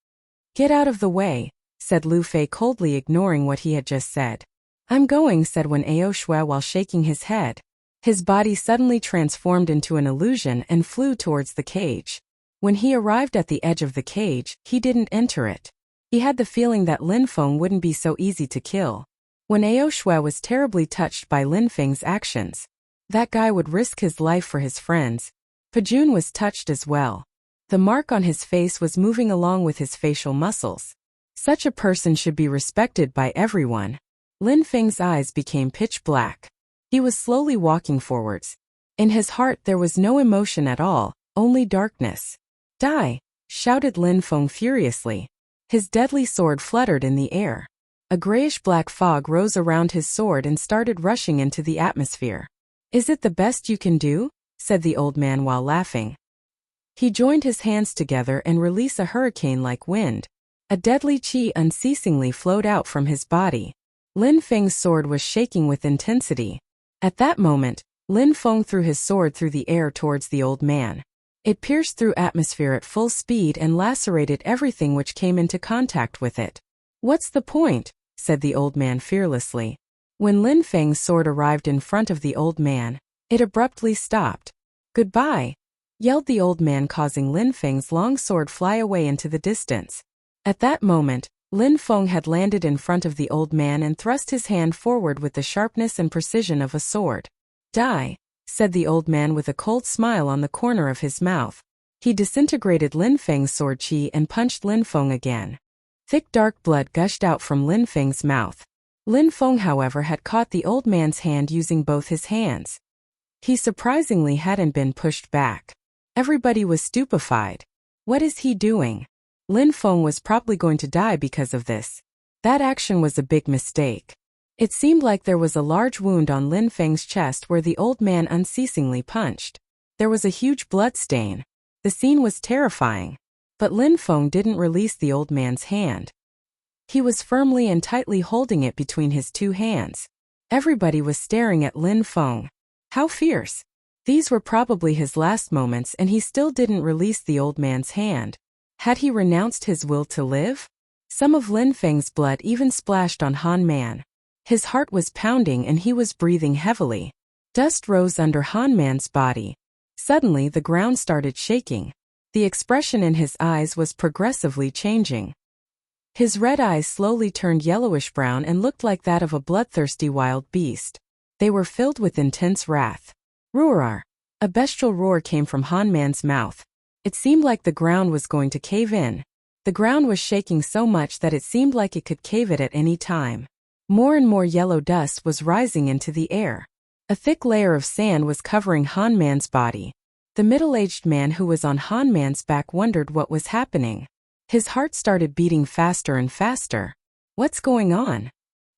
Get out of the way, said Lu Fei coldly, ignoring what he had just said. I'm going, said Wen Aoshue while shaking his head. His body suddenly transformed into an illusion and flew towards the cage. When he arrived at the edge of the cage, he didn't enter it. He had the feeling that Lin Feng wouldn't be so easy to kill. Wen Aoshue was terribly touched by Lin Feng's actions. That guy would risk his life for his friends. Pajun was touched as well. The mark on his face was moving along with his facial muscles. Such a person should be respected by everyone. Lin Feng's eyes became pitch black. He was slowly walking forwards. In his heart there was no emotion at all, only darkness. Die! Shouted Lin Feng furiously. His deadly sword fluttered in the air. A grayish-black fog rose around his sword and started rushing into the atmosphere. Is it the best you can do? Said the old man while laughing. He joined his hands together and released a hurricane-like wind. A deadly qi unceasingly flowed out from his body. Lin Feng's sword was shaking with intensity. At that moment, Lin Feng threw his sword through the air towards the old man. It pierced through atmosphere at full speed and lacerated everything which came into contact with it. What's the point? Said the old man fearlessly. When Lin Feng's sword arrived in front of the old man, it abruptly stopped. Goodbye! Yelled the old man, causing Lin Feng's long sword fly away into the distance. At that moment, Lin Feng had landed in front of the old man and thrust his hand forward with the sharpness and precision of a sword. Die! Said the old man with a cold smile on the corner of his mouth. He disintegrated Lin Feng's sword qi and punched Lin Feng again. Thick dark blood gushed out from Lin Feng's mouth. Lin Feng, however, had caught the old man's hand using both his hands. He surprisingly hadn't been pushed back. Everybody was stupefied. What is he doing? Lin Feng was probably going to die because of this. That action was a big mistake. It seemed like there was a large wound on Lin Feng's chest where the old man unceasingly punched. There was a huge blood stain. The scene was terrifying. But Lin Feng didn't release the old man's hand. He was firmly and tightly holding it between his two hands. Everybody was staring at Lin Feng. How fierce! These were probably his last moments and he still didn't release the old man's hand. Had he renounced his will to live? Some of Lin Feng's blood even splashed on Han Man. His heart was pounding and he was breathing heavily. Dust rose under Han Man's body. Suddenly the ground started shaking. The expression in his eyes was progressively changing. His red eyes slowly turned yellowish-brown and looked like that of a bloodthirsty wild beast. They were filled with intense wrath. Roar! A bestial roar came from Han Man's mouth. It seemed like the ground was going to cave in. The ground was shaking so much that it seemed like it could cave it at any time. More and more yellow dust was rising into the air. A thick layer of sand was covering Han Man's body. The middle-aged man who was on Han Man's back wondered what was happening. His heart started beating faster and faster. What's going on?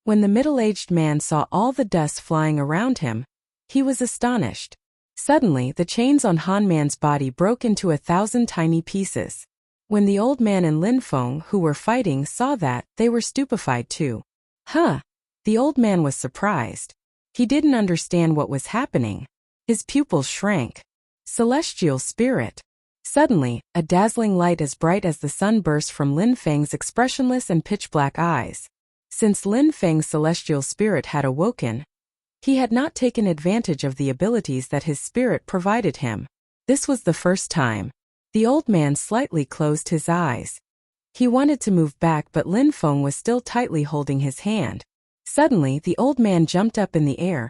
When the middle-aged man saw all the dust flying around him, he was astonished. Suddenly, the chains on Han Man's body broke into 1,000 tiny pieces. When the old man and Lin Feng, who were fighting, saw that, they were stupefied too. Huh? The old man was surprised. He didn't understand what was happening. His pupils shrank. Celestial spirit. Suddenly, a dazzling light as bright as the sun burst from Lin Feng's expressionless and pitch-black eyes. Since Lin Feng's celestial spirit had awoken, he had not taken advantage of the abilities that his spirit provided him. This was the first time. The old man slightly closed his eyes. He wanted to move back, but Lin Feng was still tightly holding his hand. Suddenly, the old man jumped up in the air,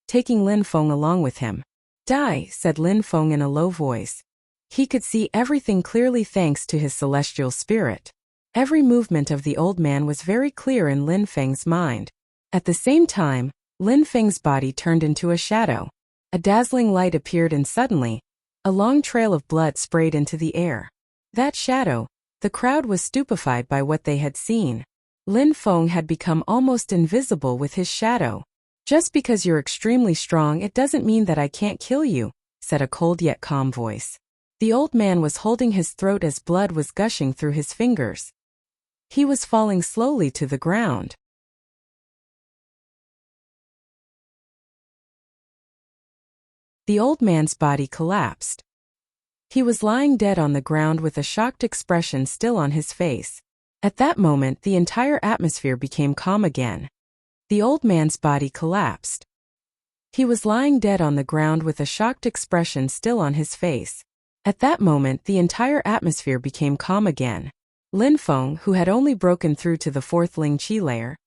taking Lin Feng along with him. Die, said Lin Feng in a low voice. He could see everything clearly thanks to his celestial spirit. Every movement of the old man was very clear in Lin Feng's mind. At the same time, Lin Feng's body turned into a shadow. A dazzling light appeared and suddenly, a long trail of blood sprayed into the air. That shadow, the crowd was stupefied by what they had seen. Lin Feng had become almost invisible with his shadow. Just because you're extremely strong, it doesn't mean that I can't kill you, said a cold yet calm voice. The old man was holding his throat as blood was gushing through his fingers. He was falling slowly to the ground. The old man's body collapsed. He was lying dead on the ground with a shocked expression still on his face. At that moment, the entire atmosphere became calm again. The old man's body collapsed. He was lying dead on the ground with a shocked expression still on his face. At that moment, the entire atmosphere became calm again. Lin Feng, who had only broken through to the 4th Ling Qi layer,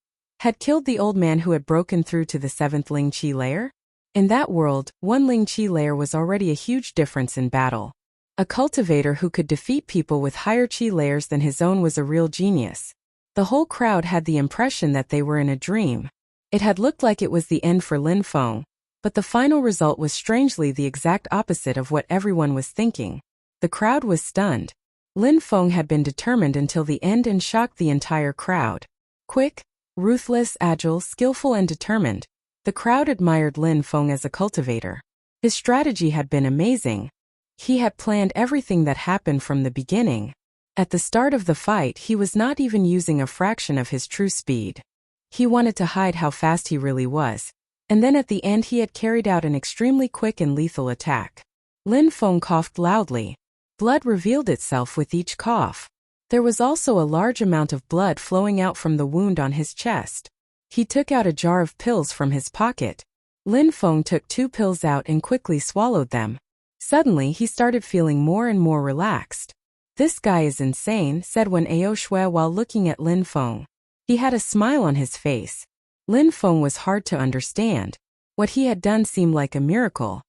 had killed the old man who had broken through to the 7th Ling Qi layer. In that world, 1 Ling Qi layer was already a huge difference in battle. A cultivator who could defeat people with higher Qi layers than his own was a real genius. The whole crowd had the impression that they were in a dream. It had looked like it was the end for Lin Feng, but the final result was strangely the exact opposite of what everyone was thinking. The crowd was stunned. Lin Feng had been determined until the end and shocked the entire crowd. Quick, ruthless, agile, skillful and determined, the crowd admired Lin Feng as a cultivator. His strategy had been amazing. He had planned everything that happened from the beginning. At the start of the fight, he was not even using a fraction of his true speed. He wanted to hide how fast he really was. And then at the end he had carried out an extremely quick and lethal attack. Lin Feng coughed loudly. Blood revealed itself with each cough. There was also a large amount of blood flowing out from the wound on his chest. He took out a jar of pills from his pocket. Lin Feng took 2 pills out and quickly swallowed them. Suddenly he started feeling more and more relaxed. This guy is insane, said Wen Aoshui while looking at Lin Feng. He had a smile on his face. Lin Feng was hard to understand. What he had done seemed like a miracle.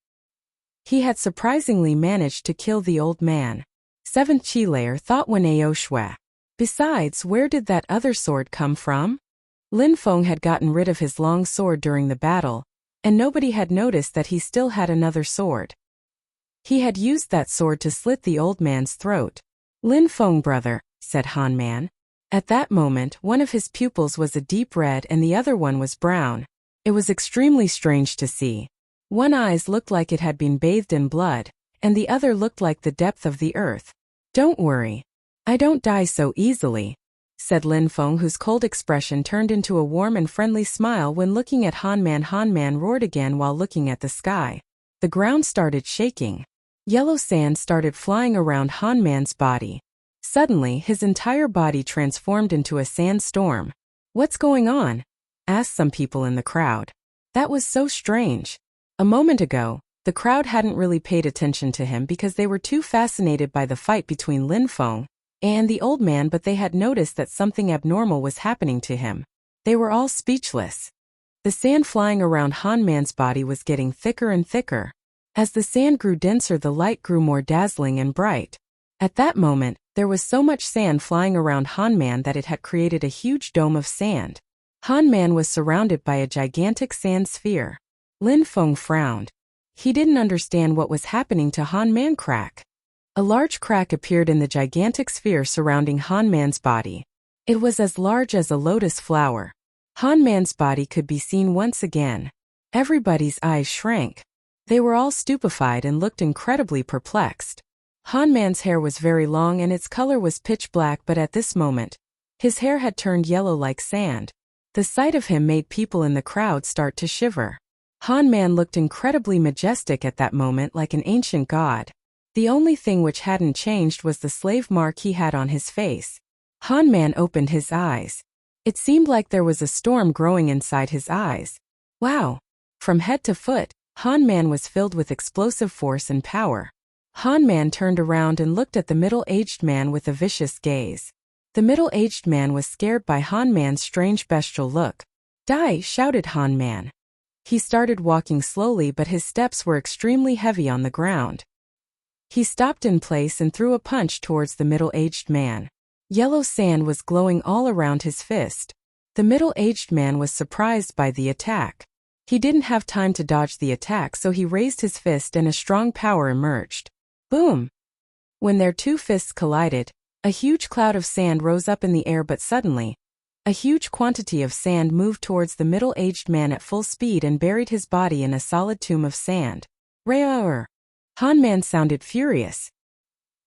He had surprisingly managed to kill the old man. 7th Qi layer, thought Wen Aoshui. Besides, where did that other sword come from? Lin Feng had gotten rid of his long sword during the battle, and nobody had noticed that he still had another sword. He had used that sword to slit the old man's throat. Lin Feng, brother, said Han Man. At that moment, one of his pupils was a deep red and the other one was brown. It was extremely strange to see. One eyes looked like it had been bathed in blood, and the other looked like the depth of the earth. Don't worry. I don't die so easily, said Lin Feng, whose cold expression turned into a warm and friendly smile when looking at Han Man. Han Man roared again while looking at the sky. The ground started shaking. Yellow sand started flying around Han Man's body. Suddenly, his entire body transformed into a sandstorm. What's going on? Asked some people in the crowd. That was so strange. A moment ago, the crowd hadn't really paid attention to him because they were too fascinated by the fight between Lin Feng and the old man, but they had noticed that something abnormal was happening to him. They were all speechless. The sand flying around Han Man's body was getting thicker and thicker. As the sand grew denser, the light grew more dazzling and bright. At that moment, there was so much sand flying around Han Man that it had created a huge dome of sand. Han Man was surrounded by a gigantic sand sphere. Lin Feng frowned. He didn't understand what was happening to Han Man. Crack. A large crack appeared in the gigantic sphere surrounding Han Man's body. It was as large as a lotus flower. Han Man's body could be seen once again. Everybody's eyes shrank. They were all stupefied and looked incredibly perplexed. Han Man's hair was very long and its color was pitch black, but at this moment, his hair had turned yellow like sand. The sight of him made people in the crowd start to shiver. Han Man looked incredibly majestic at that moment, like an ancient god. The only thing which hadn't changed was the slave mark he had on his face. Han Man opened his eyes. It seemed like there was a storm growing inside his eyes. Wow! From head to foot, Han Man was filled with explosive force and power. Han Man turned around and looked at the middle-aged man with a vicious gaze. The middle-aged man was scared by Han Man's strange bestial look. "Die!" shouted Han Man. He started walking slowly, but his steps were extremely heavy on the ground. He stopped in place and threw a punch towards the middle-aged man. Yellow sand was glowing all around his fist. The middle-aged man was surprised by the attack. He didn't have time to dodge the attack, so he raised his fist and a strong power emerged. Boom! When their two fists collided, a huge cloud of sand rose up in the air, but suddenly, a huge quantity of sand moved towards the middle-aged man at full speed and buried his body in a solid tomb of sand. Roar! Han Man sounded furious.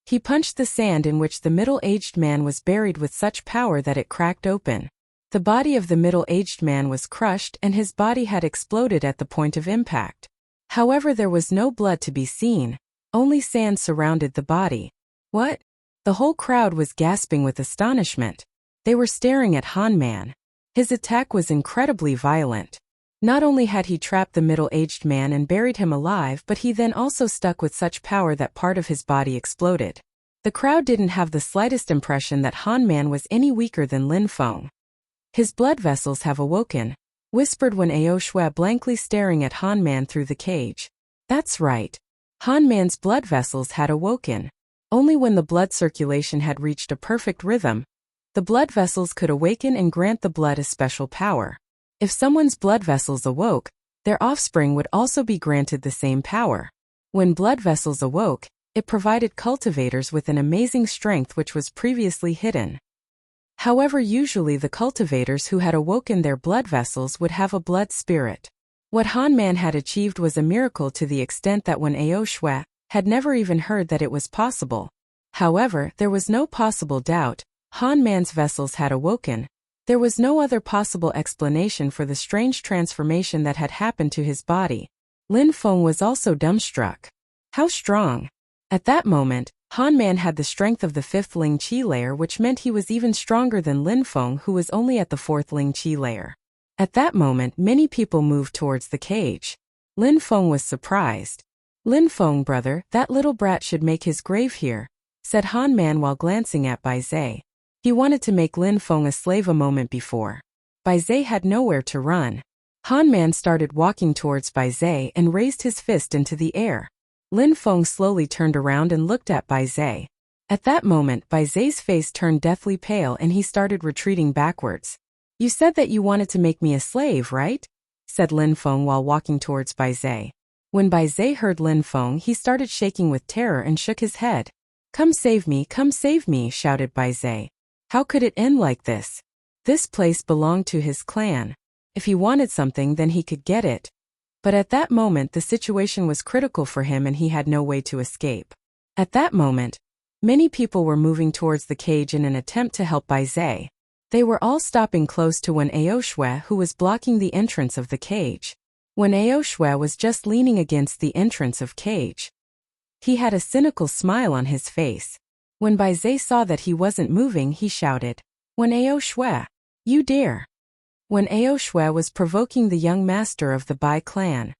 He punched the sand in which the middle-aged man was buried with such power that it cracked open. The body of the middle-aged man was crushed and his body had exploded at the point of impact. However, there was no blood to be seen. Only sand surrounded the body. What? The whole crowd was gasping with astonishment. They were staring at Han Man. His attack was incredibly violent. Not only had he trapped the middle-aged man and buried him alive, but he then also stuck with such power that part of his body exploded. The crowd didn't have the slightest impression that Han Man was any weaker than Lin Feng. "His blood vessels have awoken," whispered Wen Aoshue, blankly staring at Han Man through the cage. That's right. Han Man's blood vessels had awoken. Only when the blood circulation had reached a perfect rhythm, the blood vessels could awaken and grant the blood a special power. If someone's blood vessels awoke, their offspring would also be granted the same power. When blood vessels awoke, it provided cultivators with an amazing strength which was previously hidden. However, usually the cultivators who had awoken their blood vessels would have a blood spirit. What Han Man had achieved was a miracle to the extent that Wen Aoshue had never even heard that it was possible. However, there was no possible doubt. Han Man's vessels had awoken. There was no other possible explanation for the strange transformation that had happened to his body. Lin Feng was also dumbstruck. How strong! At that moment, Han Man had the strength of the 5th Ling Qi layer, which meant he was even stronger than Lin Feng, who was only at the 4th Ling Qi layer. At that moment, many people moved towards the cage. Lin Feng was surprised. "Lin Feng, brother, that little brat should make his grave here," said Han Man while glancing at Bai Zai. He wanted to make Lin Feng a slave a moment before. Bai Zai had nowhere to run. Han Man started walking towards Bai Zai and raised his fist into the air. Lin Feng slowly turned around and looked at Bai Zai. At that moment, Bai Zai's face turned deathly pale and he started retreating backwards. "You said that you wanted to make me a slave, right?" said Lin Feng while walking towards Bai Zai. When Bai Zai heard Lin Feng, he started shaking with terror and shook his head. Come save me," shouted Bai Zai. How could it end like this? This place belonged to his clan. If he wanted something, then he could get it. But at that moment, the situation was critical for him and he had no way to escape. At that moment, many people were moving towards the cage in an attempt to help Bai Zai. They were all stopping close to Wen Aoshue, who was blocking the entrance of the cage. Wen Aoshue was just leaning against the entrance of cage. He had a cynical smile on his face. When Bai Zai saw that he wasn't moving, he shouted, "Wen Aoshue, you dare!" Wen Aoshue was provoking the young master of the Bai clan.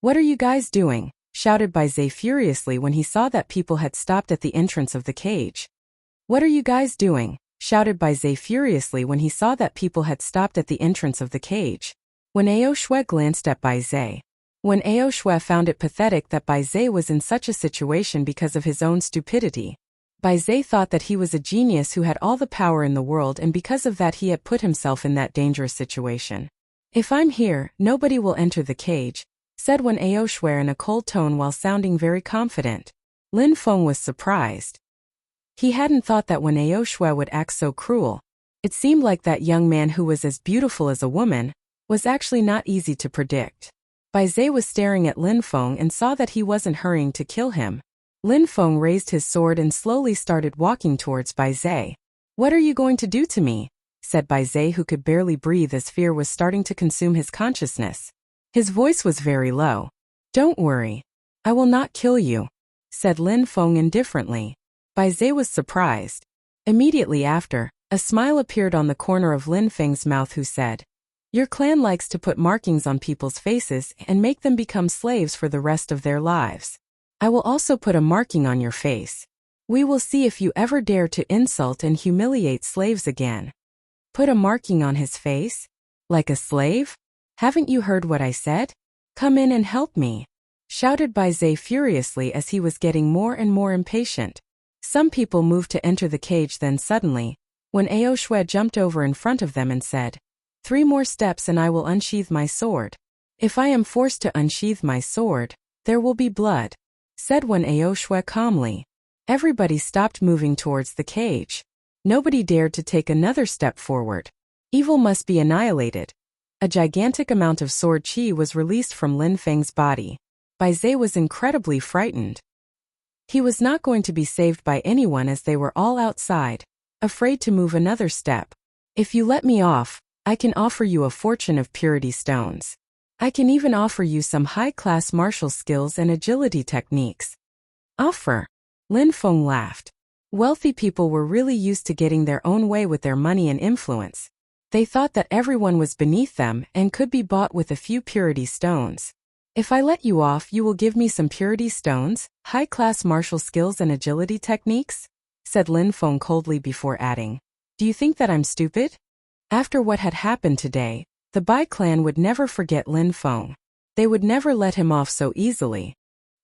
"What are you guys doing?" shouted Bai Zai furiously when he saw that people had stopped at the entrance of the cage. "What are you guys doing?" shouted Bai Zai furiously when he saw that people had stopped at the entrance of the cage. Wen Aoshue glanced at Bai Zai. Wen Aoshue found it pathetic that Bai Zai was in such a situation because of his own stupidity. Bai Zai thought that he was a genius who had all the power in the world, and because of that he had put himself in that dangerous situation. "If I'm here, nobody will enter the cage," said Wen Aoshue in a cold tone while sounding very confident. Lin Feng was surprised. He hadn't thought that Wen Aoshue would act so cruel. It seemed like that young man, who was as beautiful as a woman, was actually not easy to predict. Bai Zai was staring at Lin Feng and saw that he wasn't hurrying to kill him. Lin Feng raised his sword and slowly started walking towards Bai Zai. "What are you going to do to me?" said Bai Zai, who could barely breathe as fear was starting to consume his consciousness. His voice was very low. "Don't worry. I will not kill you," said Lin Feng indifferently. Bai Zai was surprised. Immediately after, a smile appeared on the corner of Lin Feng's mouth, who said, "Your clan likes to put markings on people's faces and make them become slaves for the rest of their lives. I will also put a marking on your face. We will see if you ever dare to insult and humiliate slaves again." "Put a marking on his face? Like a slave? Haven't you heard what I said? Come in and help me," shouted Bai Zai furiously as he was getting more and more impatient. Some people moved to enter the cage, then suddenly, when Aoshue jumped over in front of them and said, "3 more steps and I will unsheath my sword. If I am forced to unsheath my sword, there will be blood," said Wen Aoshue calmly. Everybody stopped moving towards the cage. Nobody dared to take another step forward. Evil must be annihilated. A gigantic amount of sword qi was released from Lin Feng's body. Bai Zai was incredibly frightened. He was not going to be saved by anyone as they were all outside, afraid to move another step. "If you let me off, I can offer you a fortune of purity stones. I can even offer you some high-class martial skills and agility techniques." "Offer?" Lin Feng laughed. Wealthy people were really used to getting their own way with their money and influence. They thought that everyone was beneath them and could be bought with a few purity stones. "If I let you off, you will give me some purity stones, high-class martial skills and agility techniques?" said Lin Feng coldly before adding, "Do you think that I'm stupid?" After what had happened today, the Bai clan would never forget Lin Feng. They would never let him off so easily.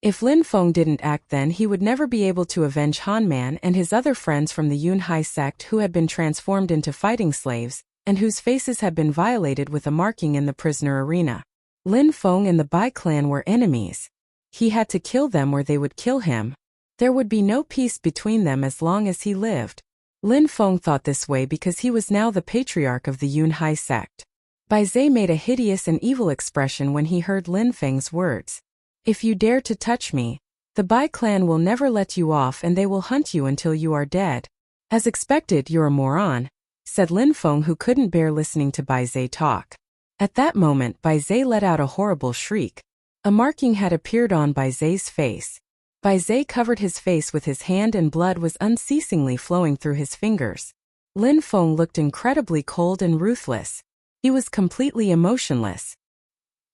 If Lin Feng didn't act, then he would never be able to avenge Han Man and his other friends from the Yun Hai sect, who had been transformed into fighting slaves, and whose faces had been violated with a marking in the prisoner arena. Lin Feng and the Bai clan were enemies. He had to kill them or they would kill him. There would be no peace between them as long as he lived. Lin Feng thought this way because he was now the patriarch of the Yun Hai sect. Bai Zai made a hideous and evil expression when he heard Lin Feng's words. "If you dare to touch me, the Bai clan will never let you off and they will hunt you until you are dead." "As expected, you're a moron," said Lin Feng, who couldn't bear listening to Bai Zai talk. At that moment, Bai Zai let out a horrible shriek. A marking had appeared on Bai Zai's face. Bai Zai covered his face with his hand and blood was unceasingly flowing through his fingers. Lin Feng looked incredibly cold and ruthless. He was completely emotionless.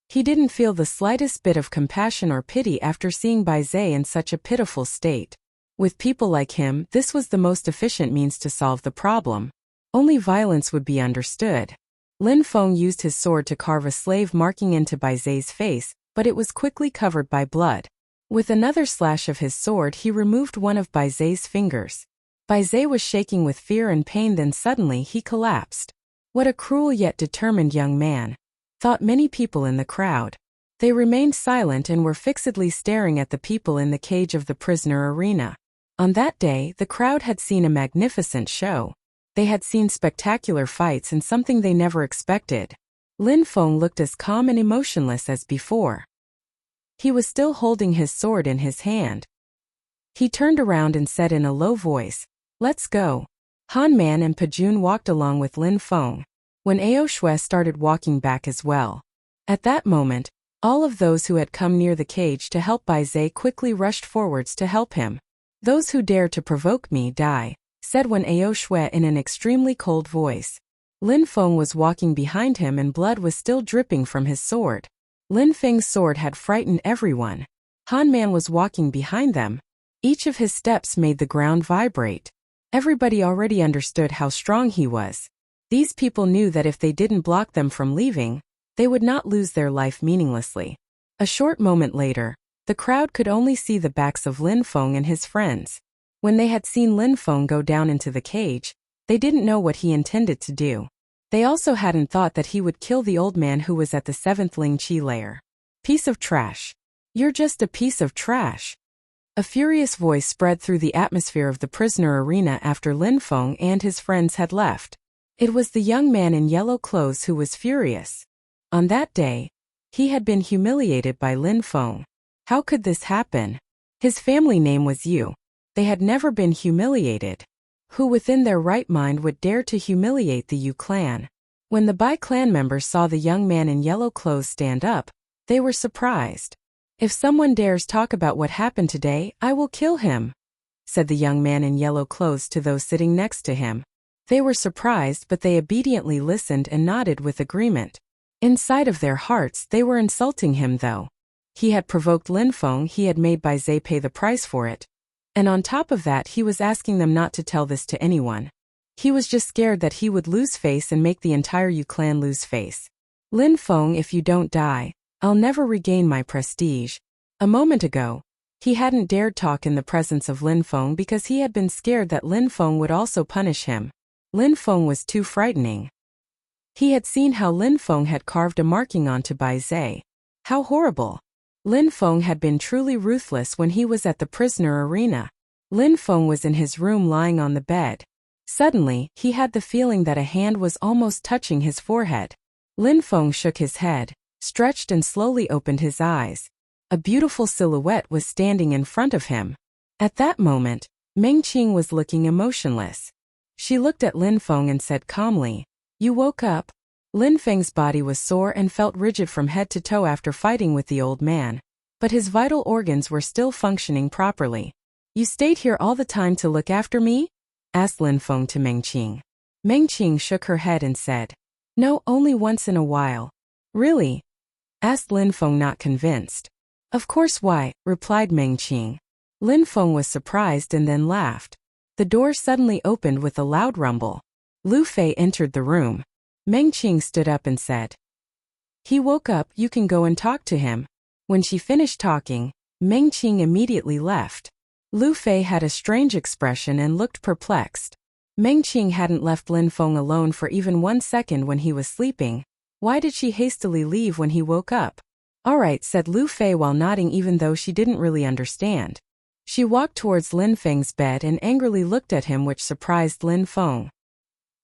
He didn't feel the slightest bit of compassion or pity after seeing Bai Zai in such a pitiful state. With people like him, this was the most efficient means to solve the problem. Only violence would be understood. Lin Feng used his sword to carve a slave marking into Bai Zai's face, but it was quickly covered by blood. With another slash of his sword, he removed one of Bai Zai's fingers. Bai Zai was shaking with fear and pain, then suddenly he collapsed. What a cruel yet determined young man, thought many people in the crowd. They remained silent and were fixedly staring at the people in the cage of the prisoner arena. On that day, the crowd had seen a magnificent show. They had seen spectacular fights and something they never expected. Lin Feng looked as calm and emotionless as before. He was still holding his sword in his hand. He turned around and said in a low voice, "Let's go." Han Man and Pajun walked along with Lin Feng. When Aoshue started walking back as well. At that moment, all of those who had come near the cage to help Bai Zai quickly rushed forwards to help him. "Those who dare to provoke me die," said Wen Aoshue in an extremely cold voice. Lin Feng was walking behind him and blood was still dripping from his sword. Lin Feng's sword had frightened everyone. Han Man was walking behind them. Each of his steps made the ground vibrate. Everybody already understood how strong he was. These people knew that if they didn't block them from leaving, they would not lose their life meaninglessly. A short moment later, the crowd could only see the backs of Lin Feng and his friends. When they had seen Lin Feng go down into the cage, they didn't know what he intended to do. They also hadn't thought that he would kill the old man who was at the 7th Ling Qi layer. Piece of trash. You're just a piece of trash. A furious voice spread through the atmosphere of the prisoner arena after Lin Feng and his friends had left. It was the young man in yellow clothes who was furious. On that day, he had been humiliated by Lin Feng. How could this happen? His family name was Yu. They had never been humiliated. Who within their right mind would dare to humiliate the Yu clan? When the Bai clan members saw the young man in yellow clothes stand up, they were surprised. If someone dares talk about what happened today, I will kill him, said the young man in yellow clothes to those sitting next to him. They were surprised, but they obediently listened and nodded with agreement. Inside of their hearts, they were insulting him though. He had provoked Lin Feng, he had made Bai Zhe pay the price for it. And on top of that, he was asking them not to tell this to anyone. He was just scared that he would lose face and make the entire Yu clan lose face. Lin Feng, if you don't die, I'll never regain my prestige. A moment ago, he hadn't dared talk in the presence of Lin Feng because he had been scared that Lin Feng would also punish him. Lin Feng was too frightening. He had seen how Lin Feng had carved a marking onto Bai Zhe. How horrible. Lin Feng had been truly ruthless when he was at the prisoner arena. Lin Feng was in his room lying on the bed. Suddenly, he had the feeling that a hand was almost touching his forehead. Lin Feng shook his head, stretched and slowly opened his eyes. A beautiful silhouette was standing in front of him. At that moment, Meng Qing was looking emotionless. She looked at Lin Feng and said calmly, "You woke up?" Lin Feng's body was sore and felt rigid from head to toe after fighting with the old man, but his vital organs were still functioning properly. "You stayed here all the time to look after me?" asked Lin Feng to Meng Qing. Meng Qing shook her head and said, "No, only once in a while." "Really?" asked Lin Feng, not convinced. "Of course, why?" replied Meng Qing. Lin Feng was surprised and then laughed. The door suddenly opened with a loud rumble. Lu Fei entered the room. Meng Qing stood up and said, "He woke up, you can go and talk to him." When she finished talking, Meng Qing immediately left. Lu Fei had a strange expression and looked perplexed. Meng Qing hadn't left Lin Feng alone for even 1 second when he was sleeping. Why did she hastily leave when he woke up? "All right," said Lu Fei while nodding even though she didn't really understand. She walked towards Lin Feng's bed and angrily looked at him, which surprised Lin Feng.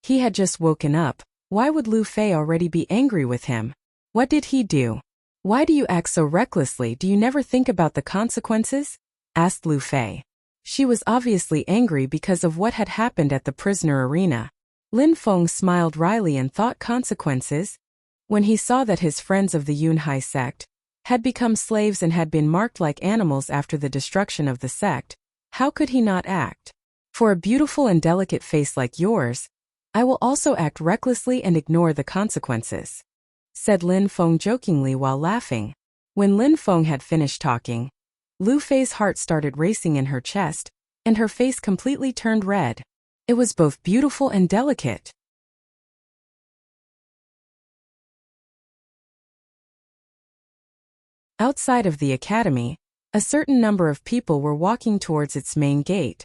He had just woken up. Why would Lu Fei already be angry with him? What did he do? "Why do you act so recklessly? Do you never think about the consequences?" asked Lu Fei. She was obviously angry because of what had happened at the prisoner arena. Lin Feng smiled wryly and thought, consequences? When he saw that his friends of the Yunhai sect had become slaves and had been marked like animals after the destruction of the sect, how could he not act? "For a beautiful and delicate face like yours, I will also act recklessly and ignore the consequences," said Lin Feng jokingly while laughing. When Lin Feng had finished talking, Lu Fei's heart started racing in her chest, and her face completely turned red. It was both beautiful and delicate. Outside of the academy, a certain number of people were walking towards its main gate.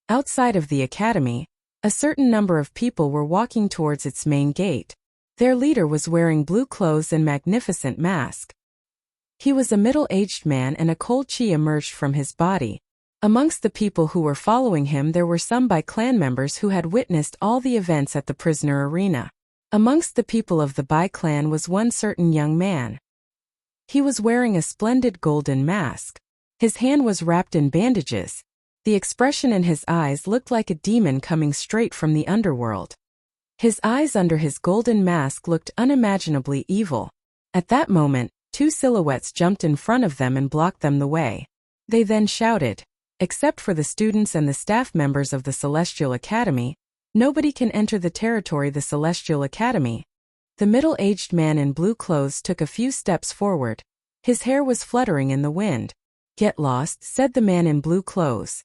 Outside of the academy, a certain number of people were walking towards its main gate. Their leader was wearing blue clothes and magnificent mask. He was a middle-aged man and a cold chi emerged from his body. Amongst the people who were following him there were some Bai clan members who had witnessed all the events at the prisoner arena. Amongst the people of the Bai clan was one certain young man. He was wearing a splendid golden mask. His hand was wrapped in bandages. The expression in his eyes looked like a demon coming straight from the underworld. His eyes under his golden mask looked unimaginably evil. At that moment, 2 silhouettes jumped in front of them and blocked them the way. They then shouted, "Except for the students and the staff members of the Celestial Academy, nobody can enter the territory the Celestial Academy." The middle-aged man in blue clothes took a few steps forward. His hair was fluttering in the wind. "Get lost," said the man in blue clothes.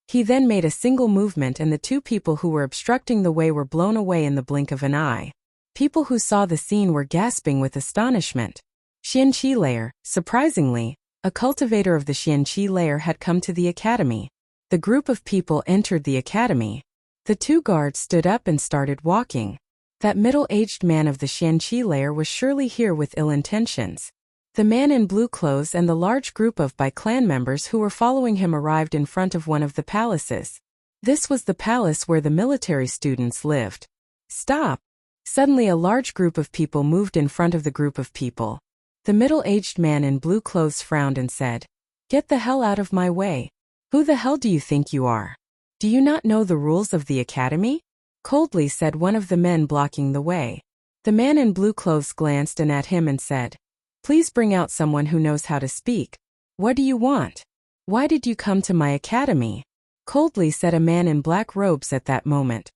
He then made a single movement and the 2 people who were obstructing the way were blown away in the blink of an eye. People who saw the scene were gasping with astonishment. Xianqi layer. Surprisingly, a cultivator of the Xianqi layer had come to the academy. The group of people entered the academy. The two guards stood up and started walking. That middle-aged man of the Xianqi layer was surely here with ill intentions. The man in blue clothes and the large group of Bai clan members who were following him arrived in front of one of the palaces. This was the palace where the military students lived. Stop! Suddenly a large group of people moved in front of the group of people. The middle-aged man in blue clothes frowned and said, "Get the hell out of my way. Who the hell do you think you are? Do you not know the rules of the academy?" Coldly said one of the men blocking the way. The man in blue clothes glanced at him and said, "Please bring out someone who knows how to speak. What do you want? Why did you come to my academy?" Coldly said a man in black robes at that moment.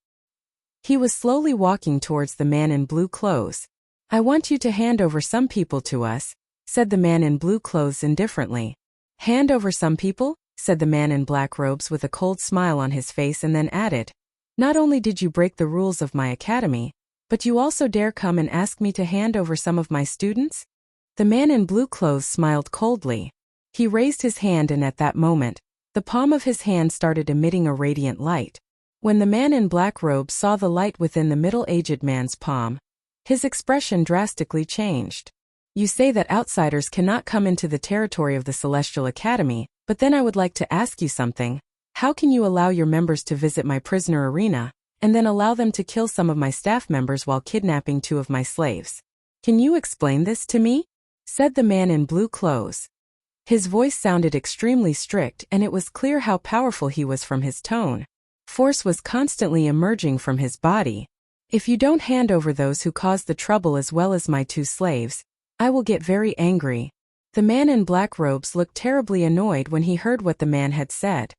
He was slowly walking towards the man in blue clothes. "I want you to hand over some people to us," said the man in blue clothes indifferently. "Hand over some people?" said the man in black robes with a cold smile on his face and then added, "Not only did you break the rules of my academy, but you also dare come and ask me to hand over some of my students?" The man in blue clothes smiled coldly. He raised his hand and at that moment, the palm of his hand started emitting a radiant light. When the man in black robes saw the light within the middle-aged man's palm, his expression drastically changed. "You say that outsiders cannot come into the territory of the Celestial Academy, but then I would like to ask you something. How can you allow your members to visit my prisoner arena, and then allow them to kill some of my staff members while kidnapping 2 of my slaves? Can you explain this to me?" said the man in blue clothes. His voice sounded extremely strict and it was clear how powerful he was from his tone. Force was constantly emerging from his body. "If you don't hand over those who caused the trouble as well as my 2 slaves, I will get very angry." The man in black robes looked terribly annoyed when he heard what the man had said.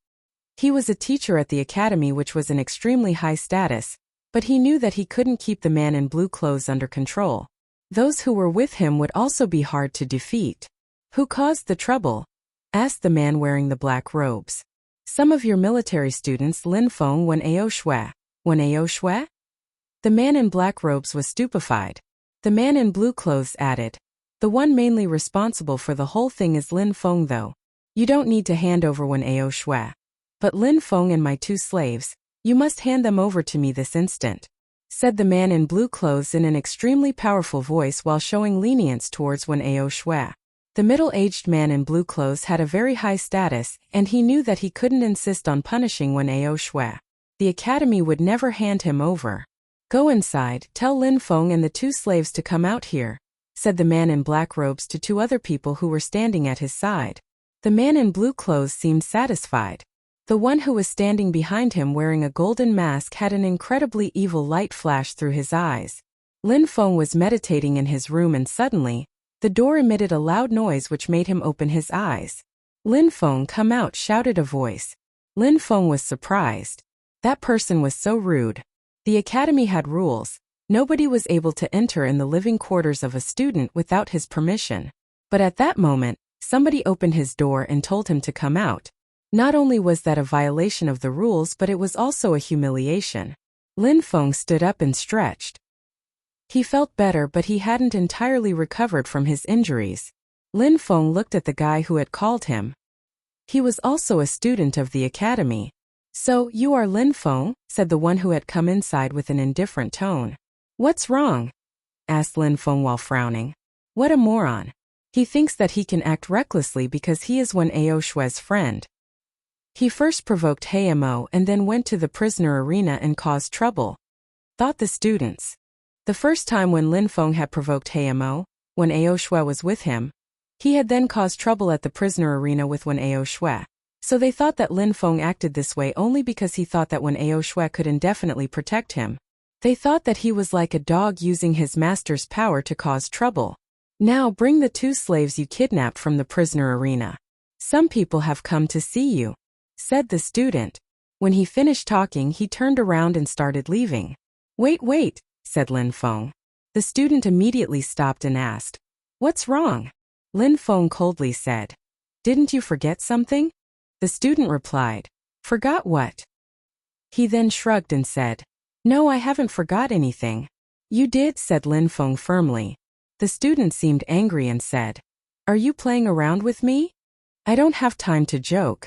He was a teacher at the academy, which was an extremely high status, but he knew that he couldn't keep the man in blue clothes under control. Those who were with him would also be hard to defeat. "Who caused the trouble?" asked the man wearing the black robes. "Some of your military students, Lin Feng Wen Ao Shui. Wen Ao Shui?" The man in black robes was stupefied. The man in blue clothes added, "The one mainly responsible for the whole thing is Lin Feng though. You don't need to hand over Wen Ao Shui. But Lin Feng and my 2 slaves, you must hand them over to me this instant," said the man in blue clothes in an extremely powerful voice while showing lenience towards Wen Ao Shui. The middle-aged man in blue clothes had a very high status, and he knew that he couldn't insist on punishing Wen Ao Shui. The academy would never hand him over. "Go inside, tell Lin Feng and the 2 slaves to come out here," said the man in black robes to 2 other people who were standing at his side. The man in blue clothes seemed satisfied. The one who was standing behind him wearing a golden mask had an incredibly evil light flash through his eyes. Lin Feng was meditating in his room and suddenly, the door emitted a loud noise which made him open his eyes. "Lin Feng, come out," shouted a voice. Lin Feng was surprised. That person was so rude. The academy had rules. Nobody was able to enter in the living quarters of a student without his permission. But at that moment, somebody opened his door and told him to come out. Not only was that a violation of the rules, but it was also a humiliation. Lin Feng stood up and stretched. He felt better, but he hadn't entirely recovered from his injuries. Lin Feng looked at the guy who had called him. He was also a student of the academy. "So, you are Lin Feng?" said the one who had come inside with an indifferent tone. "What's wrong?" asked Lin Feng while frowning. What a moron. He thinks that he can act recklessly because he is Wen Ao Shui's friend. He first provoked Mo and then went to the prisoner arena and caused trouble, thought the students. The first time when Lin Feng had provoked Mo, when Ao Shui was with him, he had then caused trouble at the prisoner arena with Wen Ao Shui. So they thought that Lin Feng acted this way only because he thought that Wen Ao Shui could indefinitely protect him. They thought that he was like a dog using his master's power to cause trouble. Now bring the 2 slaves you kidnapped from the prisoner arena. Some people have come to see you, said the student. When he finished talking, he turned around and started leaving. Wait, said Lin Feng. The student immediately stopped and asked, "What's wrong?" Lin Feng coldly said, "Didn't you forget something?" The student replied, "Forgot what?" He then shrugged and said, "No, I haven't forgot anything." "You did," said Lin Feng firmly. The student seemed angry and said, "Are you playing around with me? I don't have time to joke.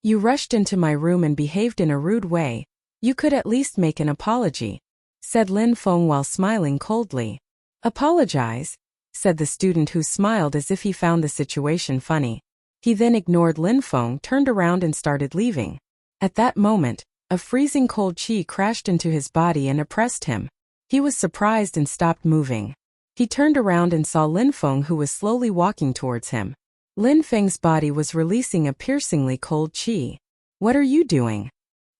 You rushed into my room and behaved in a rude way. You could at least make an apology, said Lin Feng while smiling coldly. Apologize? Said the student, who smiled as if he found the situation funny. He then ignored Lin Feng, turned around and started leaving. At that moment, a freezing cold qi crashed into his body and oppressed him. He was surprised and stopped moving. He turned around and saw Lin Feng, who was slowly walking towards him. Lin Feng's body was releasing a piercingly cold qi. What are you doing?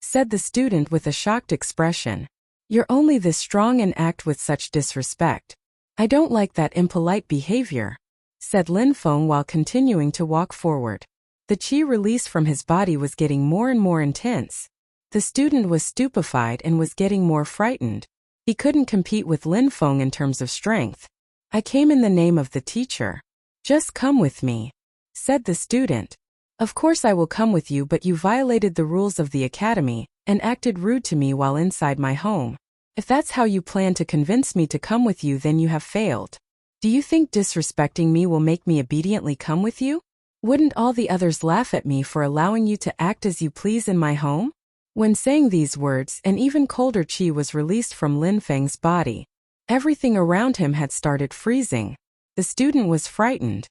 Said the student with a shocked expression. You're only this strong and act with such disrespect. I don't like that impolite behavior, said Lin Feng while continuing to walk forward. The qi release from his body was getting more and more intense. The student was stupefied and was getting more frightened. He couldn't compete with Lin Feng in terms of strength. I came in the name of the teacher. Just come with me, said the student. Of course I will come with you, but you violated the rules of the academy and acted rude to me while inside my home. If that's how you plan to convince me to come with you, then you have failed. Do you think disrespecting me will make me obediently come with you? Wouldn't all the others laugh at me for allowing you to act as you please in my home? When saying these words, an even colder qi was released from Lin Feng's body. Everything around him had started freezing. The student was frightened.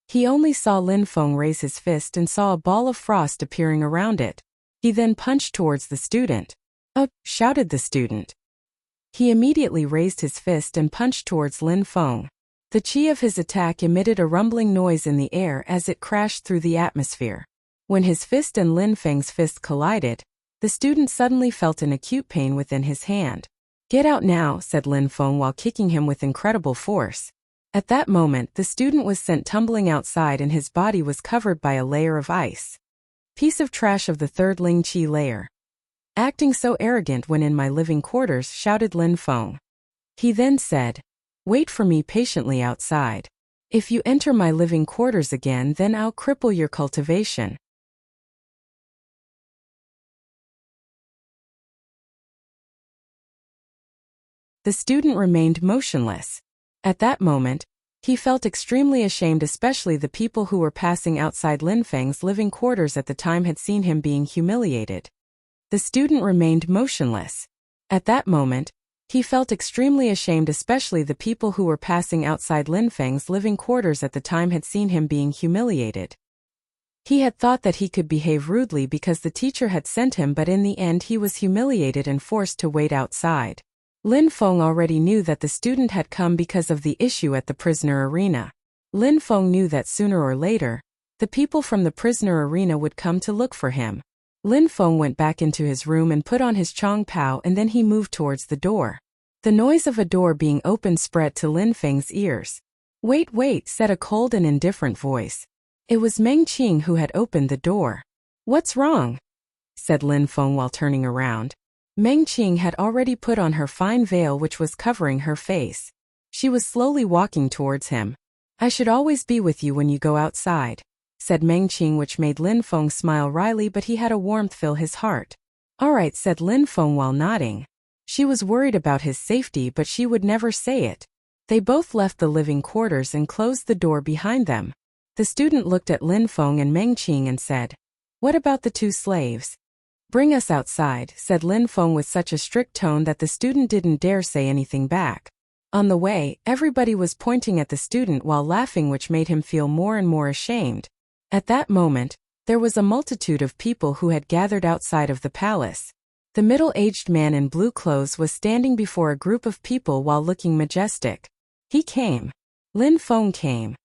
He only saw Lin Feng raise his fist and saw a ball of frost appearing around it. He then punched towards the student. "Oh!" shouted the student. He immediately raised his fist and punched towards Lin Feng. The qi of his attack emitted a rumbling noise in the air as it crashed through the atmosphere. When his fist and Lin Feng's fist collided, the student suddenly felt an acute pain within his hand. Get out now, said Lin Feng while kicking him with incredible force. At that moment, the student was sent tumbling outside and his body was covered by a layer of ice. Piece of trash of the third Ling Qi layer. Acting so arrogant when in my living quarters, shouted Lin Feng. He then said, wait for me patiently outside. If you enter my living quarters again, then I'll cripple your cultivation. The student remained motionless. At that moment, he felt extremely ashamed, especially the people who were passing outside Lin Feng's living quarters at the time had seen him being humiliated. The student remained motionless. At that moment, he felt extremely ashamed, especially the people who were passing outside Lin Feng's living quarters at the time had seen him being humiliated. He had thought that he could behave rudely because the teacher had sent him, but in the end he was humiliated and forced to wait outside. Lin Feng already knew that the student had come because of the issue at the prisoner arena. Lin Feng knew that sooner or later, the people from the prisoner arena would come to look for him. Lin Feng went back into his room and put on his Chong Pao, and then he moved towards the door. The noise of a door being opened spread to Lin Feng's ears. Wait, wait, said a cold and indifferent voice. It was Meng Qing who had opened the door. What's wrong? Said Lin Feng while turning around. Meng Qing had already put on her fine veil which was covering her face. She was slowly walking towards him. I should always be with you when you go outside, said Meng Qing, which made Lin Feng smile wryly, but he had a warmth fill his heart. All right, said Lin Feng while nodding. She was worried about his safety, but she would never say it. They both left the living quarters and closed the door behind them. The student looked at Lin Feng and Meng Qing and said, what about the two slaves? Bring us outside, said Lin Feng with such a strict tone that the student didn't dare say anything back. On the way, everybody was pointing at the student while laughing, which made him feel more and more ashamed. At that moment, there was a multitude of people who had gathered outside of the palace. The middle-aged man in blue clothes was standing before a group of people while looking majestic. He came. Lin Feng came.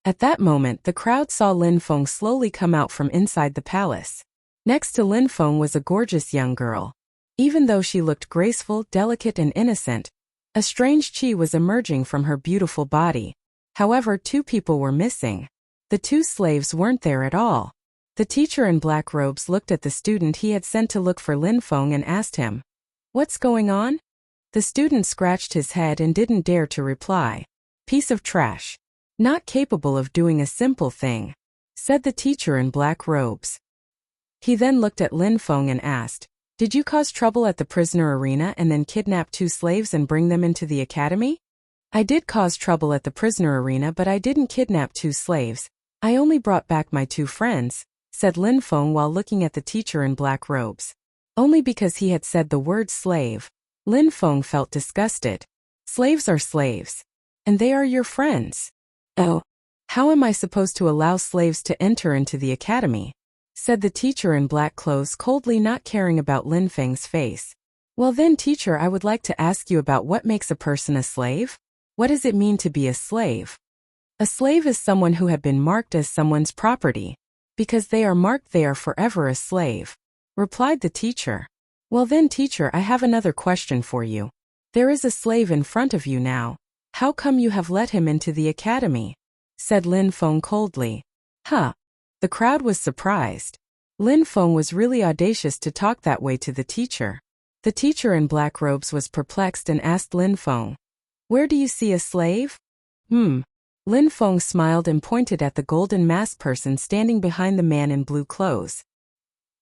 At that moment, the crowd saw Lin Feng slowly come out from inside the palace. Next to Lin Feng was a gorgeous young girl. Even though she looked graceful, delicate, and innocent, a strange qi was emerging from her beautiful body. However, two people were missing. The two slaves weren't there at all. The teacher in black robes looked at the student he had sent to look for Lin Feng and asked him, what's going on? The student scratched his head and didn't dare to reply. Piece of trash. Not capable of doing a simple thing, said the teacher in black robes. He then looked at Lin Feng and asked, did you cause trouble at the prisoner arena and then kidnap two slaves and bring them into the academy? I did cause trouble at the prisoner arena, but I didn't kidnap two slaves. I only brought back my two friends, said Lin Feng while looking at the teacher in black robes. Only because he had said the word slave, Lin Feng felt disgusted. Slaves are slaves. And they are your friends. Oh. How am I supposed to allow slaves to enter into the academy? Said the teacher in black clothes coldly, not caring about Lin Feng's face. Well then, teacher, I would like to ask you about what makes a person a slave? What does it mean to be a slave? A slave is someone who had been marked as someone's property. Because they are marked, they are forever a slave, replied the teacher. Well then, teacher, I have another question for you. There is a slave in front of you now. How come you have let him into the academy? Said Lin Feng coldly. Huh. The crowd was surprised. Lin Feng was really audacious to talk that way to the teacher. The teacher in black robes was perplexed and asked Lin Feng, "Where do you see a slave?" Lin Feng smiled and pointed at the golden masked person standing behind the man in blue clothes.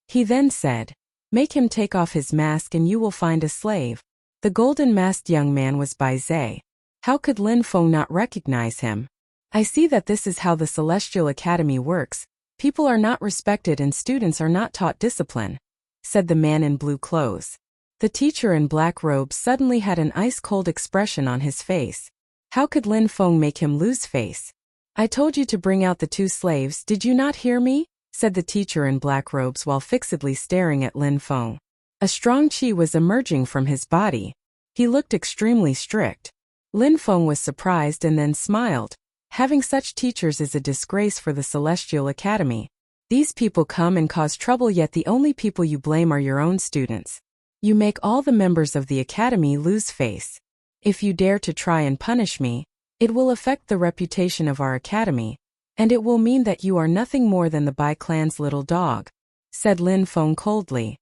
He then said, "Make him take off his mask and you will find a slave." The golden masked young man was Bai Zhe. How could Lin Feng not recognize him? I see that this is how the Celestial Academy works. People are not respected and students are not taught discipline, said the man in blue clothes. The teacher in black robes suddenly had an ice-cold expression on his face. How could Lin Feng make him lose face? I told you to bring out the two slaves, did you not hear me? Said the teacher in black robes while fixedly staring at Lin Feng. A strong qi was emerging from his body. He looked extremely strict. Lin Feng was surprised and then smiled. Having such teachers is a disgrace for the Celestial Academy. These people come and cause trouble, yet the only people you blame are your own students. You make all the members of the academy lose face. If you dare to try and punish me, it will affect the reputation of our academy, and it will mean that you are nothing more than the Bai clan's little dog, said Lin Feng coldly.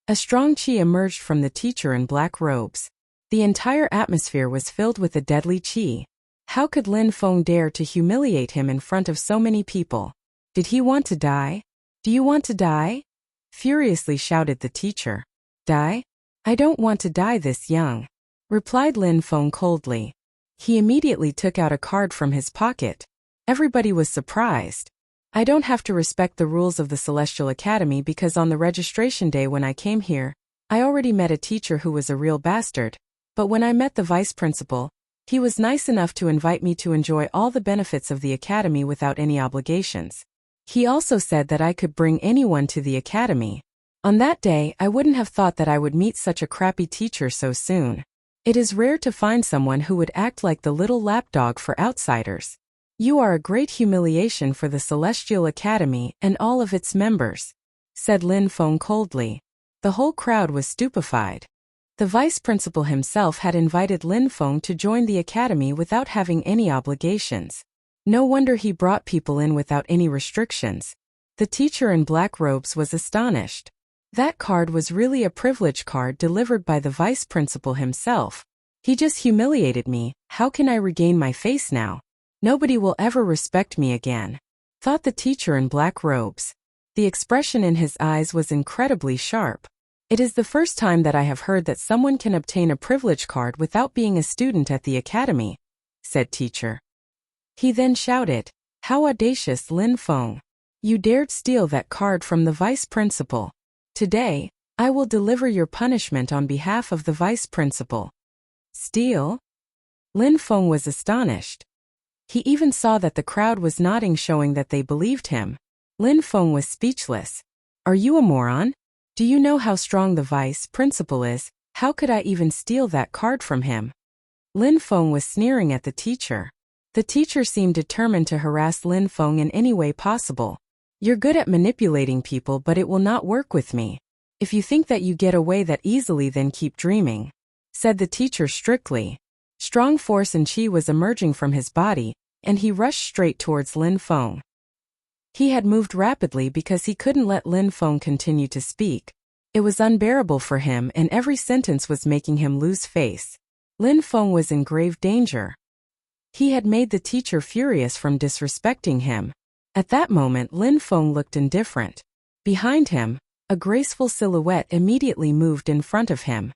A strong qi emerged from the teacher in black robes. The entire atmosphere was filled with a deadly qi. How could Lin Feng dare to humiliate him in front of so many people? Did he want to die? Do you want to die? Furiously shouted the teacher. Die? I don't want to die this young, replied Lin Feng coldly. He immediately took out a card from his pocket. Everybody was surprised. I don't have to respect the rules of the Celestial Academy because on the registration day when I came here, I already met a teacher who was a real bastard. But when I met the vice principal, he was nice enough to invite me to enjoy all the benefits of the academy without any obligations. He also said that I could bring anyone to the academy. On that day, I wouldn't have thought that I would meet such a crappy teacher so soon. It is rare to find someone who would act like the little lapdog for outsiders. You are a great humiliation for the Celestial Academy and all of its members, said Lin Feng coldly. The whole crowd was stupefied. The vice principal himself had invited Lin Feng to join the academy without having any obligations. No wonder he brought people in without any restrictions. The teacher in black robes was astonished. That card was really a privilege card delivered by the vice principal himself. He just humiliated me. How can I regain my face now? Nobody will ever respect me again, thought the teacher in black robes. The expression in his eyes was incredibly sharp. It is the first time that I have heard that someone can obtain a privilege card without being a student at the academy, said teacher. He then shouted, How audacious, Lin Feng! You dared steal that card from the vice principal. Today, I will deliver your punishment on behalf of the vice principal. Steal? Lin Feng was astonished. He even saw that the crowd was nodding, showing that they believed him. Lin Feng was speechless. Are you a moron? Do you know how strong the vice principal is? How could I even steal that card from him? Lin Feng was sneering at the teacher. The teacher seemed determined to harass Lin Feng in any way possible. You're good at manipulating people, but it will not work with me. If you think that you get away that easily, then keep dreaming, said the teacher strictly. Strong force and qi was emerging from his body, and he rushed straight towards Lin Feng. He had moved rapidly because he couldn't let Lin Feng continue to speak. It was unbearable for him, and every sentence was making him lose face. Lin Feng was in grave danger. He had made the teacher furious from disrespecting him. At that moment, Lin Feng looked indifferent. Behind him, a graceful silhouette immediately moved in front of him.